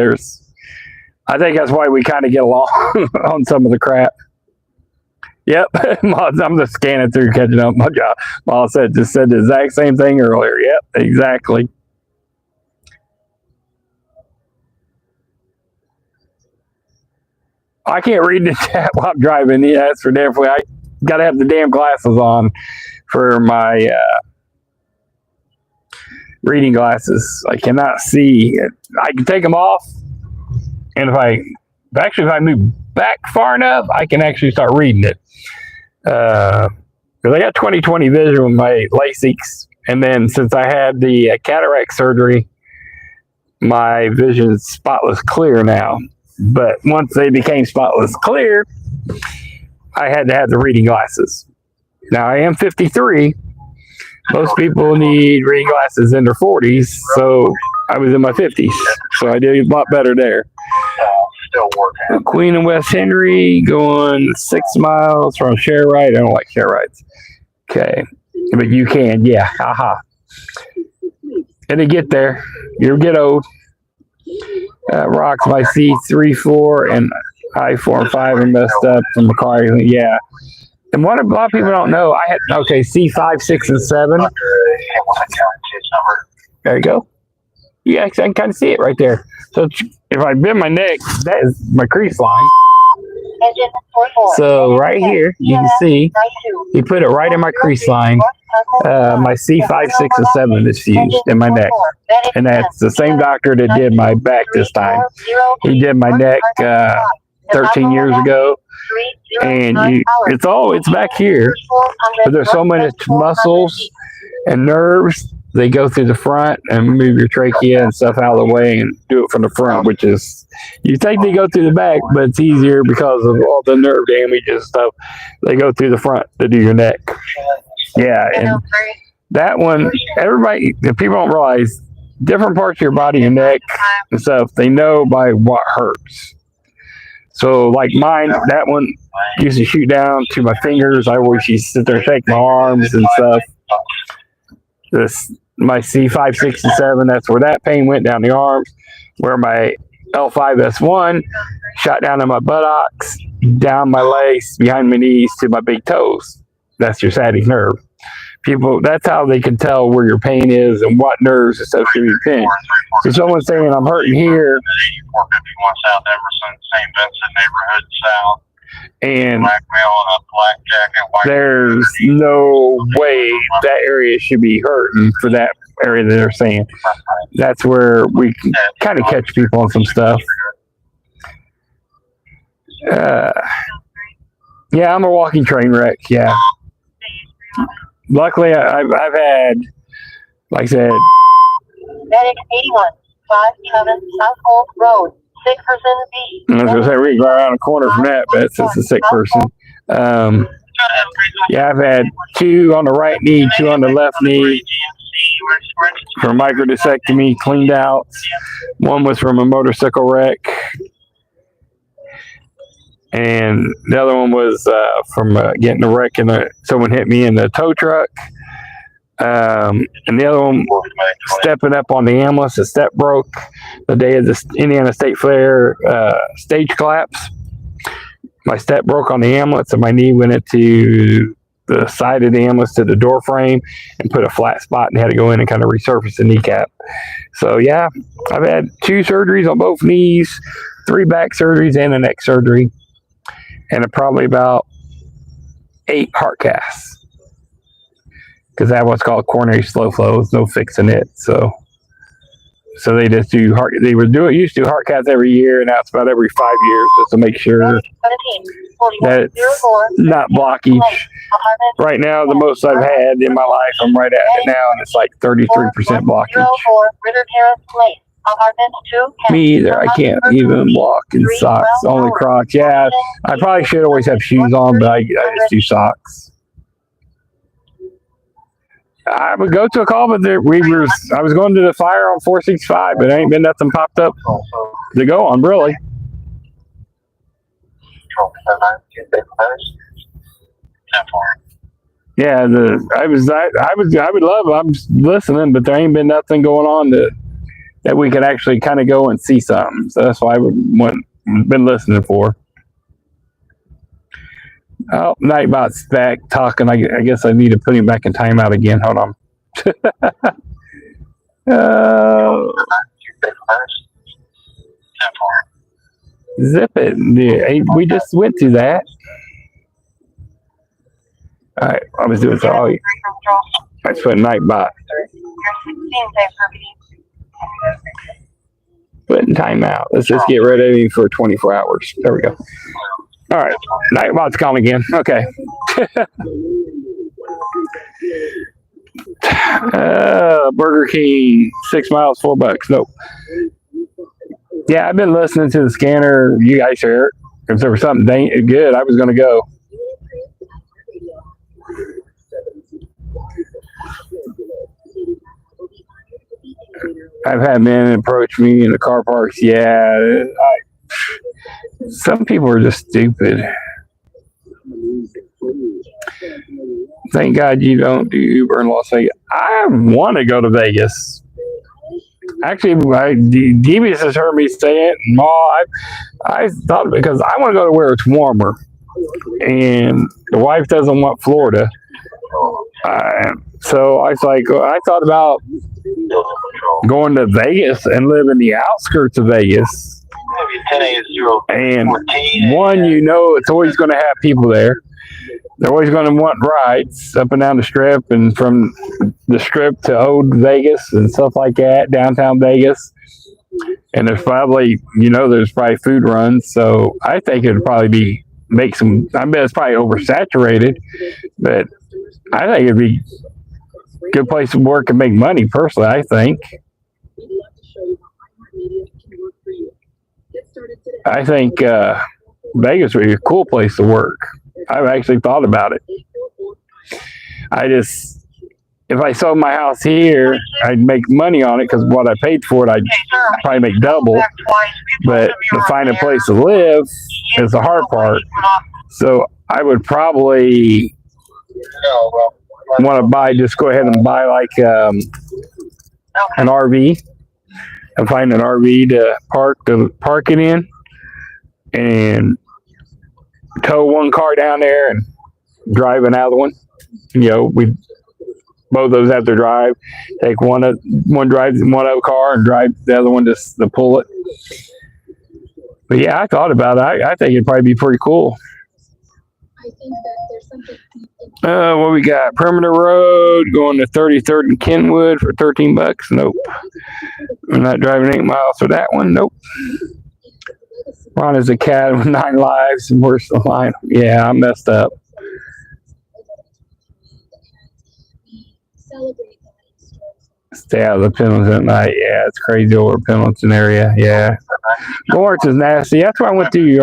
I think that's why we kind of get along on some of the crap. Yep. I'm just scanning through, catching up. My job. Mom just said the exact same thing earlier. Yep, exactly. I can't read the chat while I'm driving. Yeah, that's for damn. I gotta have the damn glasses on for my reading glasses. I cannot see. I can take them off, and if I move back far enough, I can actually start reading it. Because I got 20/20 vision with my LASIKs, and then since I had the cataract surgery, my vision's spotless clear now. But once they became spotless clear, I had to have the reading glasses. Now I am 53. Most people need reading glasses in their 40s, so I was in my 50s, so I did a lot better there. Still working. Queen and West Henry going 6 miles from share ride. I don't like share rides. Okay, but you can, yeah. Haha. And to get there, you'll get old. Rocks, my C3, 4, and I4 and 5 are messed up from the car. Yeah. And what a lot of people don't know, I had, C5, 6, and 7. There you go. Yeah, I can kind of see it right there. So if I bend my neck, that is my crease line. So right here, you can see, he put it right in my crease line. My C5, 6, and 7 is fused in my neck. And that's the same doctor that did my back this time. He did my neck 13 years ago. And it's back here. But there's so many muscles and nerves. They go through the front and move your trachea and stuff out of the way and do it from the front, which is, you think they go through the back, but it's easier because of all the nerve damage and stuff. They go through the front to do your neck. Yeah, and that one, people don't realize, different parts of your body, your neck and stuff, they know by what hurts. So like mine, that one used to shoot down to my fingers. I always used to sit there and shake my arms and stuff. My C5, 6, and 7, that's where that pain went, down the arms. Where my L5S1 shot down to my buttocks, down my legs, behind my knees to my big toes. That's your sciatic nerve. People, that's how they can tell where your pain is and what nerves associated with your pain. So someone's saying, I'm hurting here. 8451 South Emerson, St. Vincent neighborhood south. And black male in a black jacket, white there's no way that area should be hurting for that area that they're saying. That's where we can kind of catch people on some stuff. Yeah, I'm a walking train wreck. Yeah. Luckily, I've had, like I said, Medic 81, 57 South Old Road. Sick person B. I was going to say, we can go around a corner from that, but it's a sick person. Yeah, I've had 2 on the right knee, 2 on the left knee for microdiscectomy, cleaned out. One was from a motorcycle wreck. And the other one was from getting a wreck someone hit me in the tow truck. And the other one, stepping up on the ambulance, the step broke the day of the Indiana State Fair stage collapse. My step broke on the ambulance and my knee went into the side of the ambulance to the door frame and put a flat spot and had to go in and kind of resurface the kneecap. So yeah, I've had 2 surgeries on both knees, 3 back surgeries and a neck surgery, and probably about 8 heart casts. Because that was called coronary slow flow. There's no fixing it. So they just do used to do heart caths every year, and now it's about every 5 years just to make sure that it's not blockage. Right now, the most I've had in my life, I'm right at it now, and it's like 33% blockage. Me either. I can't even walk in socks. Only Crocs. Yeah, I probably should always have shoes on, but I just do socks. I would go to a call, but I was going to the fire on 465, but there ain't been nothing popped up to go on, really. Yeah, I would love. I'm listening, but there ain't been nothing going on that we could actually kind of go and see something. So that's why I've been listening for. Oh, Nightbot's back talking. I guess I need to put him back in timeout again. Hold on. Zip it. Yeah, we just went to that. All right, I was doing so. I just put Nightbot. Put in timeout. Let's just get rid of him for 24 hours. There we go. All right, Nightbot's calling again. Okay. Burger King, 6 miles, $4. Nope. Yeah, I've been listening to the scanner. You guys hear it. If there was something good, I was going to go. I've had men approach me in the car parks. Yeah, some people are just stupid. Thank God you don't do Uber in Las Vegas. I want to go to Vegas. Actually, Devious has heard me say it. Ma, I thought because I want to go to where it's warmer, and the wife doesn't want Florida. So I was like, I thought about going to Vegas and live in the outskirts of Vegas. And one, it's always going to have people there. They're always going to want rides up and down the strip and from the strip to old Vegas and stuff like that, downtown Vegas. And there's probably, there's probably food runs. So I think it would probably I bet it's probably oversaturated, but I think it'd be a good place to work and make money, personally, I think. I think Vegas would be a cool place to work. I've actually thought about it. If I sold my house here, I'd make money on it because what I paid for it, I'd probably make double. But to find a place to live is the hard part. So I would probably want to go ahead and buy like an RV and find an RV to park it in and tow one car down there and drive another one. We both of those have to drive. Take one drives one other car and drive the other one just to pull it. But yeah, I thought about it. I think it'd probably be pretty cool. I think that there's something. What we got? Perimeter Road going to 33rd and Kenwood for $13. Nope. I'm not driving 8 miles for that one. Nope. Ron is a cat with 9 lives and worse than mine. Yeah, I messed up. Stay out of the Pendleton at night. Yeah, it's crazy over Pendleton area. Yeah. Lawrence is nasty. That's why I went to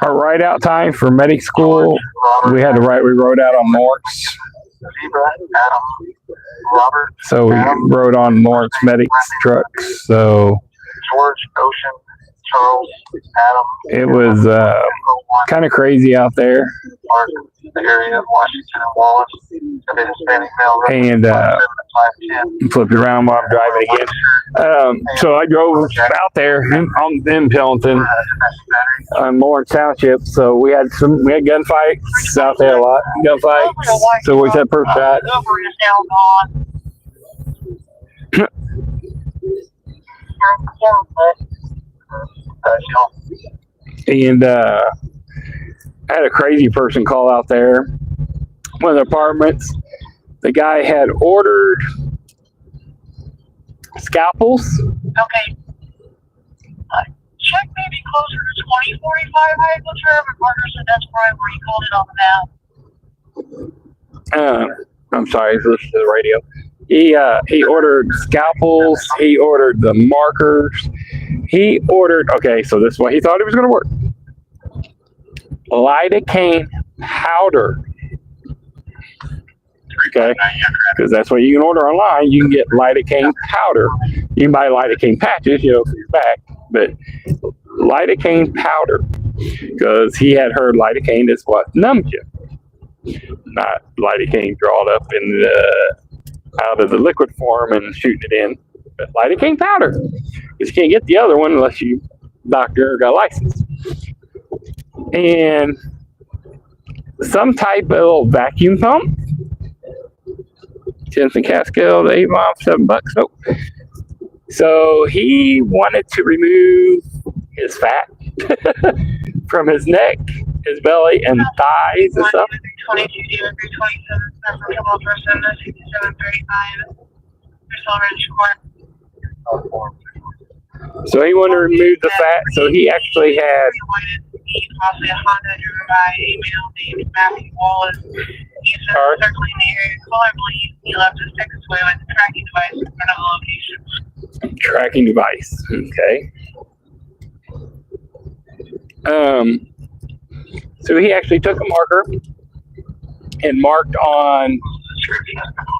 our ride out time for medic school. We rode out on Lawrence. So we rode on Lawrence Medic's trucks. So George, Ocean, Charles, Adam. It was kind of crazy out there. The area of Washington and Wallace. And flip it around while I'm driving again. So I drove out there in Pendleton on Lawrence Township. So we had gunfights out there a lot. Gunfights. So we said perfect shot. And I had a crazy person call out there. One of the apartments, the guy had ordered scalpels. Okay. Check maybe closer to 2045 Highland Term, and Parker said that's probably where you called it on the map. I'm sorry, listen to the radio. He ordered scalpels. He ordered the markers. He ordered, so this is what he thought it was going to work. Lidocaine powder. Okay, because that's what you can order online. You can get lidocaine powder. You can buy lidocaine patches, for your back, but lidocaine powder, because he had heard lidocaine is what numbs you, not lidocaine drawn up in out of the liquid form and shooting it in. But lidocaine powder, because you can't get the other one unless you doctor or got a license. and some type of little vacuum pump. Jensen Cascade, 8 mile, $7. Nope. So he wanted to remove his fat from his neck, his belly, and thighs and stuff. 22, 27, person, 6735. There's already scored. So he wanted to remove the fat, so he actually had Possibly a Honda driven by a male named Matthew Wallace. He's circling the area. Caller believes he left his Texas way with a tracking device in front of the location. tracking device. Okay. So he actually took a marker and marked on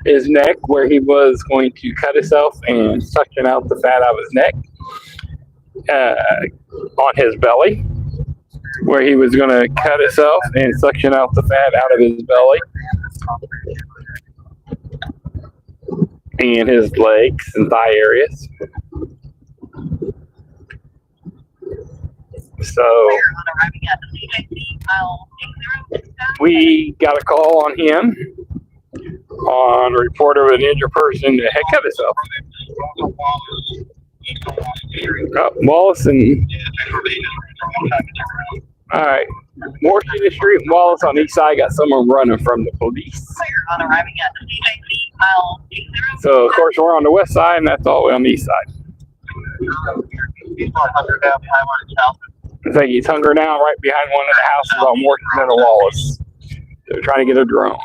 his neck where he was going to cut himself and suction out the fat out of his neck, on his belly where he was going to cut himself and suction out the fat out of his belly, and his legs and thigh areas. So we got a call on him on a report of an injured person that had cut himself. Wallace and all right, Washington Street and Wallace on each side got someone running from the police. So of course we're on the west side, and that's all the way on the east side. I think he's hunkering down right behind one of the houses on Washington and Wallace. They're trying to get a drone.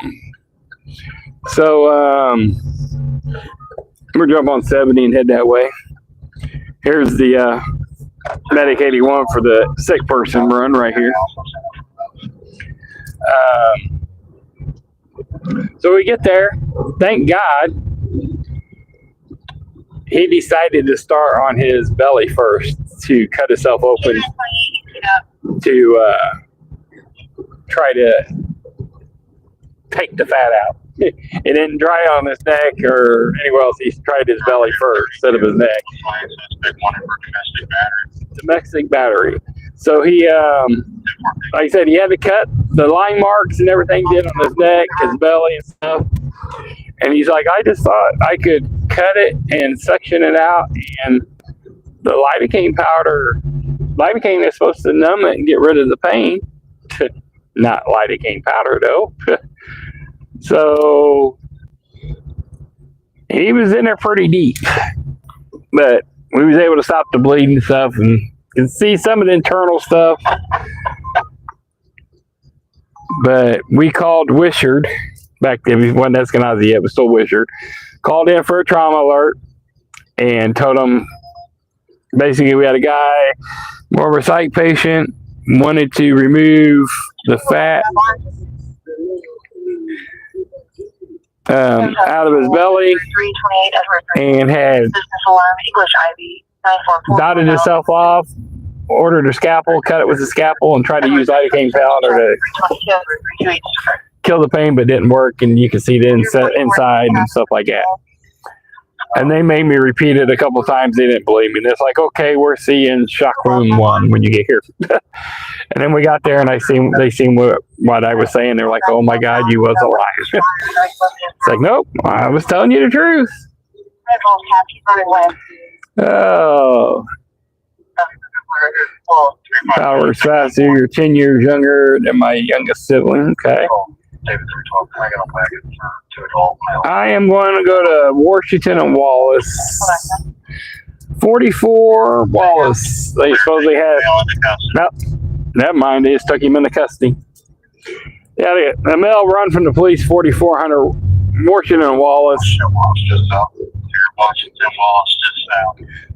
So we're jump on 70 and head that way. Here's the Medic 81 for the sick person run right here. So we get there. Thank God he decided to start on his belly first to cut himself open to try to take the fat out. It didn't dry on his neck or anywhere else. He tried his belly first instead of his neck. Domestic battery. So he, like I said, he had to cut the line marks and everything did on his neck, his belly and stuff. And he's like, I just thought I could cut it and suction it out, and the lidocaine powder, lidocaine is supposed to numb it and get rid of the pain. Not lidocaine powder though. So he was in there pretty deep, but we was able to stop the bleeding and stuff, and can see some of the internal stuff. But we called Wishard back then. It wasn't Eskenazi yet, but still Wishard. Called in for a trauma alert and told them basically we had a guy, more of a psych patient, wanted to remove the fat out of his belly and had dotted himself off, ordered a scalpel, cut it with a scalpel, and tried to use lidocaine powder to kill the pain, but didn't work, and you can see the inside and stuff like that. And they made me repeat it a couple of times. They didn't believe me. And it's like, okay, we're seeing shock room 1 when you get here. And then we got there, and they seen what I was saying. They're like, oh my God, you was a liar. It's like, nope, I was telling you the truth. Oh. Power's faster. You're 10 years younger than my youngest sibling. Okay. I am going to go to Washington and Wallace. 44 Wallace. They supposedly had. Nope. Never mind. They just took him into custody. Yeah, the male run from the police. 4400 Washington and Wallace.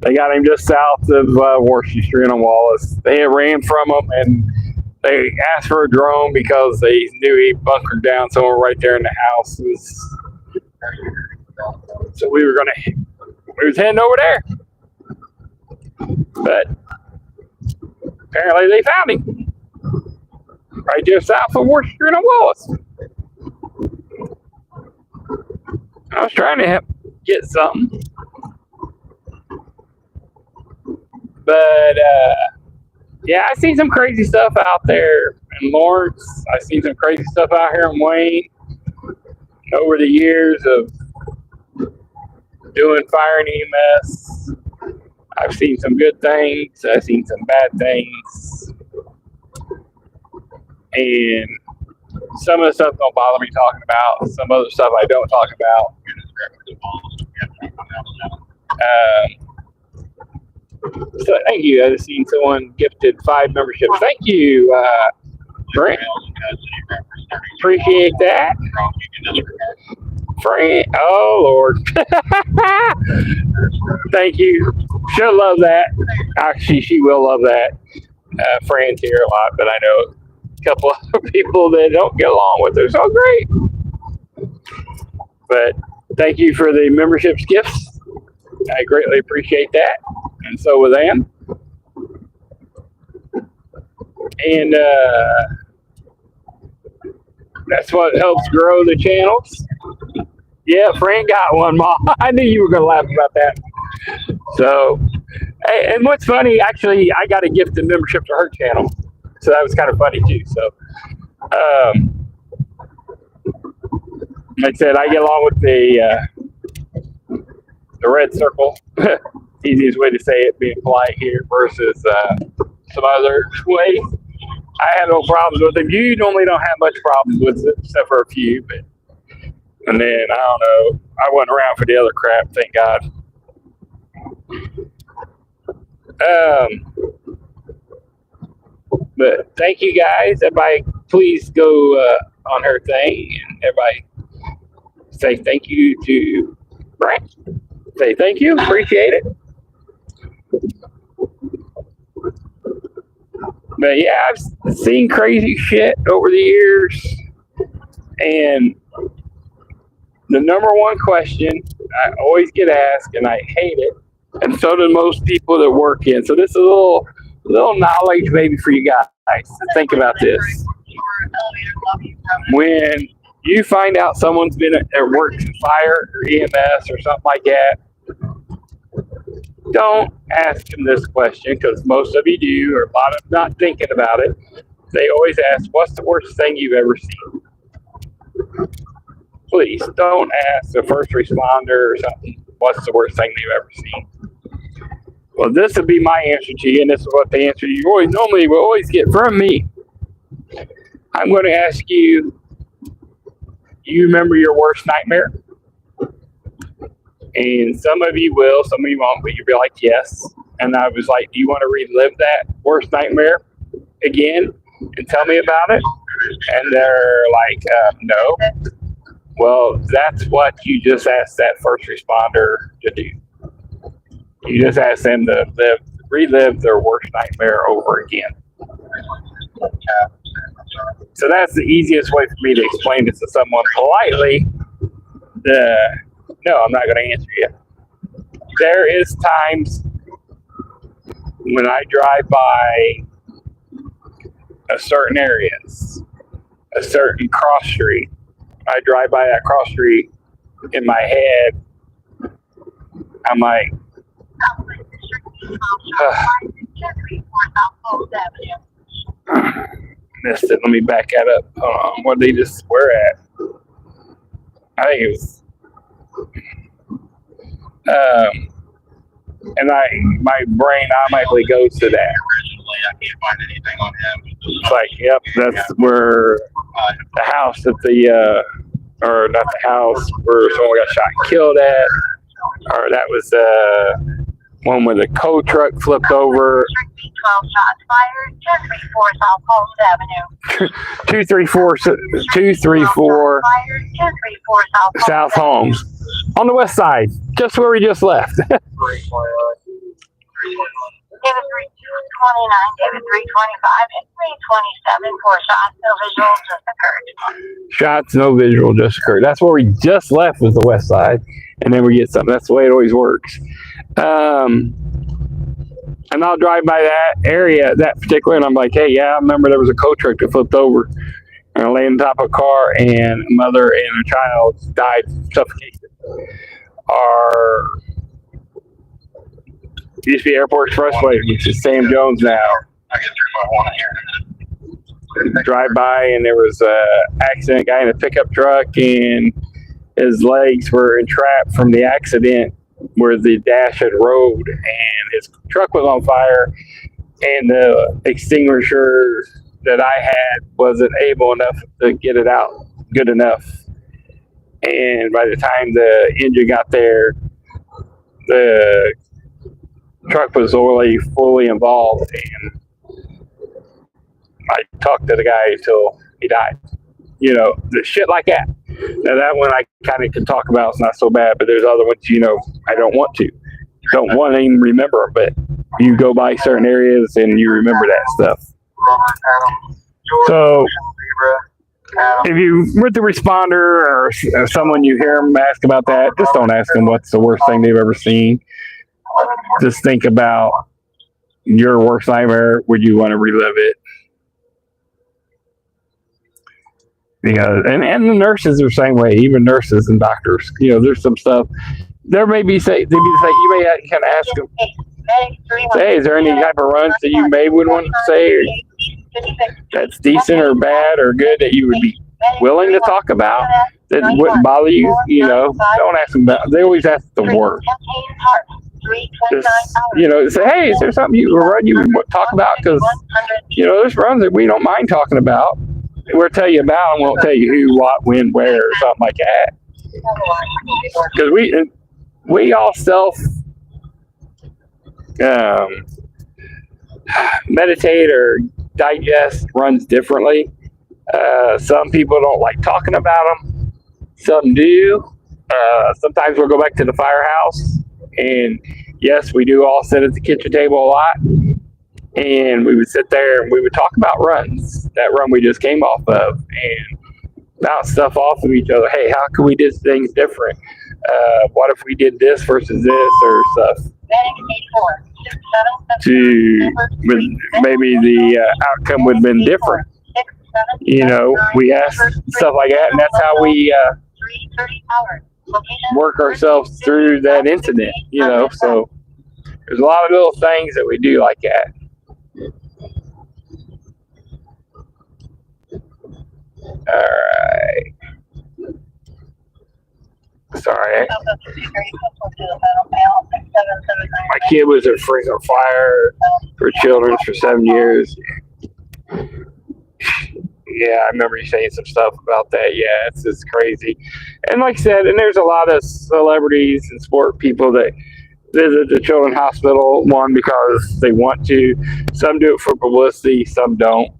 They got him just south of Washington Street and Wallace. They had ran from him, and they asked for a drone because they knew he bunkered down somewhere right there in the house. So we was heading over there. But apparently they found him right just south of Washington and Wallace. I was trying to help get something. But yeah, I've seen some crazy stuff out there in Lawrence. I've seen some crazy stuff out here in Wayne over the years of doing fire and EMS. I've seen some good things. I've seen some bad things. And some of the stuff don't bother me talking about. Some other stuff I don't talk about. So thank you. I've seen someone gifted 5 memberships. Thank you, Brent. Appreciate that. Fran, oh Lord. Thank you. She'll love that. Actually, she will love that. Fran's here a lot, but I know a couple of people that don't get along with her so great. But thank you for the memberships gifts. I greatly appreciate that. And so with Ann. And that's what helps grow the channels. Yeah, Fran got one, Ma. I knew you were going to laugh about that. So, hey, and what's funny, actually, I got a gifted membership to her channel. So that was kind of funny, too. So, like I said, I get along with the red circle. Easiest way to say it, being polite here versus some other ways. I have no problems with it. You normally don't have much problems with it, except for a few. But and then I don't know. I wasn't around for the other crap, thank God. But thank you guys. Everybody, please go on her thing, and everybody say thank you to Brent. Say thank you, appreciate it. But yeah, I've seen crazy shit over the years, and the number one question I always get asked, and I hate it, and so do most people that work in. So this is a little knowledge maybe for you guys to think about this. When you find out someone's been at work in fire or EMS or something like that, don't ask them this question, because most of you do, or a lot of not thinking about it. They always ask, what's the worst thing you've ever seen? Please don't ask a first responder or something, what's the worst thing they've ever seen? Well, this would be my answer to you, and this is what the answer you normally will always get from me. I'm going to ask you, you remember your worst nightmare? And some of you will, some of you won't, but you'll be like, yes. And I was like, do you want to relive that worst nightmare again and tell me about it? And they're like, no. Well, that's what you just asked that first responder to do. You just asked them to relive their worst nightmare over again. So that's the easiest way for me to explain this to someone politely. No, I'm not going to answer you. There is times when I drive by a certain areas, a certain cross street. I drive by that cross street, in my head, I'm like, missed it. Let me back that up. What did they just swear at? I think it was. And my brain automatically goes to that. I can't find anything on him. It's like, yep, that's where the house that or not the house where someone got shot and killed at, or that was one where the coal truck flipped over. 12 shots fired, 234 South Holmes Avenue. 234 South Holmes. On the west side, just where we just left. David 329, David 325, and 327 for shots, no visual, just occurred. Shots, no visual, just occurred. That's where we just left, was the west side, and then we get something. That's the way it always works. And I'll drive by that area, that particular, and I'm like, hey, yeah, I remember there was a coal truck that flipped over, and I lay on top of a car, and a mother and a child died suffocated. Used to be Airport Expressway, which is Sam Jones now. I get 3.1 here. Drive by, and there was a accident, guy in a pickup truck, and his legs were entrapped from the accident where the dash had rolled, and his truck was on fire, and the extinguisher that I had wasn't able enough to get it out good enough. And by the time the engine got there, the truck was already fully involved, and I talked to the guy until he died. You know, the shit like that. Now that one I kind of can talk about. It's not so bad, but there's other ones, you know, I don't want to. Don't want to even remember them, but you go by certain areas and you remember that stuff. So if you with the responder or someone you hear them ask about that, just don't ask them what's the worst thing they've ever seen. Just think about your worst nightmare. Would you want to relive it? Because and the nurses are the same way. Even nurses and doctors, you know, there's some stuff. There may be you may kind of ask them, say, is there any type of runs that you may would want to say that's decent or bad or good that you would be willing to talk about that wouldn't bother you? You know, don't ask them about. They always ask the worst. Just, you know, say, hey, is there something you run you would talk about? Because you know, there's runs that we don't mind talking about. We'll tell you about and won't tell you who, what, when, where, or something like that. Because we all meditate or digest runs differently. Some people don't like talking about them. Some do. Sometimes we'll go back to the firehouse, and yes, we do all sit at the kitchen table a lot. And we would sit there and we would talk about runs, that run we just came off of, and bounce stuff off of each other. Hey, how can we do things different? What if we did this versus this or stuff? Maybe the outcome would have been different. You know, we ask stuff like that, and that's how we work ourselves through that incident, you know. So there's a lot of little things that we do like that. All right. Sorry. My kid was at Fri Sat for children for 7 years. Yeah, I remember you saying some stuff about that. Yeah, it's just crazy. And like I said, and there's a lot of celebrities and sport people that visit the children's hospital, one because they want to. Some do it for publicity, some don't.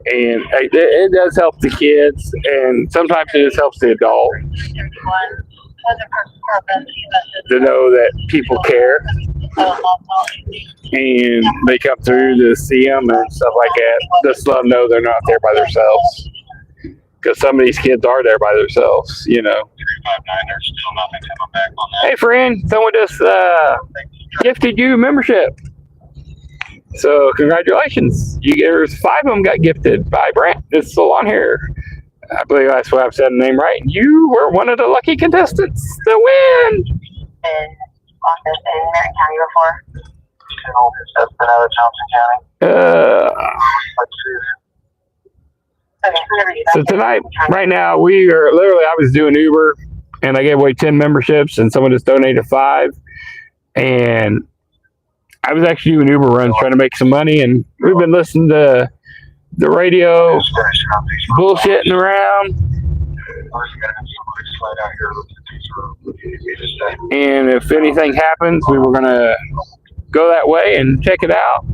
And it does help the kids, and sometimes it just helps the adults to know that people care, and they come through to see them and stuff like that. Just let them know they're not there by themselves, because some of these kids are there by themselves, you know. Hey, friend, someone just gifted you a membership. So congratulations. There's 5 of them got gifted by Brent. It's still on here. I believe that's what I've said the name right. You were one of the lucky contestants to win. Office in Marion County before? So tonight, right now, we are literally, I was doing Uber, and I gave away 10 memberships, and someone just donated 5. And I was actually doing Uber runs trying to make some money, and we've been listening to the radio, bullshitting around. And if anything happens, we were going to go that way and check it out.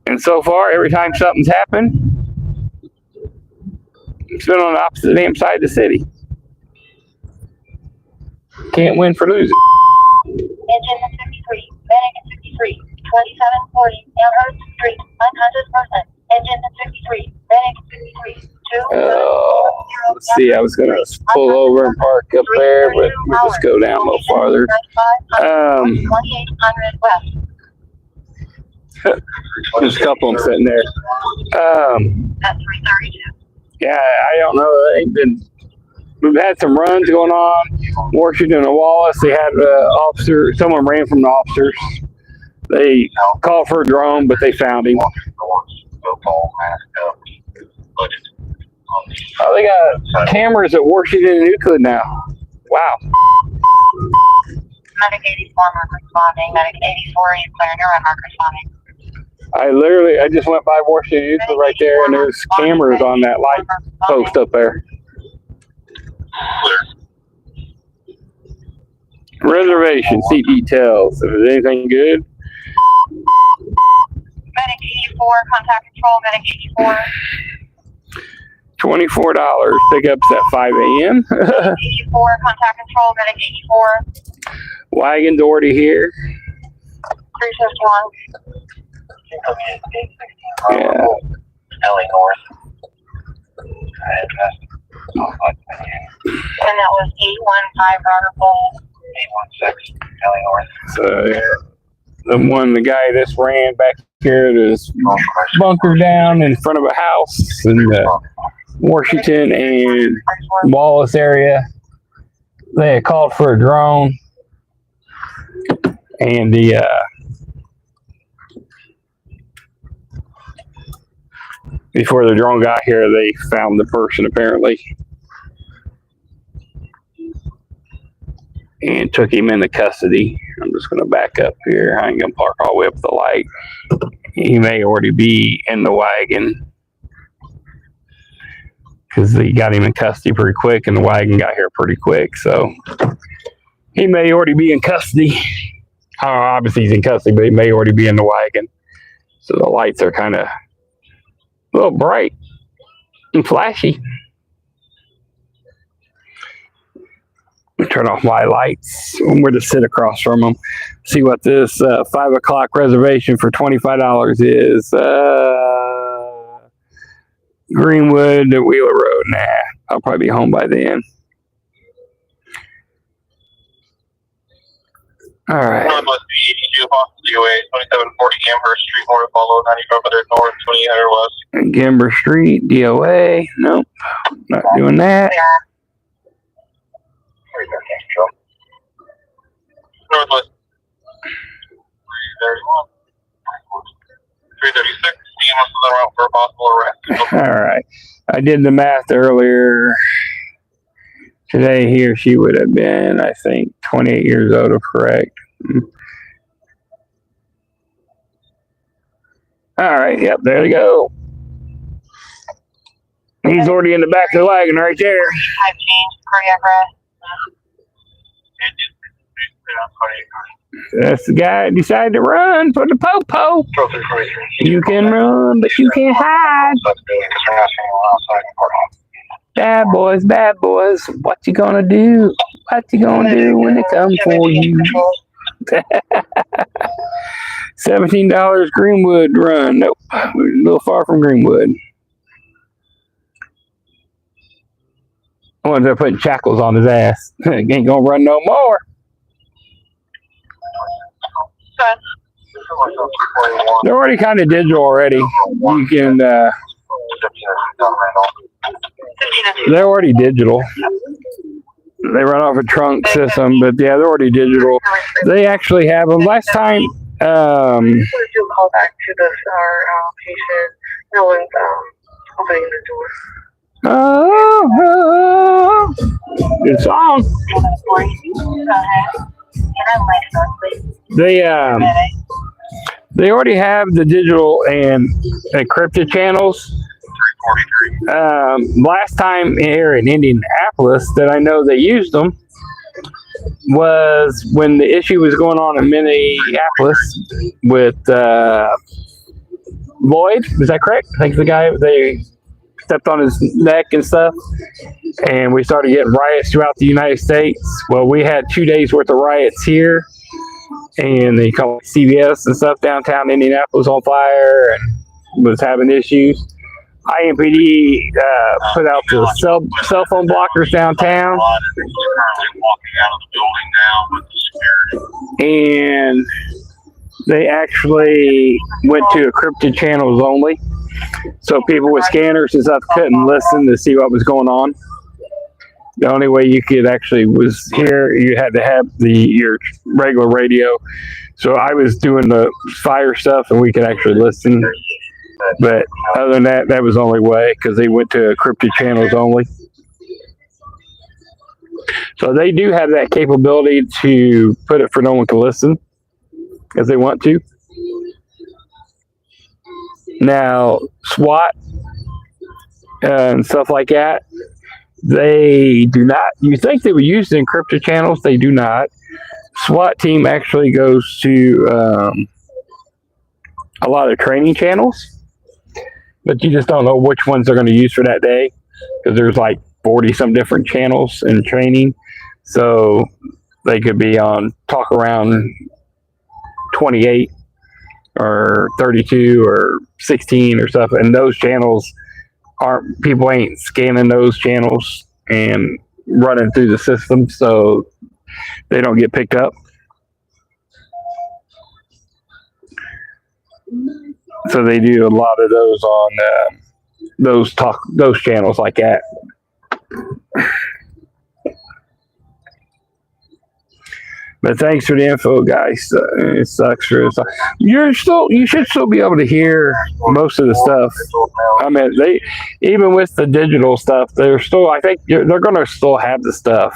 And so far, every time something's happened, it's been on the opposite damn side of the city. Can't win for losing. Engine 53, Medic 53, 2740, Amherst Street, unconscious person. Engine 53, Medic 53, 2. Let's see, I was going to pull over and park up there, but we'll just go down a little farther. 2800 west. There's a couple of them sitting there. At 332. Yeah, I don't know. We've had some runs going on. Washington and Wallace, they had someone ran from the officers. They called for a drone, but they found him. Oh, they got cameras at Washington and Euclid now. Wow. Medic 84, mark responding. Medic 84, you clear your run, mark responding. I just went by Washington and Euclid right there, and there's cameras on that light post up there. Reservation, seat details. If there's anything good. Medic 84, contact control, medic 84. $24. Pickups at 5 a.m. 84, contact control, medic 84. Wagon's already here. 351. Yeah. LA North. And that was 815 Robert Bull. 816 LA North. So the guy that's ran back here is bunkered down in front of a house in the Washington and Wallace area. They had called for a drone, and before the drone got here, they found the person apparently and took him into custody. I'm just going to back up here. I ain't going to park all the way up the light. He may already be in the wagon because they got him in custody pretty quick, and the wagon got here pretty quick. So he may already be in custody. Obviously he's in custody, but he may already be in the wagon. So the lights are kind of a little bright and flashy. Turn off my lights. We're to sit across from them. See what this 5 o'clock reservation for $25 is. Greenwood to Wheeler Road. Nah, I'll probably be home by then. All right. Northwest 82, Boston DOA, 2740 Amherst Street, North, follow 9500 North, 2800 West. Gamber Street, DOA. Nope, not doing that. Northwest 331. 336, EMS on the route for a possible arrest. All right. I did the math earlier. Today, he or she would have been, I think, 28 years old, if correct. All right. Yep, there you go. He's already in the back of the wagon right there. Type change, cardiac arrest. That's the guy that decided to run for the po-po. You can run, but you can't hide. Bad boys, what you gonna do? What you gonna do when they come for you? $17 Greenwood run. Nope, we're a little far from Greenwood. I wanted to put shackles on his ass. Ain't gonna run no more. They're already kind of digital already. You can, they're already digital. They run off a trunk system, but yeah, they're already digital. They actually have them. Last time, Do call back to the patient. No one's opening the door. Oh, good song. They already have the digital and encrypted channels. Last time here in Indianapolis that I know they used them was when the issue was going on in Minneapolis with Lloyd. Is that correct? I think the guy, they stepped on his neck and stuff, and we started getting riots throughout the United States. Well, we had 2 days worth of riots here, and they called CVS and stuff downtown Indianapolis on fire and was having issues. IMPD put out the cell phone blockers downtown, and they actually went to encrypted channels only. So people with scanners and stuff couldn't listen to see what was going on. The only way you could actually was hear, you had to have your regular radio. So I was doing the fire stuff, and we could actually listen. But other than that, that was the only way, because they went to encrypted channels only. So they do have that capability to put it for no one can listen if they want to. Now, SWAT and stuff like that, they do not. You think they would use the encrypted channels? They do not. SWAT team actually goes to a lot of training channels, but you just don't know which ones they're going to use for that day, because there's like 40 some different channels in training. So they could be on Talk Around 28 or 32 or 16 or stuff, and those channels people ain't scanning those channels and running through the system, so they don't get picked up. So they do a lot of those on those channels like that. But thanks for the info, guys. It sucks for us. You should still be able to hear most of the stuff. I mean, even with the digital stuff, they're still. I think they're going to still have the stuff.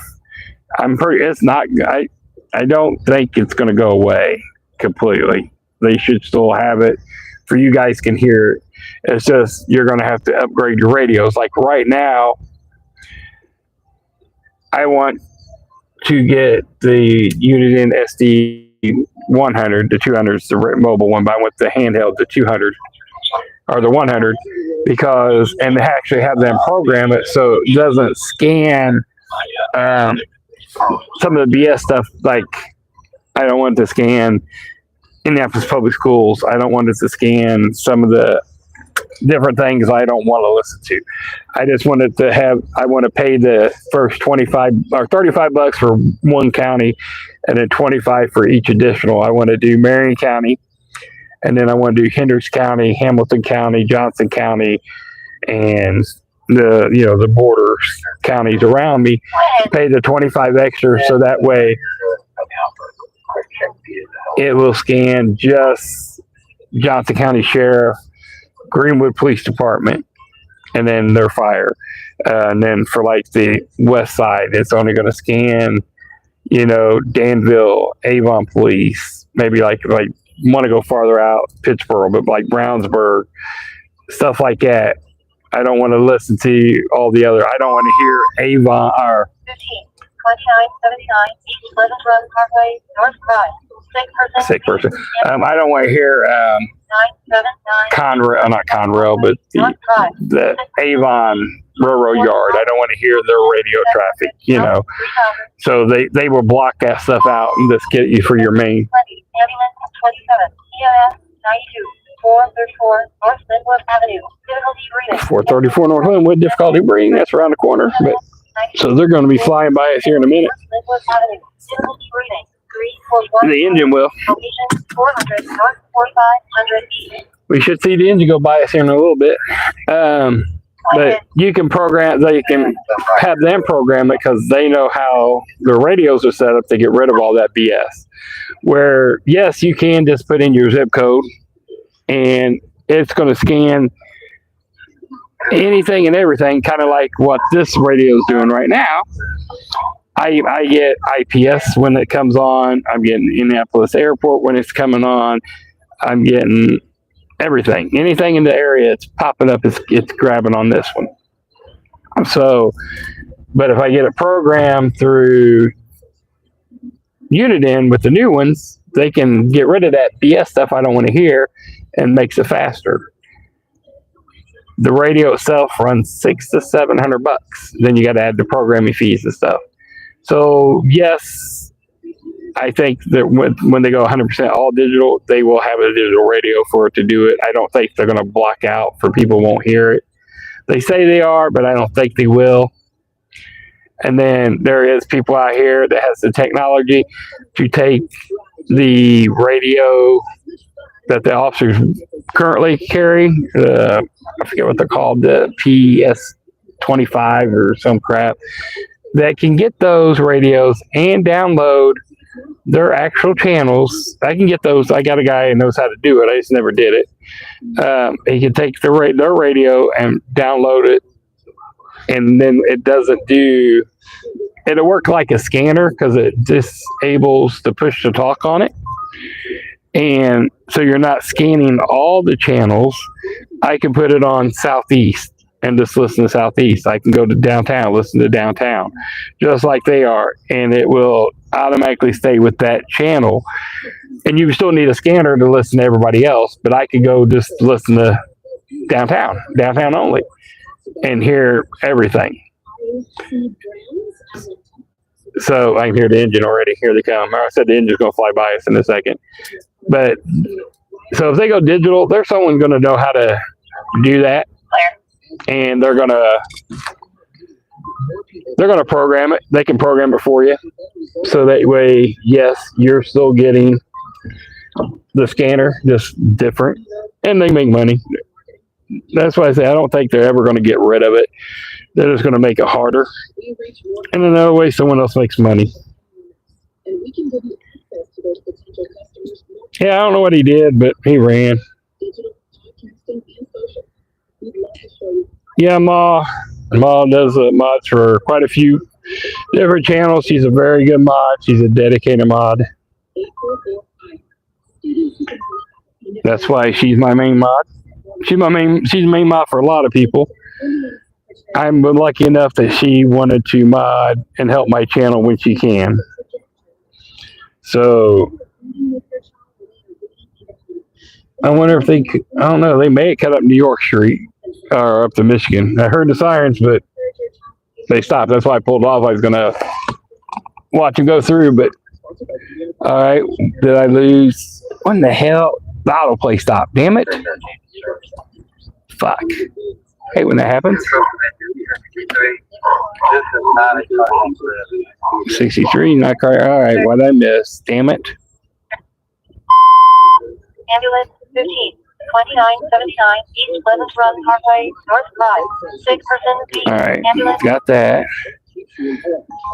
It's not. I don't think it's going to go away completely. They should still have it, for you guys can hear it. It's just you're going to have to upgrade your radios. Like right now, I want to get the Uniden SD 100, the 200 is the mobile one, but I want the handheld, the 200 or the 100, because, and they actually have them program it so it doesn't scan some of the BS stuff. Like, I don't want to scan Indianapolis Public Schools. I don't want it to scan some of the different things I don't want to listen to. I just wanted to I want to pay the first 25 or 35 bucks for one county, and then 25 for each additional. I want to do Marion County, and then I want to do Hendricks County, Hamilton County, Johnson County, and the border counties around me. Pay the 25 extra, so that way it will scan just Johnson County Sheriff, Greenwood Police Department, and then their fire. And then for like the west side, it's only going to scan, Danville, Avon Police, maybe like want to go farther out, Pittsburgh, but like Brownsburg, stuff like that. I don't want to listen to all the other. I don't want to hear Avon or 2979 East Pleasant Run Parkway, North Drive. Sick person. I don't want to hear Conrail, not Conrail, but the Avon Railroad Yard. I don't want to hear their radio traffic, So they will block that stuff out and just get you for your main. 434 North Linwood Avenue. Difficulty breathing. 434 North Linwood, difficulty breathing. That's around the corner. But, so they're going to be flying by us here in a minute. Linwood Avenue. Difficulty breathing. 341. The engine will. Location 400 North 4500 East. We should see the engine go by us here in a little bit. But you can they can have them program it, because they know how the radios are set up to get rid of all that BS. Where, yes, you can just put in your zip code, and it's going to scan anything and everything, kind of like what this radio is doing right now. I get IPS when it comes on. I'm getting Indianapolis Airport when it's coming on. I'm getting everything. Anything in the area it's popping up, it's grabbing on this one. So, but if I get a program through Uniden with the new ones, they can get rid of that BS stuff I don't want to hear, and makes it faster. The radio itself runs $600 to $700. Then you got to add the programming fees and stuff. So yes, I think that when they go 100% all digital, they will have a digital radio for it to do it. I don't think they're going to block out for people who won't hear it. They say they are, but I don't think they will. And then there is people out here that has the technology to take the radio that the officers currently carry. I forget what they're called, the PS25 or some crap, that can get those radios and download their actual channels. I can get those. I got a guy who knows how to do it. I just never did it. He can take their radio and download it, and then it doesn't do. It'll work like a scanner because it disables the push to talk on it. And so you're not scanning all the channels. I can put it on Southeast and just listen to Southeast. I can go to downtown, listen to downtown, just like they are. And it will automatically stay with that channel. And you still need a scanner to listen to everybody else, but I could go just listen to downtown only, and hear everything. So I can hear the engine already. Here they come. I said the engine's going to fly by us in a second. But so if they go digital, there's someone going to know how to do that, and they're going to program it. They can program it for you, so that way, yes, you're still getting the scanner, just different, and they make money. That's why I say I don't think they're ever going to get rid of it. They're just going to make it harder, and another way someone else makes money. Yeah, I don't know what he did, but he ran. Yeah, Ma does mods for quite a few different channels. She's a very good mod. She's a dedicated mod. That's why she's my main mod. She's the main mod for a lot of people. I'm lucky enough that she wanted to mod and help my channel when she can. So I wonder if they could, I don't know, they may cut up New York Street or up to Michigan. I heard the sirens, but they stopped. That's why I pulled off. I was going to watch them go through, but all right. Did I lose? What in the hell? The autoplay stopped. Damn it. Fuck. Hey, when that happens. 63, not quite. All right, what did I miss? Damn it. Ambulance 15, 2979 East Pleasant Run Parkway, North Drive, 6% All right, got that.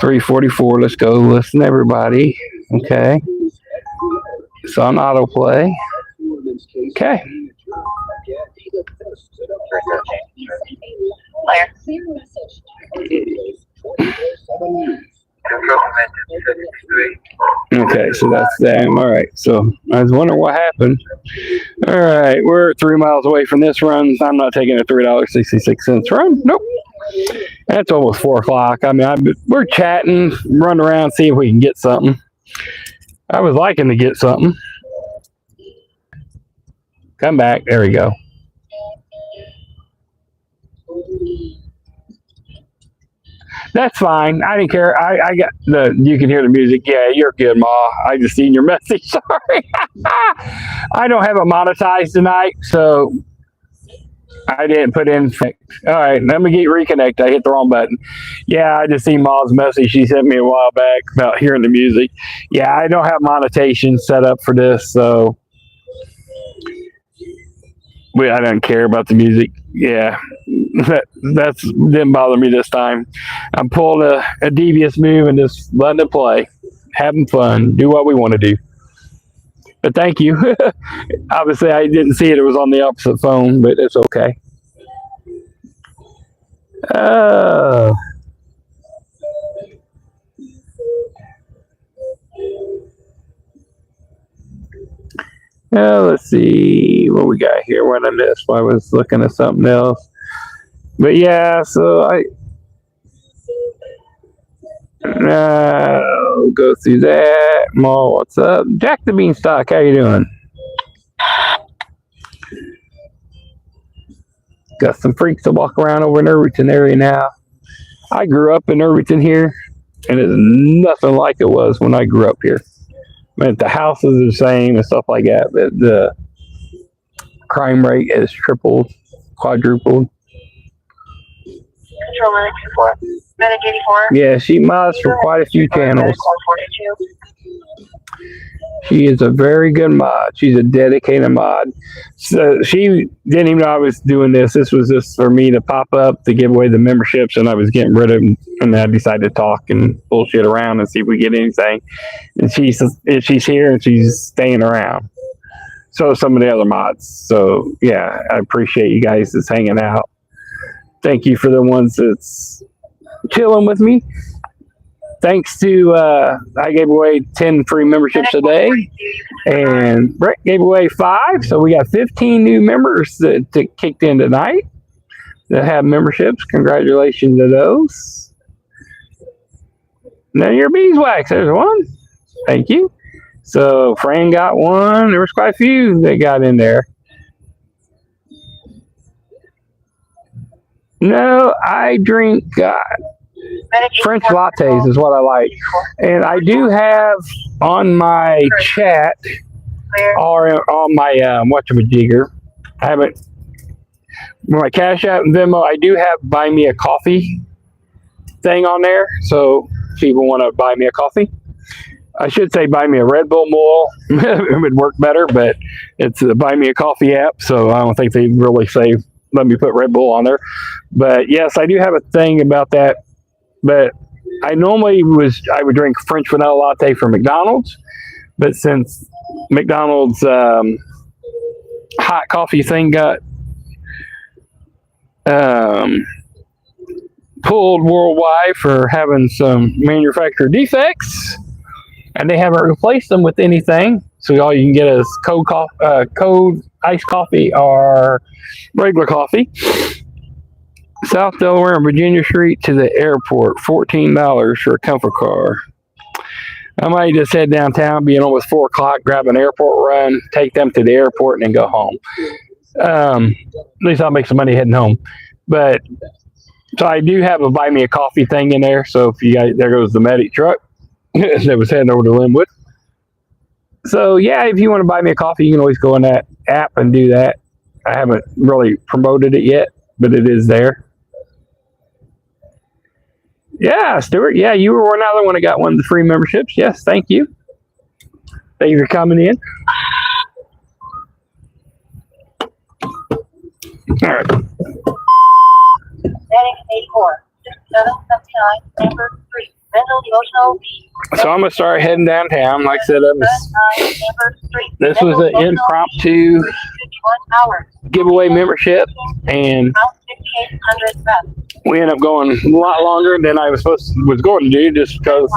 344, let's go listen, everybody. Okay. It's on autoplay. Okay. Okay, so that's them. All right, so I was wondering what happened. All right, we're 3 miles away from this run. I'm not taking a $3.66 run. Nope. That's almost 4 o'clock. I mean, we're chatting, run around, see if we can get something. I was liking to get something. Come back. There we go. That's fine. I didn't care. I got the. You can hear the music. Yeah, you're good, Ma. I just seen your message. Sorry. I don't have it monetized tonight, so I didn't put in. All right, let me get reconnect. I hit the wrong button. Yeah, I just seen Ma's message. She sent me a while back about hearing the music. Yeah, I don't have monetization set up for this, so I don't care about the music. Yeah, that didn't bother me this time. I'm pulling a devious move and just letting it play, having fun, do what we want to do. But thank you. Obviously, I didn't see it. It was on the opposite phone, but it's okay. Let's see what we got here. What I missed while I was looking at something else. But yeah, so I'll go through that. Ma, what's up? Jack the Beanstalk, how you doing? Got some freaks to walk around over in Irvington area now. I grew up in Irvington here, and it's nothing like it was when I grew up here. I mean, the houses are the same and stuff like that, but the crime rate has tripled, quadrupled. Control Medic 24. Medic 84. Yeah, she mods for quite a few channels. Medic 142. She is a very good mod. She's a dedicated mod. So she didn't even know I was doing this. This was just for me to pop up to give away the memberships, and I was getting rid of them. And I decided to talk and bullshit around and see if we get anything. And she's here and she's staying around. So some of the other mods. So yeah, I appreciate you guys that's hanging out. Thank you for the ones that's chilling with me. Thanks to, I gave away 10 free memberships today, and Brett gave away 5. So we got 15 new members that kicked in tonight that have memberships. Congratulations to those. Now your beeswax, there's one. Thank you. So Fran got one. There was quite a few that got in there. No, I drink French lattes is what I like. And I do have on my chat or on my whatchamajigger, I haven't, my Cash App and Venmo, I do have buy me a coffee thing on there. So if people want to buy me a coffee, I should say buy me a Red Bull more. It would work better, but it's a buy me a coffee app. So I don't think they really say, let me put Red Bull on there. But yes, I do have a thing about that. But I normally I would drink French vanilla latte from McDonald's. But since McDonald's hot coffee thing got pulled worldwide for having some manufacturer defects, and they haven't replaced them with anything. So all you can get is cold iced coffee or regular coffee. South Delaware and Virginia Street to the airport, $14 for a comfort car. I might just head downtown, being almost 4 o'clock, grab an airport run, take them to the airport, and then go home. At least I'll make some money heading home. But so I do have a buy me a coffee thing in there. So if you guys, there goes the medic truck that was heading over to Linwood. So yeah, if you want to buy me a coffee, you can always go in that app and do that. I haven't really promoted it yet, but it is there. Yeah, Stuart. Yeah, you were another one that got one of the free memberships. Yes, thank you. Thank you for coming in. All right. Medic 84. 6779. Number 3. Mental emotional. So I'm gonna start heading downtown. Like I said, this was an impromptu giveaway membership, and we ended up going a lot longer than I was going to do, just because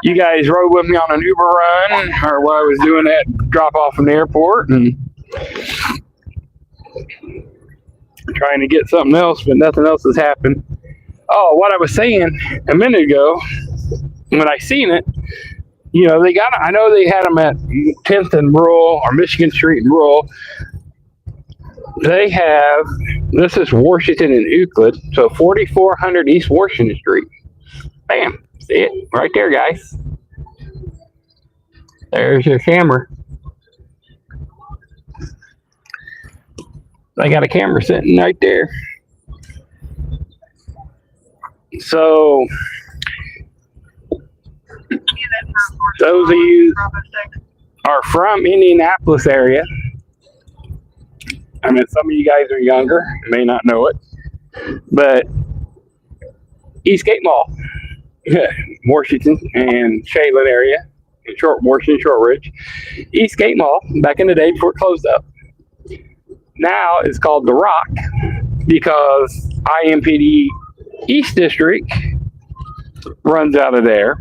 you guys rode with me on an Uber run, or what I was doing that drop off from the airport, and trying to get something else, but nothing else has happened. Oh, what I was saying a minute ago, when I seen it, you know, I know they had them at 10th and Rural, or Michigan Street and Rural. They have, this is Washington and Euclid, so 4400 East Washington Street. Bam, see it right there, guys. There's your camera. I got a camera sitting right there. So, those of you are from Indianapolis area, I mean, some of you guys are younger, may not know it, but Eastgate Mall, Washington and Shaylin area, in Washington Shortridge. Eastgate Mall, back in the day before it closed up, now it's called The Rock, because IMPD East District runs out of there.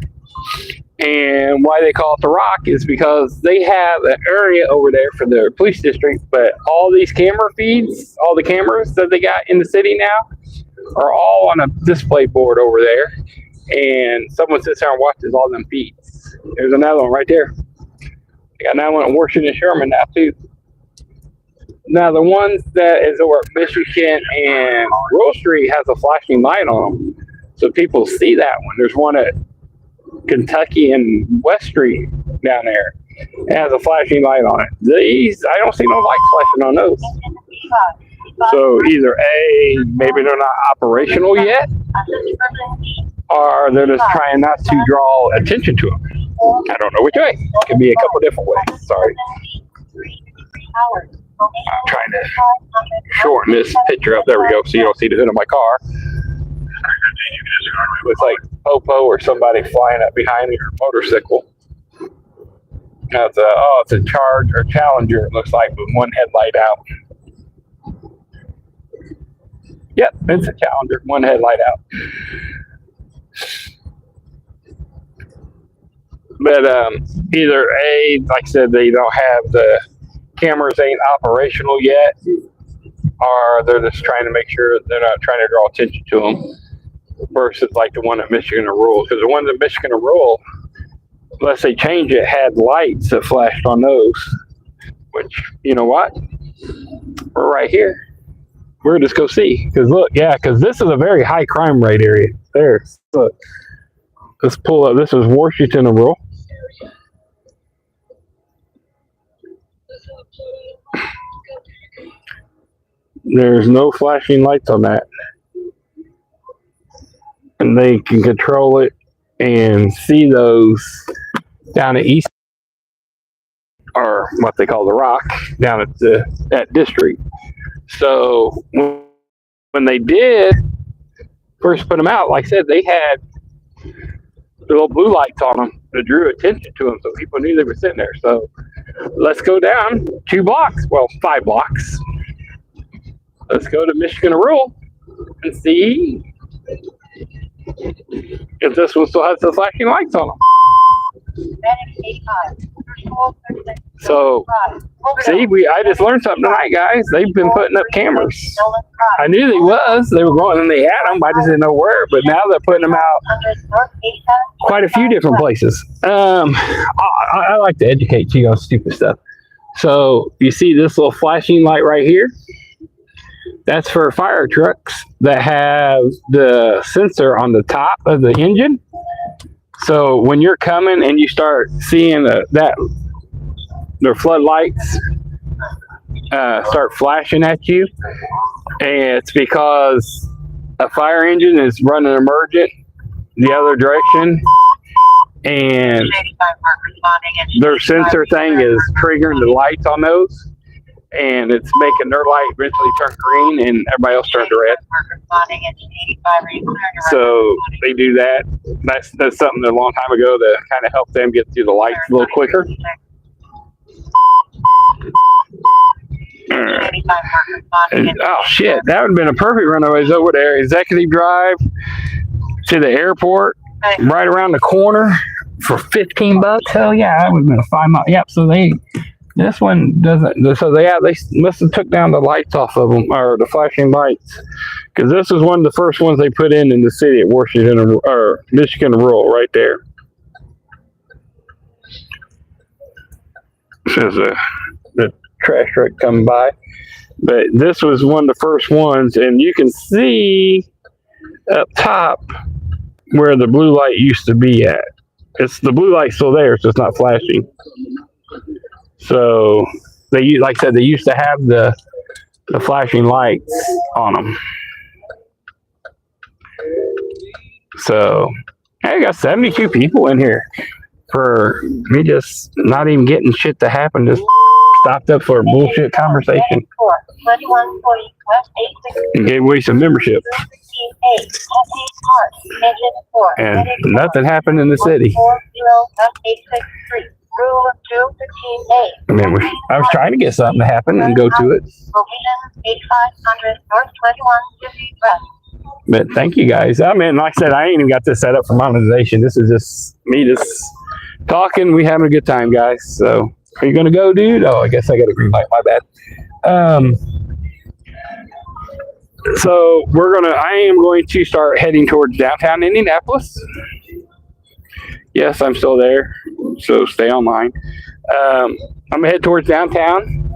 And why they call it The Rock is because they have an area over there for their police district, but all these camera feeds, all the cameras that they got in the city now, are all on a display board over there. And someone sits there and watches all them feeds. There's another one right there. They got another one at Washington Sherman now too. Now the ones that is over at Michigan and Rural Street has a flashing light on them, so people see that one. There's one at Kentucky and West Street down there. It has a flashing light on it. These, I don't see no lights flashing on those. So either A, maybe they're not operational yet, or they're just trying not to draw attention to them. I don't know which way. It could be a couple different ways. Sorry. I'm trying to shorten this picture up. There we go. So you don't see the hood of my car. Looks like Popo or somebody flying up behind me or a motorcycle. Now it's a Charge or Challenger, it looks like, with one headlight out. Yep, it's a Challenger, one headlight out. But either A, like I said, they don't have the cameras ain't operational yet, or they're just trying to make sure they're not trying to draw attention to them. Versus like the one at Michigan Rural, because the one at Michigan Rural, unless they change it, had lights that flashed on those. Which, you know what? We're right here. We're just go see. Because look, yeah, because this is a very high crime rate area. There, look. Let's pull up. This is Washington Rural. There's no flashing lights on that. And they can control it and see those down at East, or what they call the Rock, down at that district. So when they did first put them out, like I said, they had little blue lights on them that drew attention to them, so people knew they were sitting there. So let's go down 2 blocks, well, 5 blocks. Let's go to Michigan Rural and see if this one still has the flashing lights on them. So, see, I just learned something tonight, guys. They've been putting up cameras. I knew they were going, and they had them. I just didn't know where. But now they're putting them out quite a few different places. I like to educate you on stupid stuff. So you see this little flashing light right here? That's for fire trucks that have the sensor on the top of the engine. So when you're coming and you start seeing their floodlights start flashing at you, and it's because a fire engine is running emergent the other direction, and their sensor thing is triggering the lights on those, and it's making their light eventually turn green and everybody else turns red. So they do that. That's something a long time ago to kind of help them get through the lights a little quicker. And, oh shit, that would have been a perfect runaways over there. Executive Drive to the airport, right around the corner for $15. Hell yeah, that would have been a 5 mile. Yep. So this one doesn't. So they must have took down the lights off of them, or the flashing lights, because this was one of the first ones they put in the city at Washington or Michigan Rural, right there. There's the trash truck coming by, but this was one of the first ones, and you can see up top where the blue light used to be at. It's the blue light's still there, so it's not flashing. So they, like I said, they used to have the flashing lights on them. So I got 72 people in here for me just not even getting shit to happen. Just stopped up for a bullshit conversation and gave away some membership. And nothing happened in the city. I mean, I was trying to get something to happen and go to it. But thank you guys. I mean, like I said, I ain't even got this set up for monetization. This is just me just talking. We having a good time, guys. So are you going to go, dude? Oh, I guess I got a green light. My bad. So I am going to start heading towards downtown Indianapolis. Yes, I'm still there, so stay online. I'm gonna head towards downtown.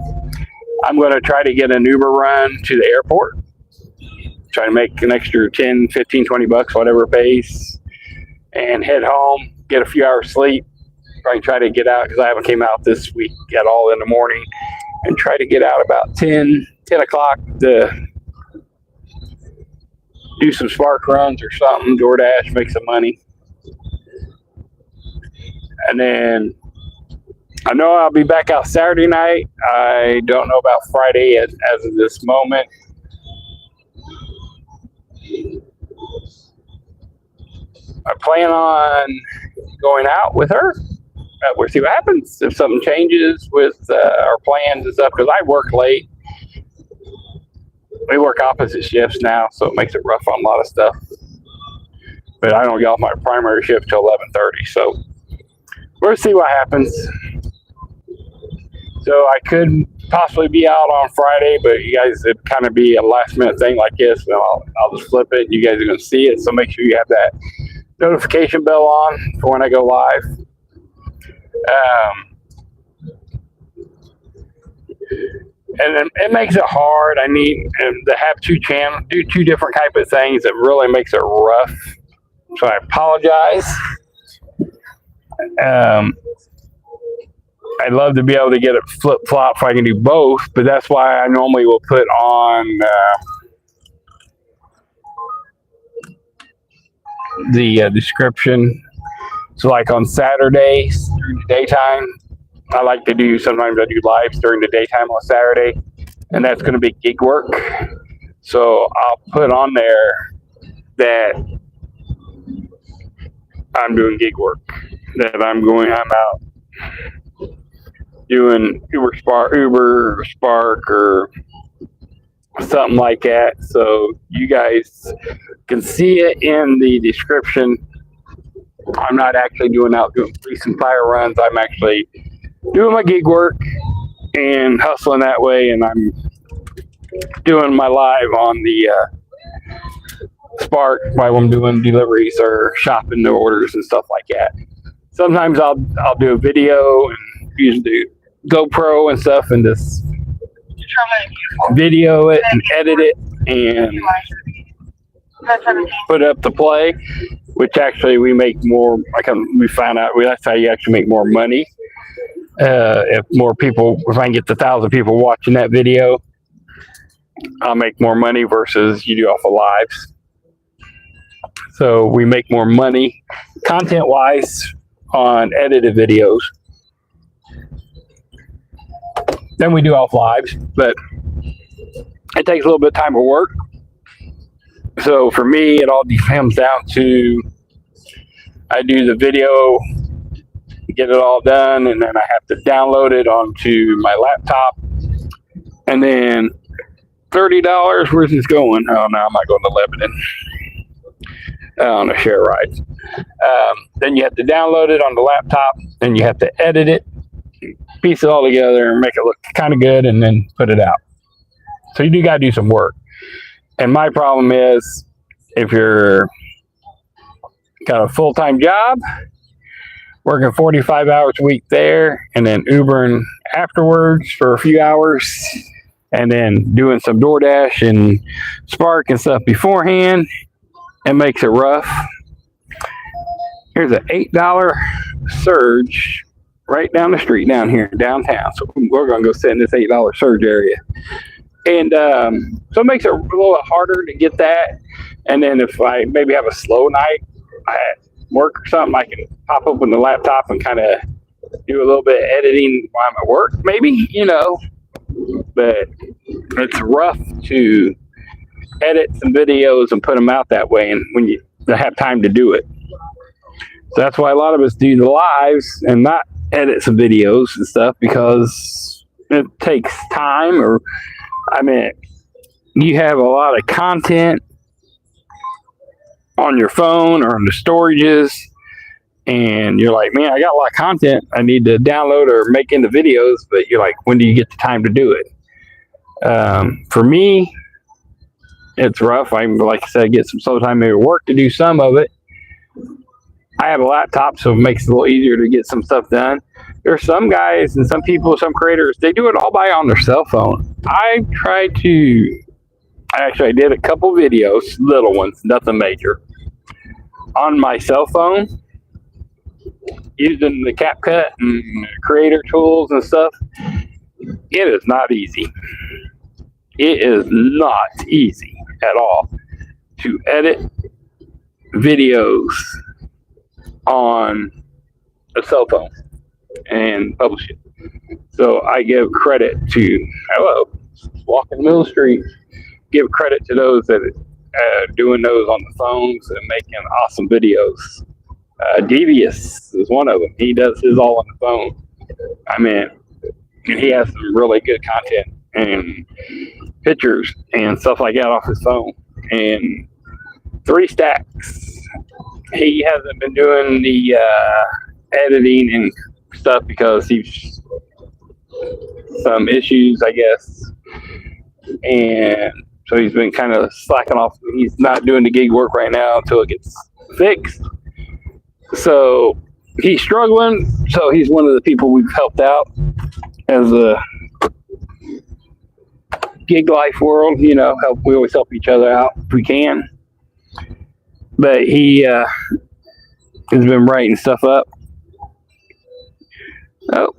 I'm gonna try to get an Uber run to the airport. Try to make an extra 10, 15, 20 bucks, whatever it pays, and head home, get a few hours sleep. Probably try to get out, because I haven't came out this week at all in the morning, and try to get out about 10, 10 o'clock to do some spark runs or something, DoorDash, make some money. And then I know I'll be back out Saturday night. I don't know about Friday as of this moment. I plan on going out with her. We'll see what happens if something changes with our plans and stuff, because I work late. We work opposite shifts now, so it makes it rough on a lot of stuff. But I don't get off my primary shift till 11:30, so we'll see what happens. So I could possibly be out on Friday, but you guys, it'd kind of be a last minute thing like this. And I'll just flip it. You guys are going to see it, so make sure you have that notification bell on for when I go live. And then it makes it hard. I need to have two channels, do two different type of things. It really makes it rough. So I apologize. I'd love to be able to get it flip-flop if I can do both, but that's why I normally will put on the description. So like on Saturdays during the daytime, I like to do, sometimes I do lives during the daytime on Saturday, and that's going to be gig work. So I'll put on there that I'm doing gig work, that I'm out doing Uber Spark or something like that. So you guys can see it in the description. I'm not actually doing police and fire runs. I'm actually doing my gig work and hustling that way, and I'm doing my live on the Spark while I'm doing deliveries or shopping the orders and stuff like that. Sometimes I'll do a video and use the GoPro and stuff and just video it and edit it and put it up to play, which actually we make more. We found out that's how you actually make more money. If I can get the 1,000 people watching that video, I'll make more money versus you do off of lives. So we make more money content wise on edited videos than we do off lives, but it takes a little bit of time of work. So for me, it all comes down to I do the video, get it all done, and then I have to download it onto my laptop. And then $30, where's this going? Oh no, I'm not going to Lebanon on a share ride. Then you have to download it on the laptop, then you have to edit it, piece it all together, and make it look kind of good, and then put it out. So you do got to do some work. And my problem is, if you're got a full-time job, working 45 hours a week there, and then Ubering afterwards for a few hours, and then doing some DoorDash and Spark and stuff beforehand, it makes it rough. Here's an $8 surge right down the street down here downtown. So we're going to go sit in this $8 surge area. And so it makes it a little bit harder to get that. And then if I maybe have a slow night at work or something, I can pop open the laptop and kind of do a little bit of editing while I'm at work, maybe, But it's rough to edit some videos and put them out that way, and when you have time to do it. So that's why a lot of us do the lives and not edit some videos and stuff, because it takes time. You have a lot of content on your phone or on the storages, and you're like, man, I got a lot of content I need to download or make into videos, but you're like, when do you get the time to do it? For me, it's rough. Like I said, get some slow time maybe work to do some of it. I have a laptop, so it makes it a little easier to get some stuff done. There are some guys and some people, some creators, they do it all on their cell phone. I did a couple videos, little ones, nothing major, on my cell phone, using the CapCut and creator tools and stuff. It is not easy. it is not easy at all to edit videos on a cell phone and publish it. So I give credit to, hello, walk in the middle of the street, give credit to those that are doing those on the phones and making awesome videos. Devious is one of them. He does his all on the phone. I mean, he has some really good content and pictures and stuff like that off his phone. And Fri Sat, he hasn't been doing the editing and stuff because he's some issues, I guess. And so he's been kind of slacking off. He's not doing the gig work right now until it gets fixed. So he's struggling. So he's one of the people we've helped out as a gig life world. You know, we always help each other out if we can. But he has been writing stuff up. Oh,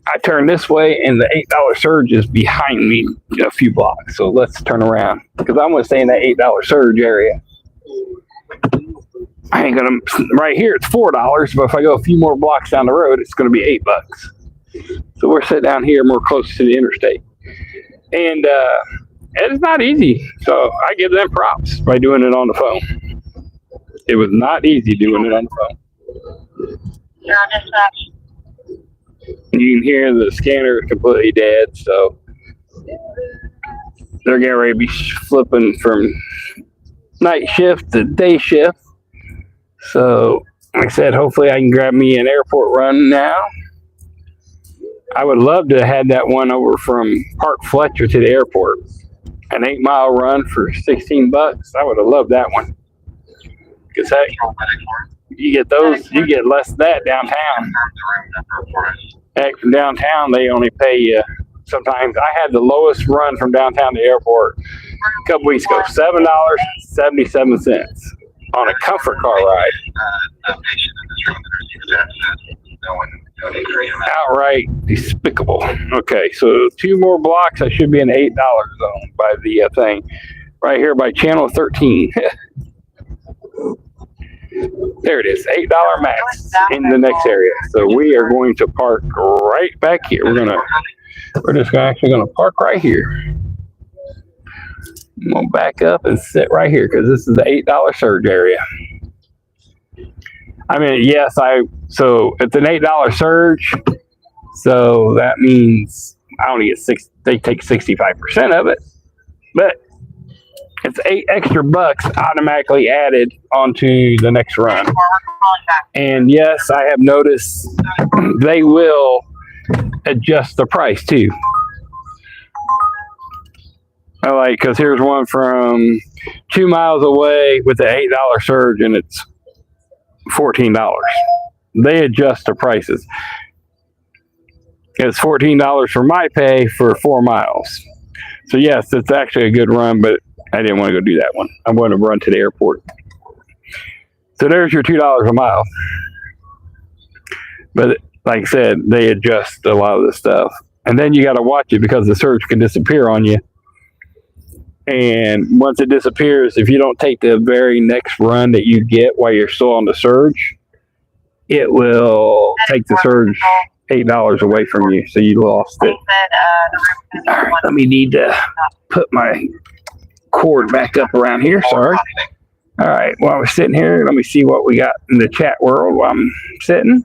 I turn this way, and the $8 surge is behind me a few blocks. So let's turn around because I'm going to stay in that $8 surge area. I ain't gonna. Right here, it's $4, but if I go a few more blocks down the road, it's going to be $8. So we're sitting down here, more close to the interstate, and it's not easy. So I give them props by doing it on the phone. It was not easy doing it on the phone. You're on dispatch. You can hear the scanner is completely dead, so they're getting ready to be flipping from night shift to day shift. So, like I said, hopefully I can grab me an airport run now. I would love to have had that one over from Park Fletcher to the airport. An 8-mile run for $16. I would have loved that one. Because, hey, you get those, you get less than that downtown. Heck, from downtown, they only pay you. Sometimes I had the lowest run from downtown to the airport a couple weeks ago, $7.77 on a comfort car ride. Outright despicable. Okay, so 2 more blocks, I should be in the $8 zone by the thing. Right here by channel 13. There it is, $8 max in the next area. So we are going to park right back here. We're just actually going to park right here. I'm going to back up and sit right here because this is the $8 surge area. I mean, yes, so it's an $8 surge. So that means I only get they take 65% of it, but it's $8 extra automatically added onto the next run. And yes, I have noticed they will adjust the price too. I like, because here's one from 2 miles away with the $8 surge and it's $14. They adjust the prices. It's $14 for my pay for 4 miles. So yes, it's actually a good run, but I didn't want to go do that one. I'm going to run to the airport. So there's your $2 a mile. But like I said, they adjust a lot of the stuff. And then you got to watch it because the surge can disappear on you. And once it disappears, if you don't take the very next run that you get while you're still on the surge, it will take the surge $8 away from you. So you lost it. All right, let me need to put my cord back up around here. Sorry. All right, while we're sitting here, let me see what we got in the chat world while I'm sitting.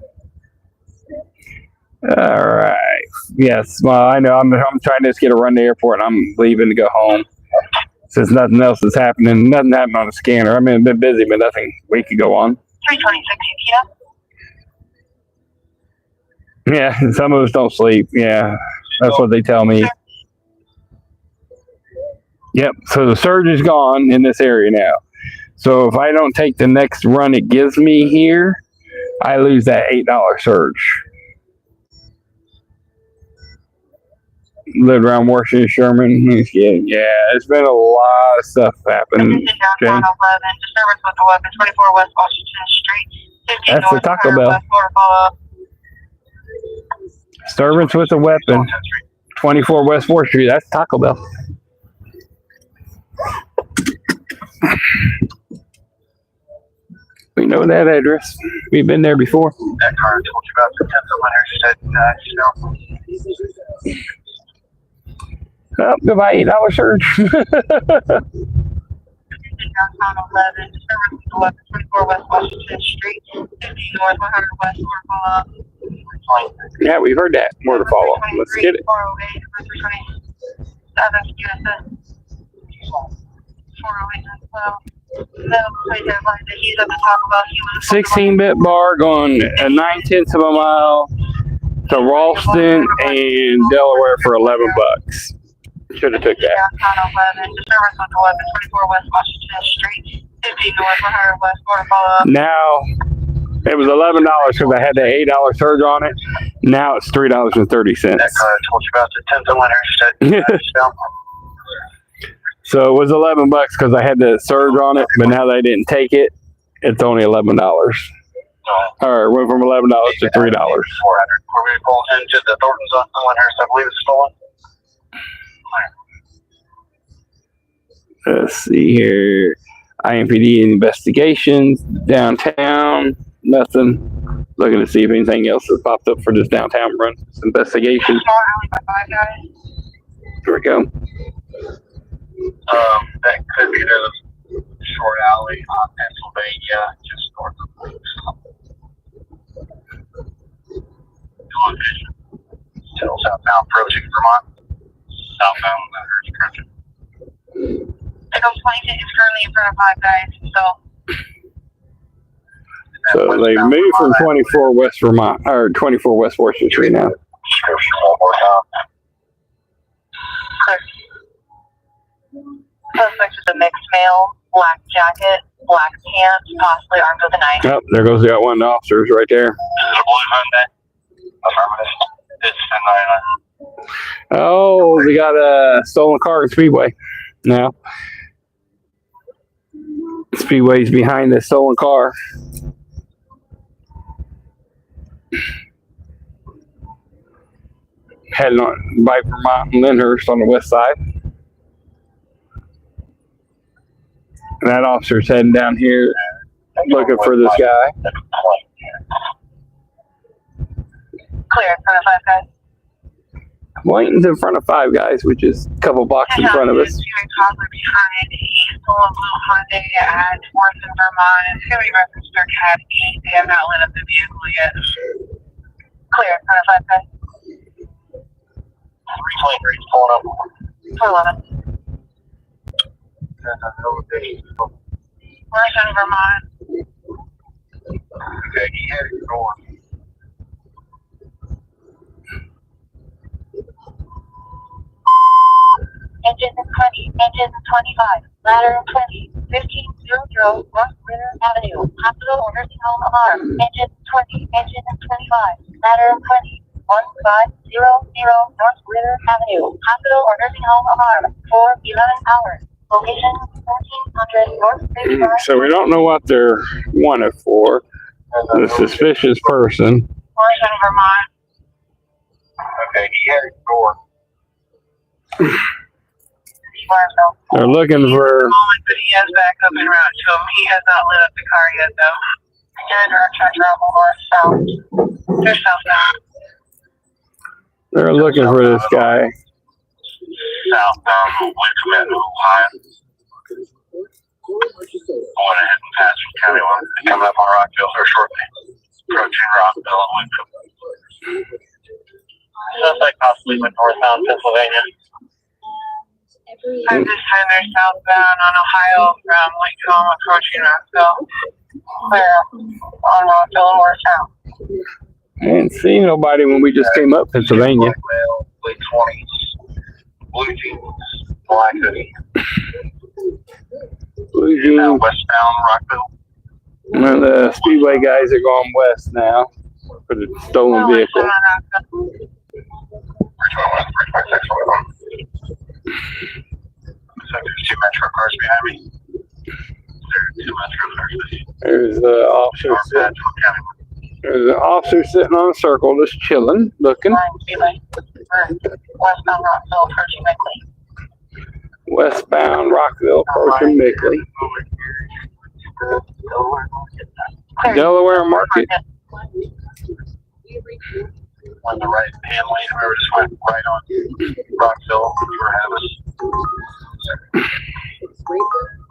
All right. Yes. Well, I know I'm trying to just get a run to the airport and I'm leaving to go home. Since nothing else is happening, nothing happened on the scanner. I mean, I've been busy, but nothing we could go on. 326 UTF. Yeah, some of us don't sleep. Yeah, that's what they tell me. Yep, so the surge is gone in this area now. So if I don't take the next run it gives me here, I lose that $8 surge. Lived around Washington, Sherman. Yeah, it's been a lot of stuff happening. Downtown 11, disturbance with the weapon, 24 West Washington Street. That's the Taco Bell. Disturbance with a weapon, 24 West 4th Street. That's Taco Bell. We know that address. We've been there before. That car I told you about, the 10th winner, said, Oh, goodbye, $8 surge. Downtown 11, service 1124 West Washington Street, 50 North 100 West Waterfall. Yeah, we've heard that. More to follow. Let's get it. 408, 327, 408 as well. He's at the top about 16-bit bar going 9/10 of a mile to Ralston and Delaware for $11. Should have took that. Downtown 11, service with 1124 West Washington Street, 50 North 100 West Waterfall. Now it was $11 because I had the $8 surge on it. Now it's $3.30. that car I told you about, the 10th winner, said, So it was $11 because I had the surge on it, but now they didn't take it. It's only $11. Or it went from $11 to $3. 400. Were we pulled into the Thornton's on Lyndhurst, I believe it's stolen. Let's see here. IMPD investigations downtown. Nothing. Looking to see if anything else has popped up for this downtown run. Investigation. Small alley by 5 guys. Here we go. That could be the short alley on Pennsylvania, just north of Luke. Still southbound approaching Vermont. Southbound approaching. The complaint is currently in front of 5 guys, So they moved from 24 West Vermont, or 24 West Washington Street now. Description one more time. suspect is a mixed male, black jacket, black pants, possibly armed with a knife. Oh, there goes the one of the officers right there. Is it a blue Hyundai? Affirmative. It's 1099. Oh, we got a stolen car at Speedway now. Speedway's behind the stolen car. Heading on by Vermont and Lyndhurst on the west side. And that officer's heading down here looking for this guy. Clear, front of 5 guys. Whiting's in front of 5 guys, which is a couple blocks in front of us. Toddler behind a stolen blue Hyundai at 4th in Vermont. It's going to be referenced their Academy. They have not lit up the vehicle yet. Clear, front of 5 guys. 323 is pulling up. 411. Where's in Vermont? Okay, he had it going. Engine 20, engine 25, ladder 20, 1500 North River Avenue, hospital or nursing home alarm. Engine 20, engine 25, ladder 20, 1500 North River Avenue, hospital or nursing home alarm for 11 hours. Location 1400 North River. So we don't know what they're wanted for. The suspicious person. Where's in Vermont? Okay, he had it going. They're looking for. But he has backup en route to him. He has not lit up the car yet, though. Yeah, direction travel north south. They're southbound. They're looking for this guy. Southbound, Wickman, Ohio. Going ahead and passing County 1. Coming up on Rockville here shortly. Approaching Rockville and Wickham. Suspect possibly went northbound Pennsylvania. I'm just saying they're southbound on Ohio from Wickham approaching Rockville. Clear on Rockville and north south. I didn't see nobody when we just came up Pennsylvania. Blue 20s. Blue jeans. Black hoodie. Blue Now jeans. westbound Rockville. Well, the Speedway guys are going west now for the stolen vehicle. So there's 2 Metro cars behind me. There's 2 Metro cars. There's an officer. There's an officer sitting on a circle, just chilling, looking. Westbound Rockville approaching Beckley. westbound Rockville approaching Bickley. Delaware Market. On the right hand lane, whoever just went right on Rockville, you were having.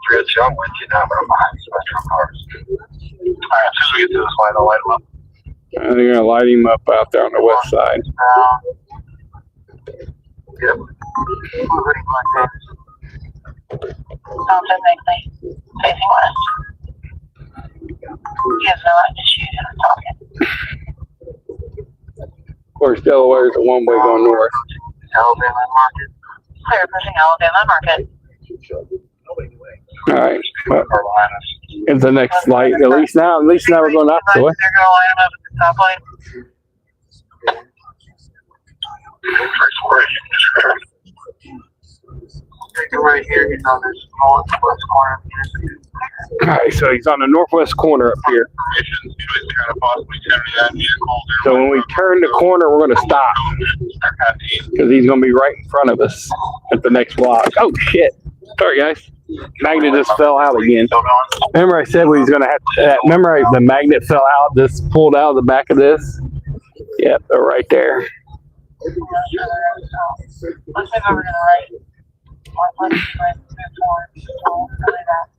Good job with you now, but I'm behind some extra cars. Alright, as soon as we get to this light, I'll light them up. They're going to light him up out there on the west side. Yep. Compton Bickley, facing west. He has no issue in talking. Of course, Delaware is a one-way going north. Alabama Market. Clear pushing Alabama Market. All right. Well, it's the next light. At least now we're going up the way. They're going to line up at the top light. Right here, he's on this northwest corner. All right, so he's on the northwest corner up here. So when we turn the corner, we're going to stop because he's going to be right in front of us at the next block. Oh, shit. Sorry, guys. Magnet just fell out again. Remember I said we was going to have to, the magnet fell out, just pulled out of the back of this? Yep, they're right there. Let's move over to the right.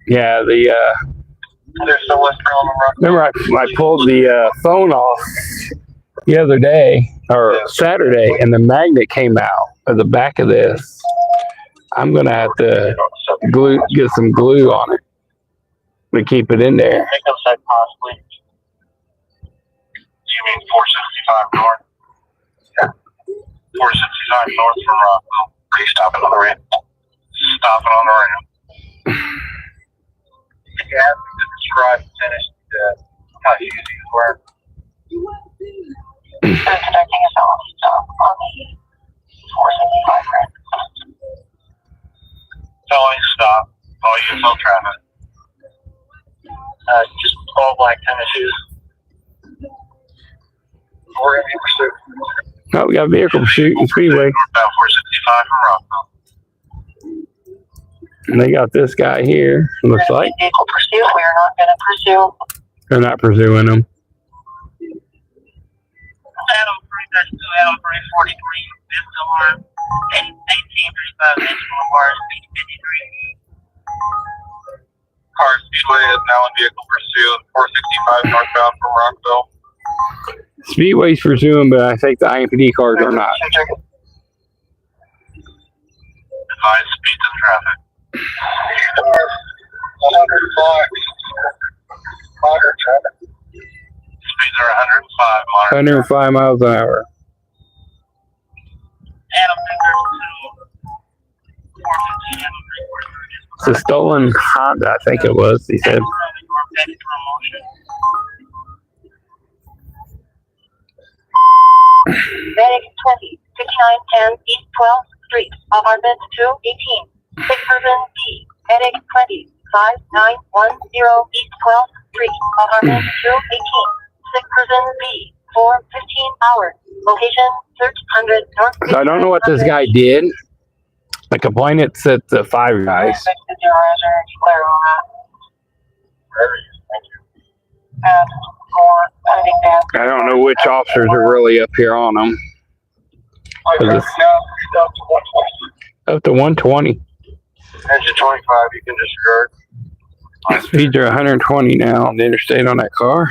Yeah, remember I pulled the phone off the other day, or Saturday, and the magnet came out of the back of this. I'm going to have to get some glue on it to keep it in there. Possibly. You mean 465 north? Yeah. 465 north from Rockville. Are you stopping on the ramp? Stopping on the ramp. Yeah, to describe and finish how easy these were. Conducting a felony stop on the 465 ramp. Felony stop. All UFO traffic. Just all black tennis shoes. We're going to be in pursuit. Oh, we got a vehicle pursuit in Speedway. Northbound 465 from Rockville. And they got this guy here, looks like. Vehicle pursuit. We are not going to pursue. They're not pursuing him. Adam 3-2, Adam 343, Vista Line, 1835, Vista Boulevard, speed 53. Car Speedway is now in vehicle pursuit. 465 northbound from Rockville. Speedway's pursuing, but I think the IMPD cars are not. Advise speed to traffic. 105. Moderate traffic. Speeds are 105. 105 miles an hour. Adam 332, It's a stolen Honda, I think it was, he said. Medic 20, 5910 East 12th Street, apartment 218. Sick person B, Medic 20, 5910 East 12th Street, apartment 218. Sick person B, 4:15 hours. Location 1300 North. So I don't know what this guy did. The complainant's at the Five Guys. I don't know which officers are really up here on them. It's up to 120. Engine 25, you can disregard. Speeds are 120 now on the interstate on that car.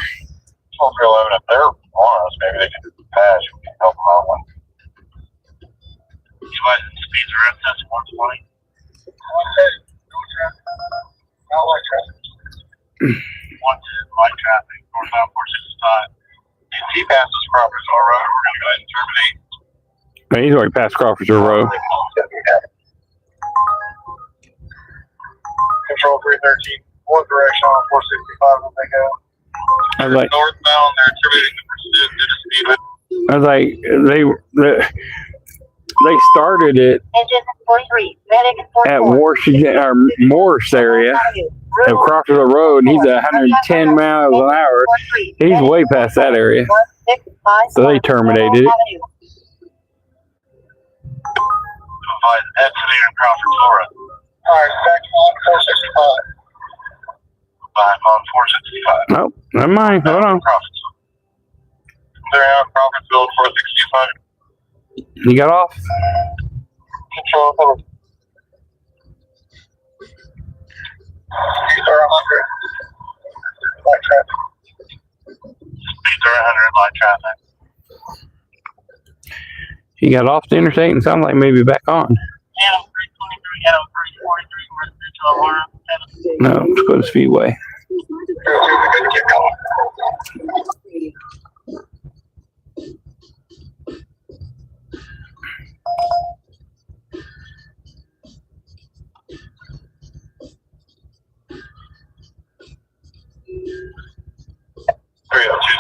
1211, if they're on us, maybe they can pass. We can help them out one. You guys, speeds are up to 120. Light traffic. Light traffic, northbound 465. If he passes Crawford's Road, we're going to go ahead and terminate. Man, he's already passed Crawford's Road. Control 313, one direction on 465 when they go. I was like, Northbound, they're terminating the pursuit due to speed. I was like, they started it Engine 43, Medic at 44. Washington or Morse area of Crawford Road, and he's at 110 miles an hour. He's way past that area, so they terminated it. Exiting in Crawford, Florida. Alright, back on 465. Back on 465. Nope, never mind. Hold on. They're out Crawfordsville 465. You got off? Control over. Speeds are 100. Light traffic. Speeds are 100. Light traffic. You got off the interstate and sounds like maybe back on. Adam 323, Adam 343, No, let's go to Speedway. Keep going.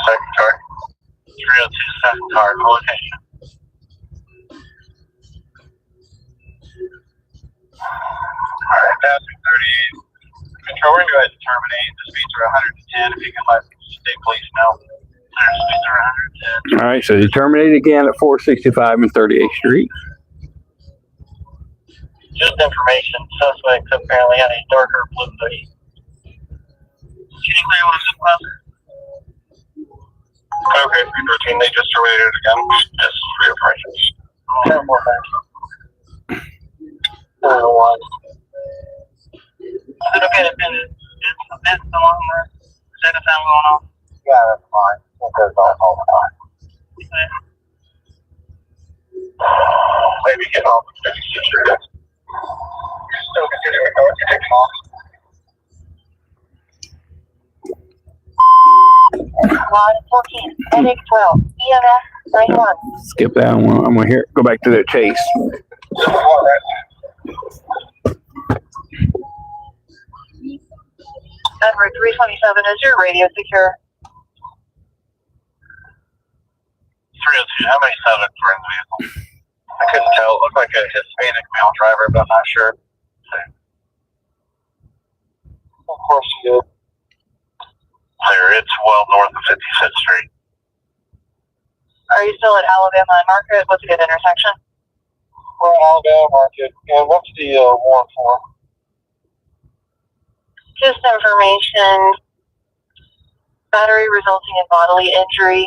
Second car. 302 second car, location. Alright, passing 38. Control, we're going to go ahead and terminate. The speeds are 110. If you can let state police know. Their speeds are 110. All right, so you terminate again at 465 and 38th Street. Just information. Suspects apparently had a darker blue hoodie. Can you clear one supervisor? Okay, 313. They just terminated it again. Just reoperation. 10 more back. 101. Is it okay to finish? Is the long run? Is that the time going on? Yeah, that's fine. It goes on all the time. Maybe get off the 56th Street. Still continuing north, you take off. Line 14, NX 12, EMS 91. Skip that one. I'm gonna go back to the chase. Edward 327, is your radio secure? 302, how many subjects were in the vehicle? I couldn't tell. It looked like a Hispanic male driver, but I'm not sure. Of course you did. There, it's well north of 55th Street. Are you still at Alabama and Market? What's a good intersection? We're in Alabama Market. And what's the warrant for? Just information. Battery resulting in bodily injury.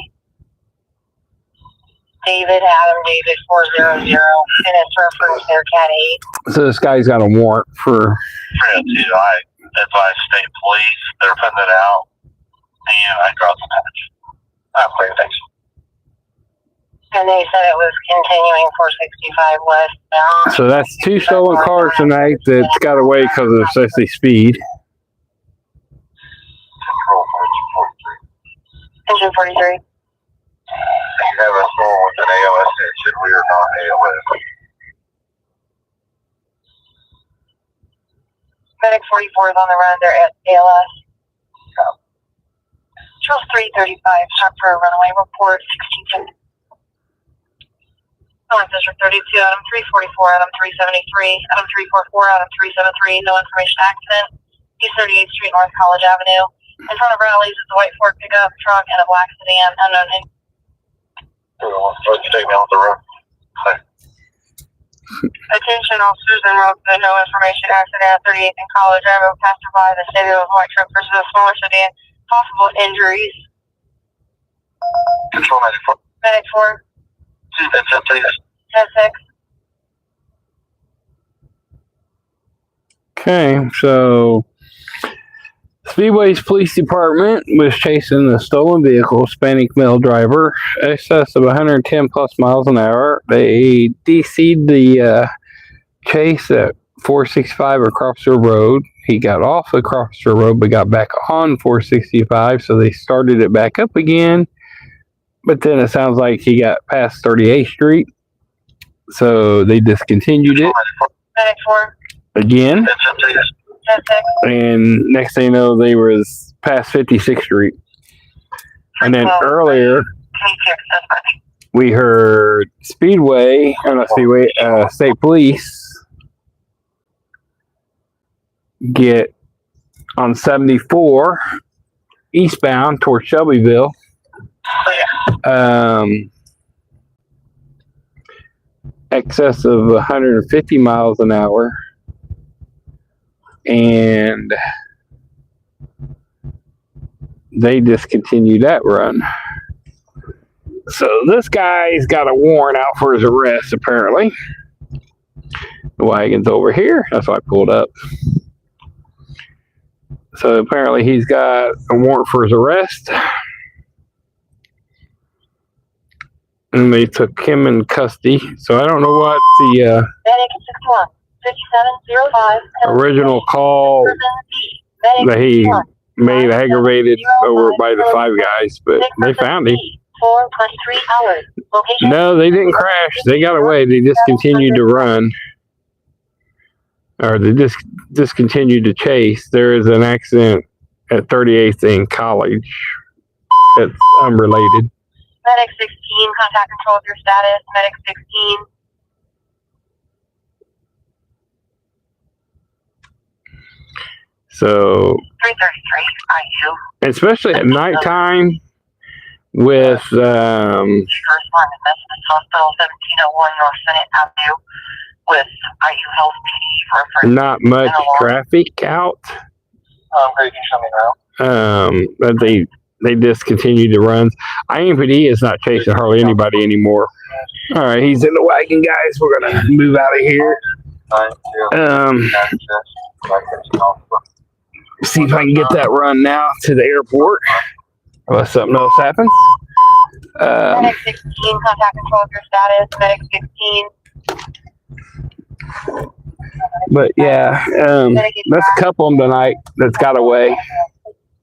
David, Adam, David 400, and it's referenced their Cat 8. So this guy's got a warrant for. 302, I advise state police. They're putting it out. And I dropped the message. Great, thanks. And they said it was continuing 465 westbound. So that's 2 stolen cars tonight that's got away because of excessive speed. Control 43. Engine 43. You have a storm with an AOS station. We are not AOS. Medic 44 is on the run. They're at ALS. Charles 335, start for a runaway report, 1650. District 32, Adam 344, Adam 373, Adam 344, Adam 373, no information accident. East 38th Street, North College Avenue. In front of Rowley's is a white Ford pickup truck and a black sedan, unknown. You take me off the road. Attention officers en route to no information accident at 38th and College Avenue. Passerby, the state of a white truck versus a smaller sedan. Possible injuries. Control 94. Medic 4. That's it, please. 10-6. Okay, so Speedway's police department was chasing the stolen vehicle, Hispanic male driver, excess of 110 plus miles an hour. They DC'd the chase at 465 across the road. He got off across the road, but got back on 465, so they started it back up again. But then it sounds like he got past 38th Street, so they discontinued it Medic 4. again. That's it, please. 10-6. And next thing you know, they was past 56th Street. And then earlier, we heard Speedway, or not Speedway, State Police get on 74 eastbound towards Shelbyville. Excess of 150 miles an hour. and they discontinued that run. So this guy's got a warrant out for his arrest, apparently. The wagon's over here. That's why I pulled up. So apparently he's got a warrant for his arrest. And they took him in custody. So I don't know what the original call that he made aggravated over by the five guys, but they found him. 4 plus 3 hours. Location. No, they didn't crash. They got away. They just continued to run. Or they just discontinued to chase. There is an accident at 38th in College. It's unrelated. Medic 16, contact control with your status. Medic 16. So, 333, IU. especially at nighttime with First one is Hospital 1701 North Senate Avenue with IU Health PD for not much traffic out. Greg, can you show me around? But they discontinued the runs. IMPD is not chasing hardly anybody anymore. All right, he's in the wagon, guys. We're gonna move out of here. See if I can get that run now to the airport, unless something else happens. Medic 16, contact control with your status. Medic 16. But yeah, that's a couple of them tonight that's got away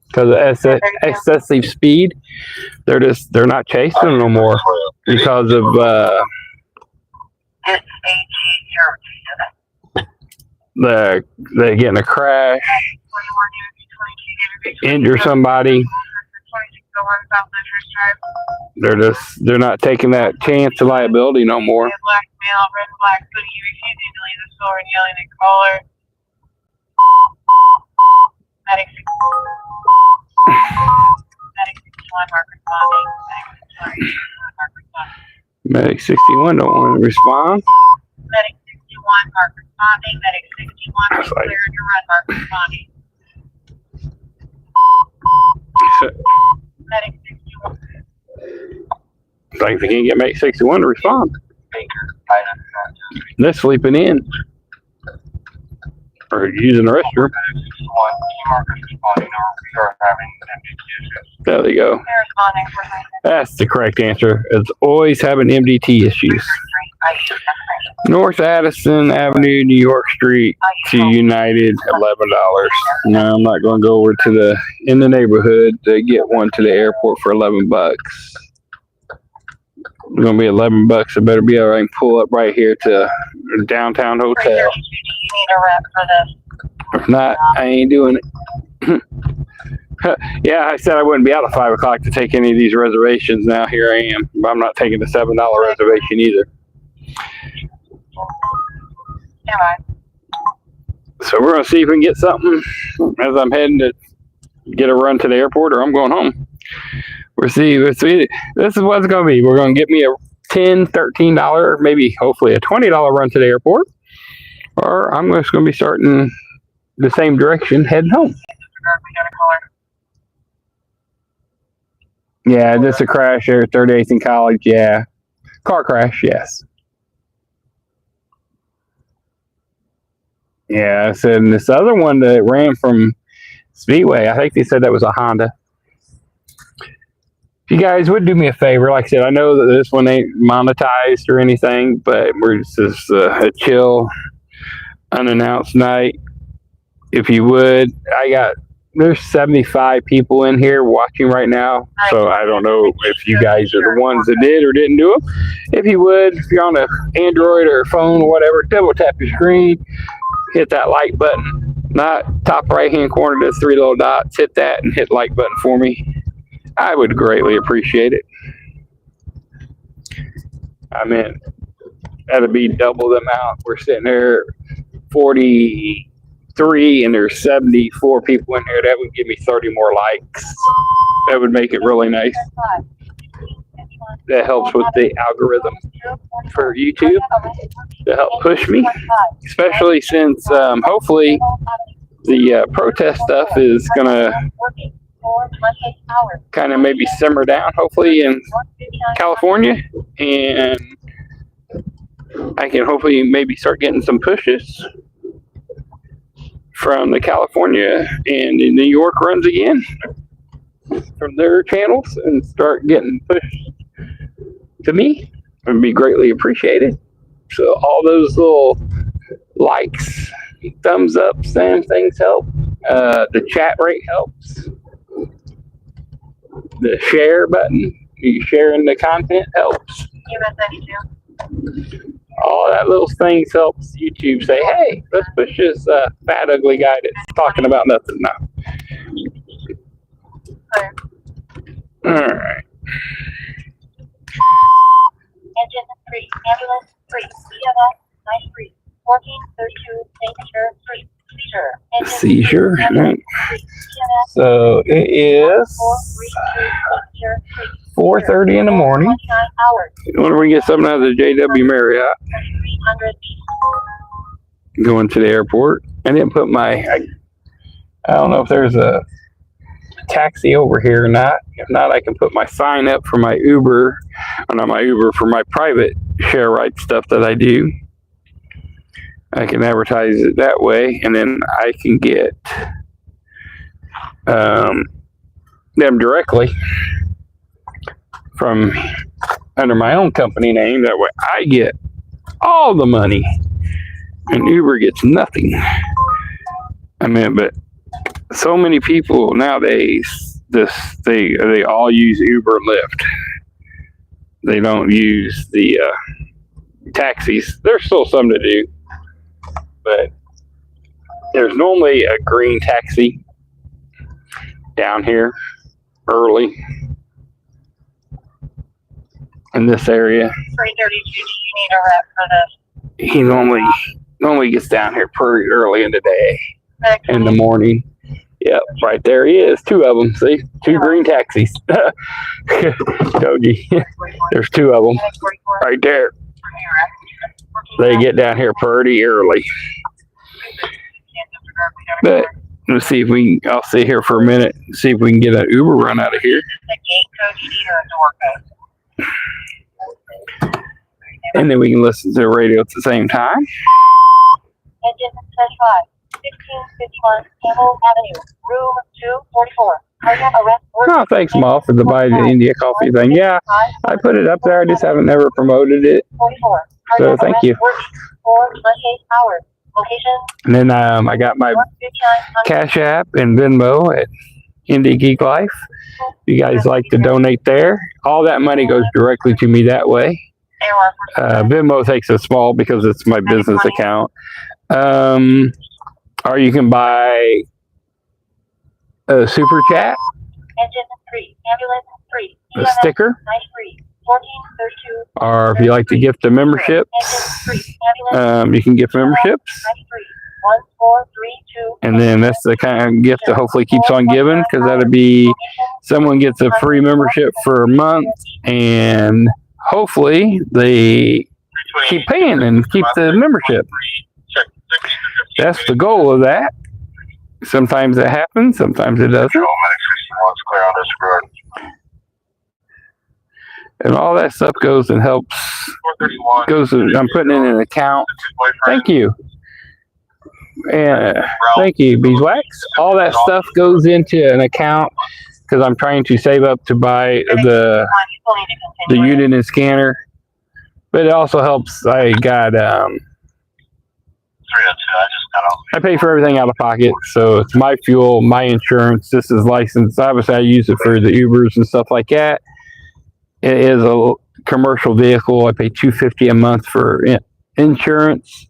because of excessive speed. They're not chasing them no more because of they get in a crash, injure somebody. They're not taking that chance of liability no more. Black male, red and black hoodie, refusing to leave the store and yelling at caller. Medic 61, mark responding. Medic 61 don't want to respond. Medic 61, mark responding. Medic 61, clear to run, mark responding. Medic 61. Like they can't get Medic 61 to respond. They're sleeping in or using the restroom. There they go. That's the correct answer. It's always having MDT issues. North Addison Avenue, New York Street to United, $11. No, I'm not going to go over to in the neighborhood to get one to the airport for $11. It's going to be $11. I better be all right and pull up right here to a downtown hotel. You need a rep for this. If not, I ain't doing it. Yeah, I said I wouldn't be out at 5 o'clock to take any of these reservations. Now here I am. But I'm not taking the $7 reservation either. So we're going to see if we can get something as I'm heading to get a run to the airport, or I'm going home. We'll see. This is what it's going to be. We're going to get me a $10, $13, maybe hopefully a $20 run to the airport, or I'm just going to be starting the same direction heading home. Yeah, just a crash there, 38th in College. Yeah, car crash. Yes. Yeah, I said, and this other one that ran from Speedway, I think they said that was a Honda. If you guys would do me a favor, like I said, I know that this one ain't monetized or anything, but we're just a chill, unannounced night. If you would, there's 75 people in here watching right now, so I don't know if you guys are the ones that did or didn't do them. If you would, if you're on an Android or phone or whatever, double tap your screen, hit that like button, not top right hand corner, there's 3 little dots, hit that and hit like button for me. I would greatly appreciate it. I mean, that'd be double the amount. We're sitting there 43 and there's 74 people in here. That would give me 30 more likes. That would make it really nice. That helps with the algorithm for YouTube to help push me, especially since hopefully the protest stuff is gonna kind of maybe simmer down, hopefully, in California, and I can hopefully maybe start getting some pushes from the California and the New York runs again from their channels and start getting pushed to me. It would be greatly appreciated. So all those little likes, thumbs ups, and things help. The chat rate helps. The share button, you sharing the content helps. All that little things helps YouTube say, hey, let's push this fat, ugly guy that's talking about nothing now. All right. Engine 3, ambulance 3, EMS 93, 1432, seizure 3, seizure. So it is 4:30 in the morning. When we get something out of the JW Marriott, going to the airport. I didn't put I don't know if there's a taxi over here or not. If not, I can put my sign up for my Uber, or not my Uber, for my private share ride stuff that I do. I can advertise it that way, and then I can get them directly from under my own company name. That way I get all the money and Uber gets nothing. I mean, but so many people nowadays, they all use Uber and Lyft. They don't use the taxis. There's still some to do, but there's normally a green taxi down here early in this area. 332, you need a rep for this. He normally gets down here pretty early in the day, in the morning. Yep, right there he is. Two of them. See, two green taxis. Told you. There's two of them right there. They get down here pretty early. But let's see if I'll stay here for a minute and see if we can get an Uber run out of here. And then we can listen to the radio at the same time. Engine 35, 1551 Campbell Avenue, room 244. Oh, thanks, Ma, for the buy the India coffee thing. Yeah, I put it up there. I just haven't never promoted it. So thank you. And then I got my Cash App and Venmo at Indynightlife. If you guys like to donate there, all that money goes directly to me that way. Venmo takes a small because it's my business account. Or you can buy a super chat, a sticker, or if you like to gift a membership, you can gift memberships. And then that's the kind of gift that hopefully keeps on giving, because that'll be someone gets a free membership for a month, and hopefully they keep paying and keep the membership. That's the goal of that. Sometimes it happens, sometimes it doesn't. And all that stuff goes and helps. I'm putting in an account. Thank you. And thank you, Beeswax. All that stuff goes into an account because I'm trying to save up to buy the unit and scanner. But it also helps. I got I pay for everything out of pocket, so it's my fuel, my insurance. This is licensed. Obviously, I use it for the Ubers and stuff like that. It is a commercial vehicle. I pay $250 a month for insurance.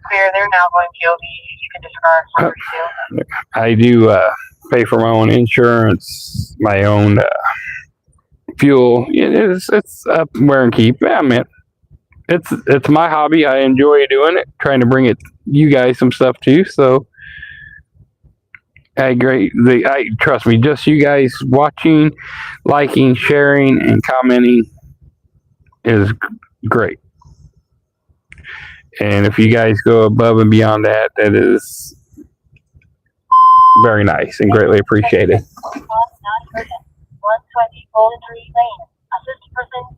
Clear. They're now going POV. You can disregard. I do pay for my own insurance, my own fuel. It's up wear and keep. Yeah, man. It's my hobby. I enjoy doing it. Trying to bring you guys some stuff too. So I trust me. Just you guys watching, liking, sharing, and commenting is great. And if you guys go above and beyond that, that is very nice and greatly appreciated. 120 Golden Tree Lane. Assist person B.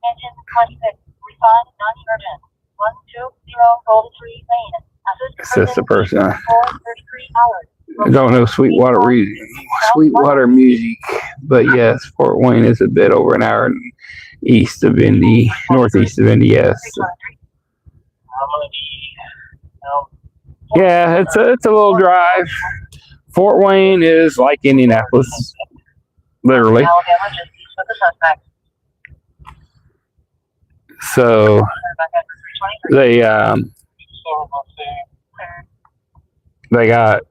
Engine 26. Respond non-emergent. 120 Golden Tree Lane. Assist the person. 4:33 hours. I don't know Sweetwater music, but yes, Fort Wayne is a bit over an hour east of Indy, northeast of Indy. Yes. Yeah, it's a little drive. Fort Wayne is like Indianapolis, literally. Alabama just east of the suspect. So they got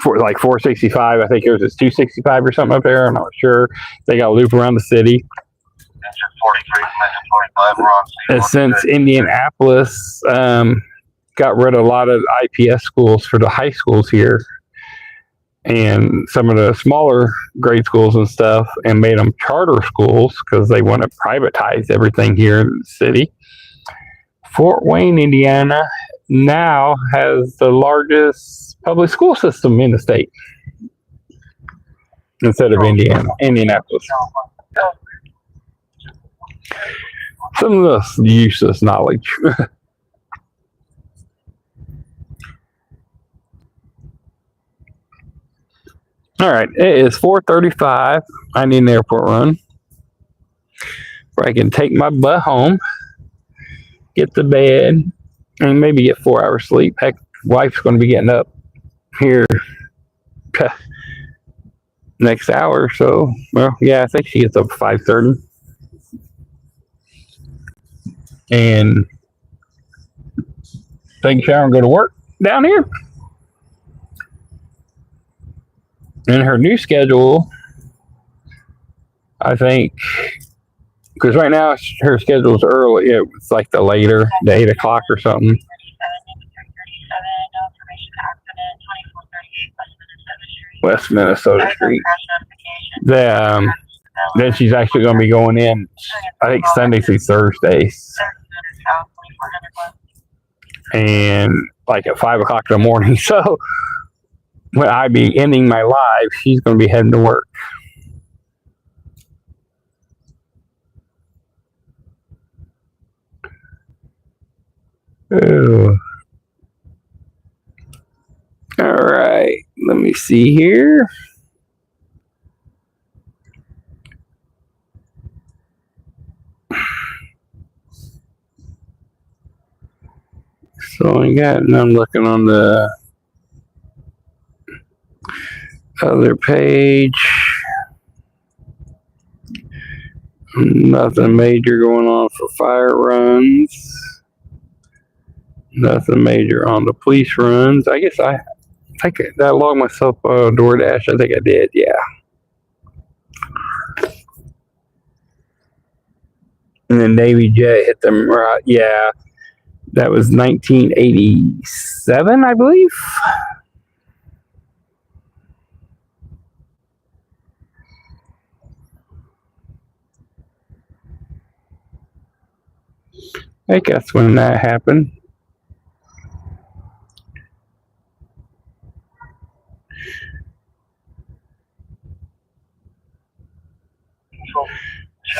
for like 465. I think it was 265 or something up there. I'm not sure. They got a loop around the city. 43, 45, we're on. And since Indianapolis got rid of a lot of IPS schools for the high schools here, and some of the smaller grade schools and stuff, and made them charter schools because they want to privatize everything here in the city. Fort Wayne, Indiana, now has the largest public school system in the state instead of Indianapolis. Some of this useless knowledge. All right, it is 4:35. I need an airport run where I can take my butt home, get to bed, and maybe get 4 hours sleep. Heck, wife's going to be getting up here next hour. So, well, yeah, I think she gets up at 5:30. And take a shower and go to work down here. And her new schedule, I think, because right now her schedule's early. It's like the later, the 8 o'clock or something. West Minnesota Street. Then she's actually going to be going in, I think, Sunday through Thursdays. And like at 5 o'clock in the morning. So when I be ending my live, she's going to be heading to work. Oh. All right, let me see here. So I got, and I'm looking on the other page. Nothing major going on for fire runs. Nothing major on the police runs. I guess I think I logged myself DoorDash. I think I did, yeah. And then Navy Jet hit them right, yeah. That was 1987, I believe. I think that's when that happened.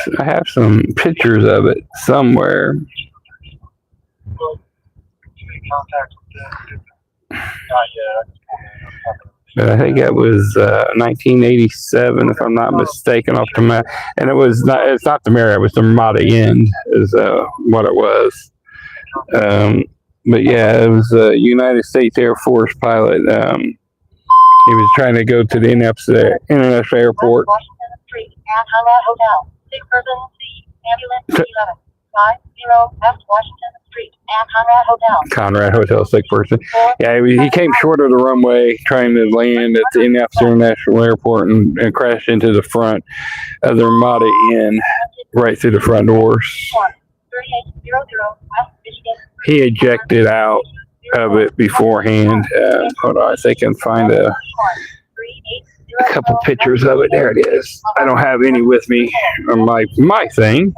So I have some pictures of it somewhere. But I think it was 1987, if I'm not mistaken, off the map. And it was not. It's not the Marriott. It was the Ramada Inn, is what it was. But yeah, it was a United States Air Force pilot. He was trying to go to the International Airport. Washington Street at Conrad Hotel. 6-person C. Ambulance 1150 West Washington Street at Conrad Hotel. Conrad Hotel, 6-person. Yeah, he came short of the runway trying to land at the Indianapolis International Airport and crashed into the front of the Ramada Inn, right through the front doors. He ejected out of it beforehand. Hold on, I think I can find a couple pictures of it. There it is. I don't have any with me on my thing.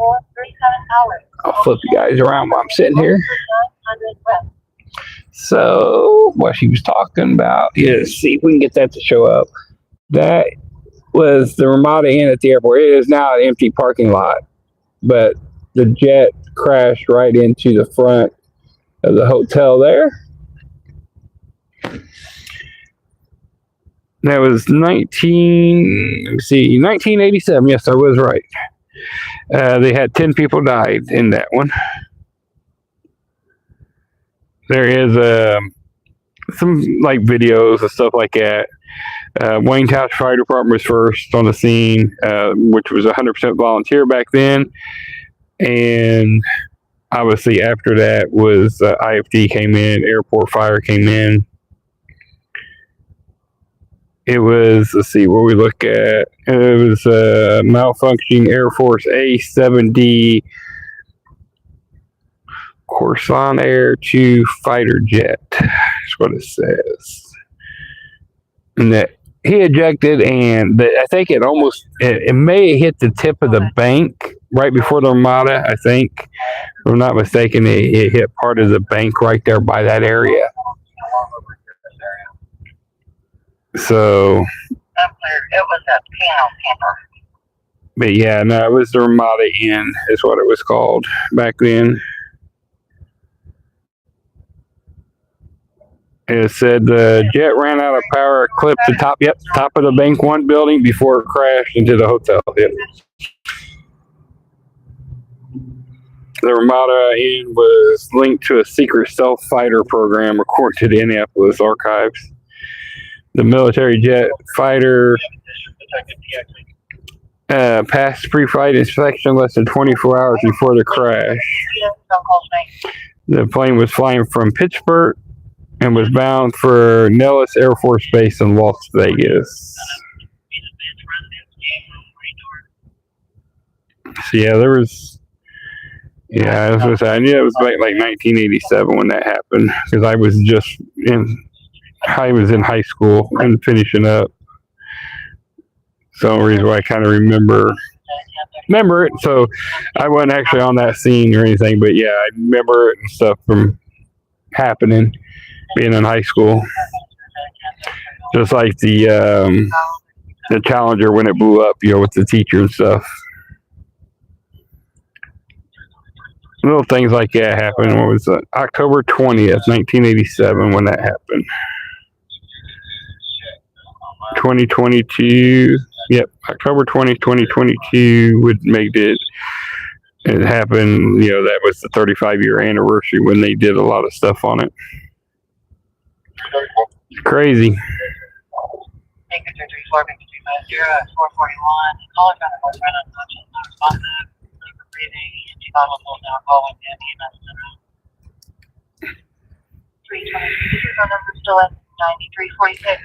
I'll flip you guys around while I'm sitting here. So, what she was talking about is, see if we can get that to show up. That was the Ramada Inn at the airport. It is now an empty parking lot, but the jet crashed right into the front of the hotel there. That was 1987. Yes, I was right. They had 10 people died in that one. There is some like videos and stuff like that. Wayne Township Fire Department was first on the scene, which was 100% volunteer back then. And obviously after that was IFD came in, airport fire came in. It was, let's see, what we look at. It was a malfunctioning Air Force A-7D Corsair 2 fighter jet. That's what it says. And that he ejected, and I think it almost, it may have hit the tip of the bank right before the Ramada, I think. If I'm not mistaken, it hit part of the bank right there by that area. So, It was a piano camper. but yeah, no, it was the Ramada Inn is what it was called back then. It said the jet ran out of power, clipped the top of the Bank 1 building before it crashed into the hotel. Yep. The Ramada Inn was linked to a secret stealth fighter program according to the Indianapolis archives. The military jet fighter passed pre-flight inspection less than 24 hours before the crash. The plane was flying from Pittsburgh and was bound for Nellis Air Force Base in Las Vegas. So yeah, there was, yeah, I knew it was like 1987 when that happened, because I was in high school and finishing up. So the reason why I kind of remember it. So I wasn't actually on that scene or anything, but yeah, I remember it and stuff from happening, being in high school. Just like the Challenger when it blew up, you know, with the teacher and stuff. Little things like that happened. What was it? October 20th, 1987 when that happened. 2022. Yep, October 20th, 2022 would make it. It happened, you know, that was the 35-year anniversary when they did a lot of stuff on it. It's crazy. Thank you, 334, 441. Caller found a boyfriend unconscious, not responsive. Sleeper breathing, empty bottle full now, calling the EMS center. 322, phone number still at 9346.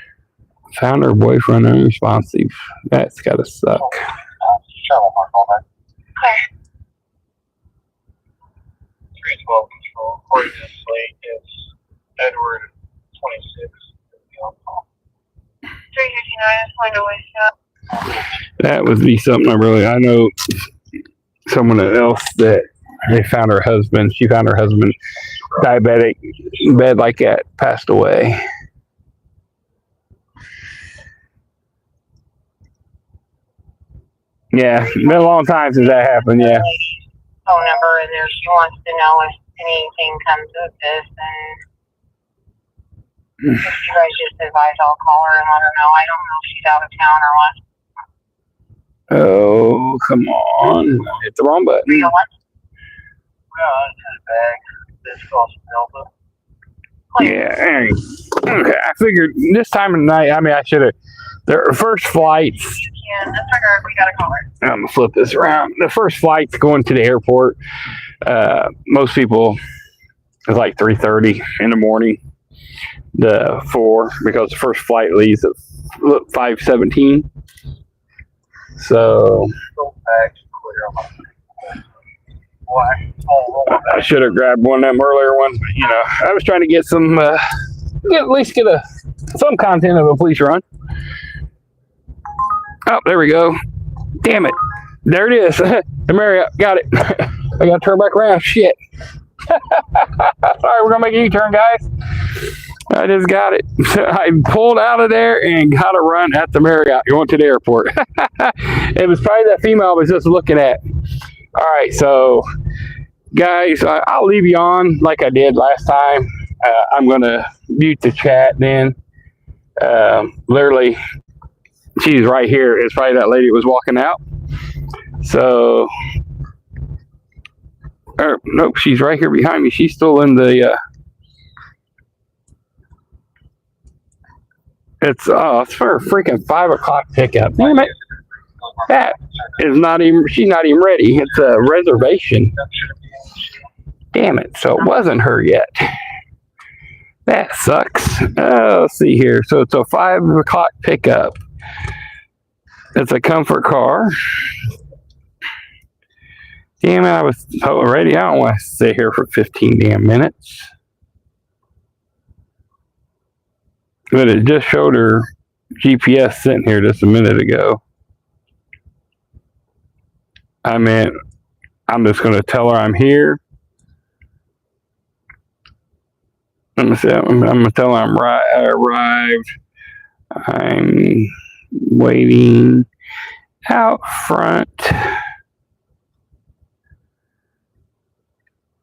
Found her boyfriend unresponsive. That's gotta suck. Clear. 312 control. Coordinate slate is Edward 26. 359 is point away shot. That would be something I know someone else that they found her husband. She found her husband diabetic, in bed like that, passed away. Yeah, been a long time since that happened, yeah. Phone number in there. She wants to know if anything comes of this, and if you guys just advise, I'll call her and let her know. I don't know if she's out of town or what. Oh, come on. Hit the wrong button. 301. This costs Delta. Yeah. Okay, I figured this time of night, I mean, I should have. The first flights. Yeah, that's figure we got to call her. I'm going to flip this around. The first flights going to the airport, most people, it's like 3:30 in the morning. The 4, because the first flight leaves at 5:17. So I should have grabbed one of them earlier ones, but you know, I was trying to get some, at least get some content of a police run. Oh, there we go. Damn it. There it is. The Marriott. Got it. I got to turn back around. Shit. Sorry, we're going to make a U-turn, guys. I just got it. I pulled out of there and got a run at the Marriott going to the airport. It was probably that female I was just looking at. All right, so guys, I'll leave you on like I did last time. I'm going to mute the chat then. Literally, she's right here. It's probably that lady that was walking out. So, nope, she's right here behind me. She's still in the... It's for a freaking 5 o'clock pickup. Damn it. That is not even, she's not even ready. It's a reservation. Damn it. So it wasn't her yet. That sucks. Let's see here. So it's a 5 o'clock pickup. It's a comfort car. Damn it. I was already. I don't want to stay here for 15 damn minutes. But it just showed her GPS sitting here just a minute ago. I mean, I'm just going to tell her I'm here. I'm going to tell her I arrived. I'm waiting out front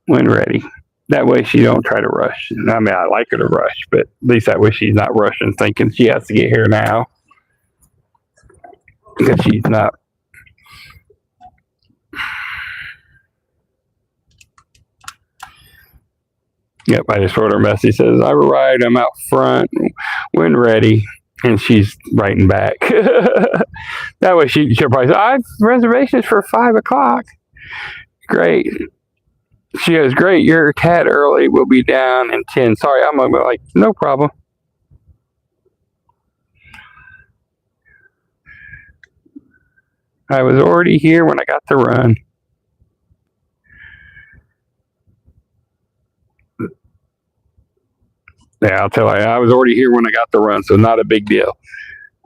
when ready. That way she don't try to rush. I mean, I like her to rush, but at least that way she's not rushing, thinking she has to get here now. Because she's not. Yep, I just wrote her a message. Says, I've arrived, I'm out front when ready. And she's writing back. That way she'll probably say, I have reservations for 5 o'clock. Great. She goes, great, you're a tad early. We'll be down in 10. Sorry, I'm gonna be like, no problem. I was already here when I got the run. Yeah, I'll tell you, I was already here when I got the run, so not a big deal.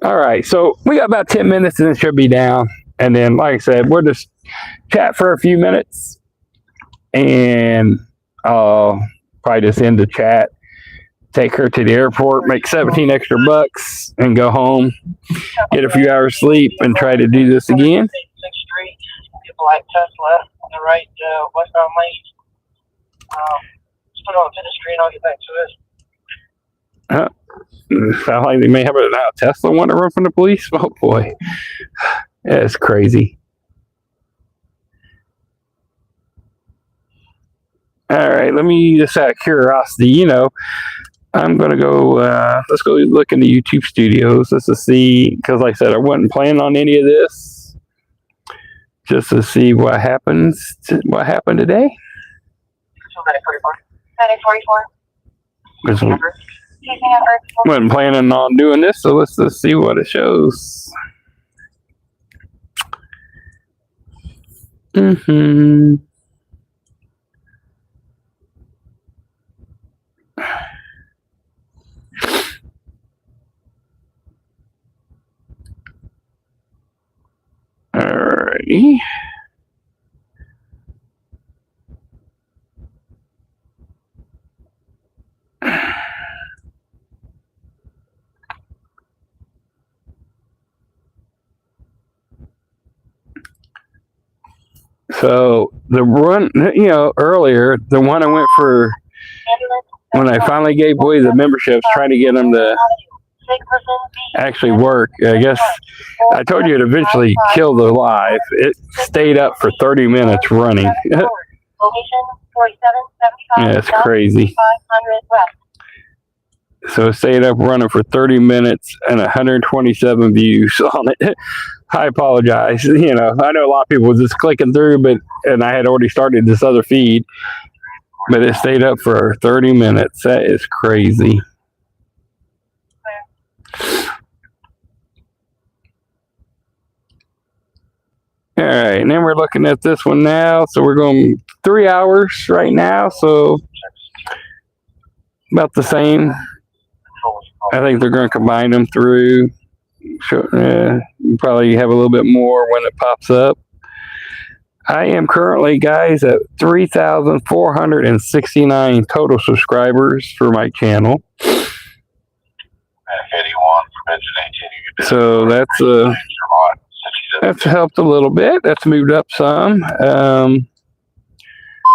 All right, so we got about 10 minutes and it should be down. And then, like I said, we'll just chat for a few minutes. And I'll probably just end the chat, take her to the airport, make 17 extra bucks, and go home, get a few hours sleep, and try to do this again. 6th Street, people like Tesla on the right westbound lane. Just put on 5th Street and I'll get back to it. Sound like they may have a Tesla want to run from the police? Oh boy. That's crazy. All right, let me just out of curiosity, I'm going to go, let's go look in the YouTube studios just to see, because like I said, I wasn't planning on any of this, just to see what happened today. 944. Wasn't planning on doing this, so let's just see what it shows. Alrighty. So the one, earlier, the one I went for when I finally gave away the memberships, trying to get them to actually work. I guess I told you it eventually killed the live. It stayed up for 30 minutes running. Yeah, it's crazy. So it stayed up running for 30 minutes and 127 views on it. I apologize. I know a lot of people were just clicking through, and I had already started this other feed, but it stayed up for 30 minutes. That is crazy. All right, and then we're looking at this one now. So we're going 3 hours right now, so about the same. I think they're going to combine them through. Probably have a little bit more when it pops up. I am currently, guys, at 3,469 total subscribers for my channel. So that's helped a little bit. That's moved up some.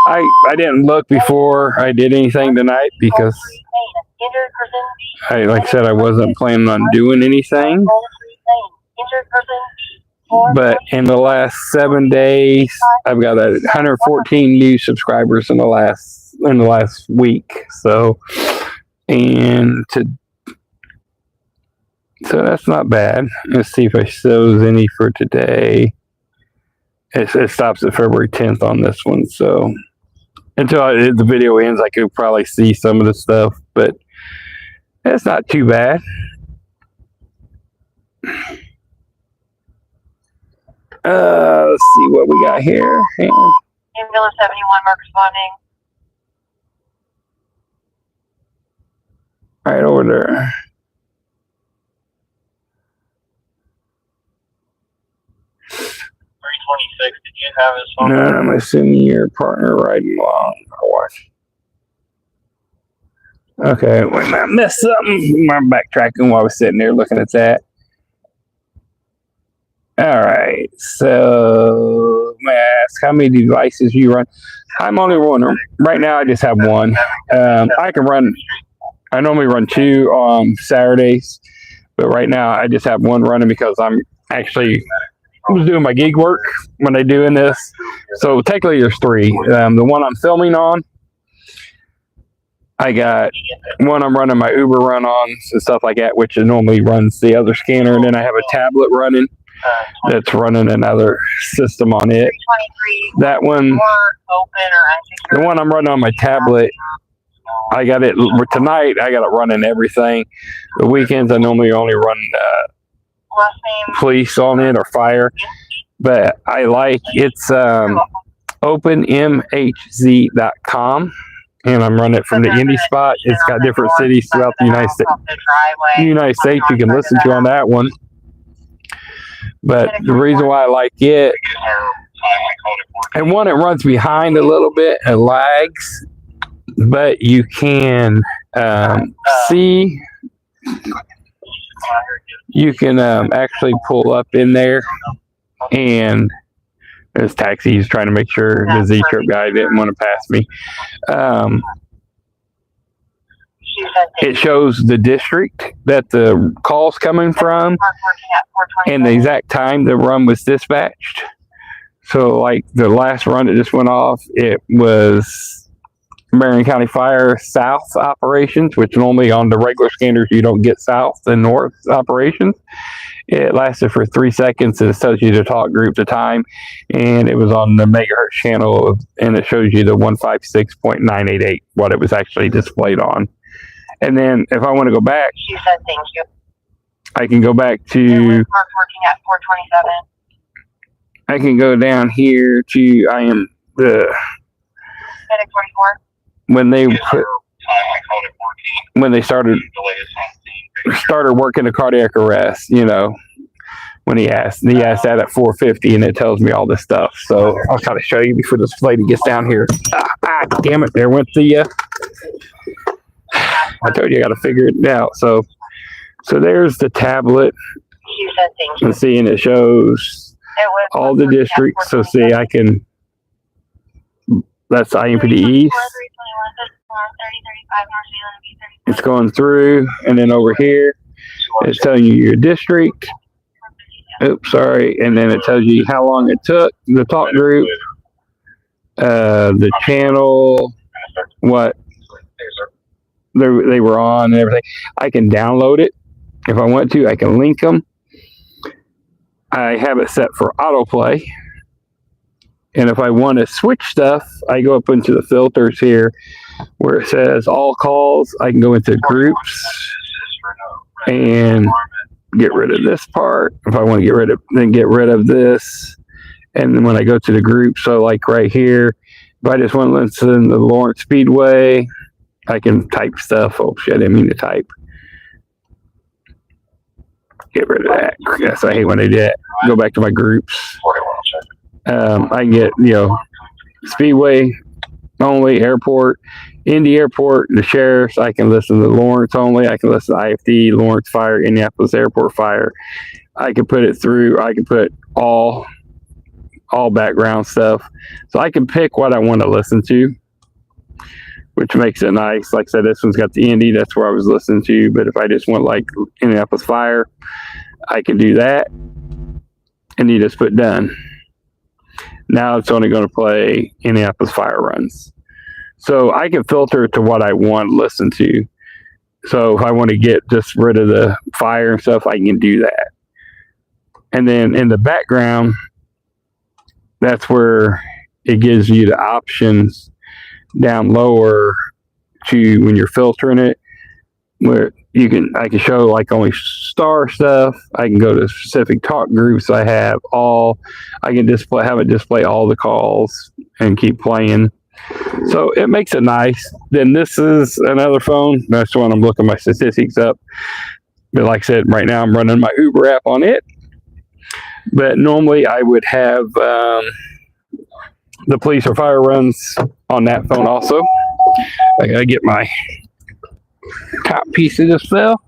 I didn't look before I did anything tonight because like I said, I wasn't planning on doing anything. But in the last 7 days, I've got 114 new subscribers in the last week. So that's not bad. Let's see if I shows any for today. It stops at February 10th on this one. So until the video ends, I could probably see some of the stuff, but it's not too bad. Let's see what we got here. Ambulance 71, mark responding. Right over there. 326, did you have his phone? No, I'm assuming your partner riding along. I'll watch. Okay, wait a minute. I missed something. I'm backtracking while I was sitting there looking at that. All right, so may I ask how many devices you run? I'm only running right now. I just have one. I normally run 2 on Saturdays, but right now I just have one running because I was doing my gig work when I'm doing this. So technically there's 3. The one I'm filming on, I got one I'm running my Uber run on and stuff like that, which normally runs the other scanner, and then I have a tablet running that's running another system on it. That one, the one I'm running on my tablet, I got it tonight. I got it running everything. The weekends I normally only run police on it or fire, but I like it's openmhz.com, and I'm running it from the Indy spot. It's got different cities throughout the United States you can listen to on that one. But the reason why I like it, and one, it runs behind a little bit and lags, but you can see, you can actually pull up in there, and there's taxis trying to make sure the Z-Trip guy didn't want to pass me. It shows the district that the call's coming from and the exact time the run was dispatched. So like the last run that just went off, it was Marion County Fire South operations, which normally on the regular scanners you don't get South and North operations. It lasted for 3 seconds, and it tells you the talk group, the time, and it was on the megahertz channel, and it shows you the 156.988, what it was actually displayed on. And then if I want to go back, She said thank you. I can go back to, Working at 427. I can go down here to, I am the, Medic 44. when they started working the cardiac arrest, you know, when he asked that at 450, and it tells me all this stuff. So I'll kind of show you before this lady gets down here. Damn it, there went the, I told you I got to figure it out. So there's the tablet. She said thank you. And see, and it shows all the districts. So see, I can, that's IMPD East. It's going through, and then over here, it's telling you your district. Oops, sorry. And then it tells you how long it took, the talk group, the channel, what they were on, and everything. I can download it if I want to. I can link them. I have it set for autoplay, and if I want to switch stuff, I go up into the filters here where it says all calls. I can go into groups and get rid of this part if I want to get rid of this. And then when I go to the group, so like right here, if I just want to listen to the Lawrence Speedway, I can type stuff. Oh shit, I didn't mean to type. Get rid of that. Yes, I hate when they do that. Go back to my groups. I can get, Speedway only, airport, Indy Airport, the sheriffs. I can listen to Lawrence only. I can listen to IFD, Lawrence Fire, Indianapolis Airport Fire. I can put it through. I can put all background stuff. So I can pick what I want to listen to, which makes it nice. Like I said, this one's got the Indy. That's where I was listening to. But if I just want like Indianapolis Fire, I can do that. And you just put done. Now it's only going to play Indianapolis Fire runs. So I can filter to what I want to listen to. So if I want to get just rid of the fire and stuff, I can do that. And then in the background, that's where it gives you the options down lower to when you're filtering it, where I can show like only star stuff. I can go to specific talk groups. I can have it display all the calls and keep playing. So it makes it nice. Then this is another phone. That's the one I'm looking my statistics up. But like I said, right now I'm running my Uber app on it. But normally I would have the police or fire runs on that phone also. I gotta get my top piece of this fell.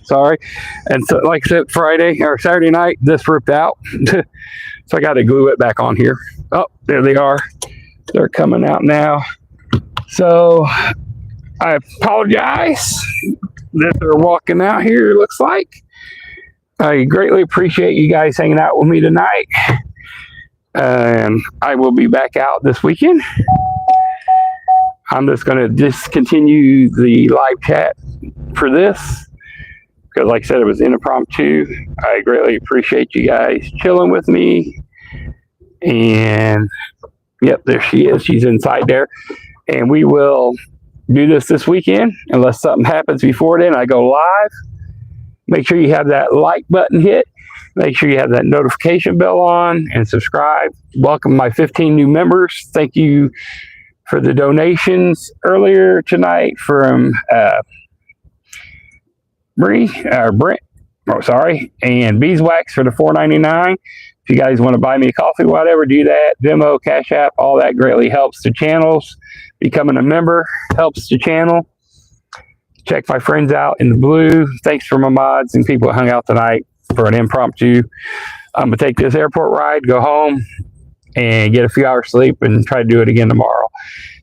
Sorry. And so like I said, Friday or Saturday night, this ripped out. So I got to glue it back on here. Oh, there they are. They're coming out now. So I apologize that they're walking out here, it looks like. I greatly appreciate you guys hanging out with me tonight. And I will be back out this weekend. I'm just going to discontinue the live chat for this. Because like I said, it was impromptu. I greatly appreciate you guys chilling with me. And yep, there she is. She's inside there. And we will do this weekend. Unless something happens before then, I go live. Make sure you have that like button hit. Make sure you have that notification bell on and subscribe. Welcome my 15 new members. Thank you for the donations earlier tonight from Brent, and Beeswax for the $4.99. If you guys want to buy me a coffee, whatever, do that. Venmo, Cash App, all that greatly helps the channels. Becoming a member helps the channel. Check my friends out in the blue. Thanks for my mods and people that hung out tonight for an impromptu. I'm going to take this airport ride, go home, and get a few hours sleep and try to do it again tomorrow.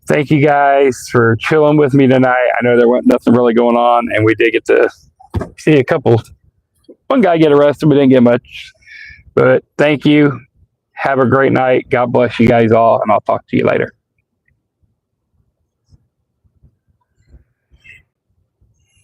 Thank you guys for chilling with me tonight. I know there wasn't nothing really going on, and we did get to see one guy get arrested. We didn't get much, but thank you. Have a great night. God bless you guys all, and I'll talk to you later.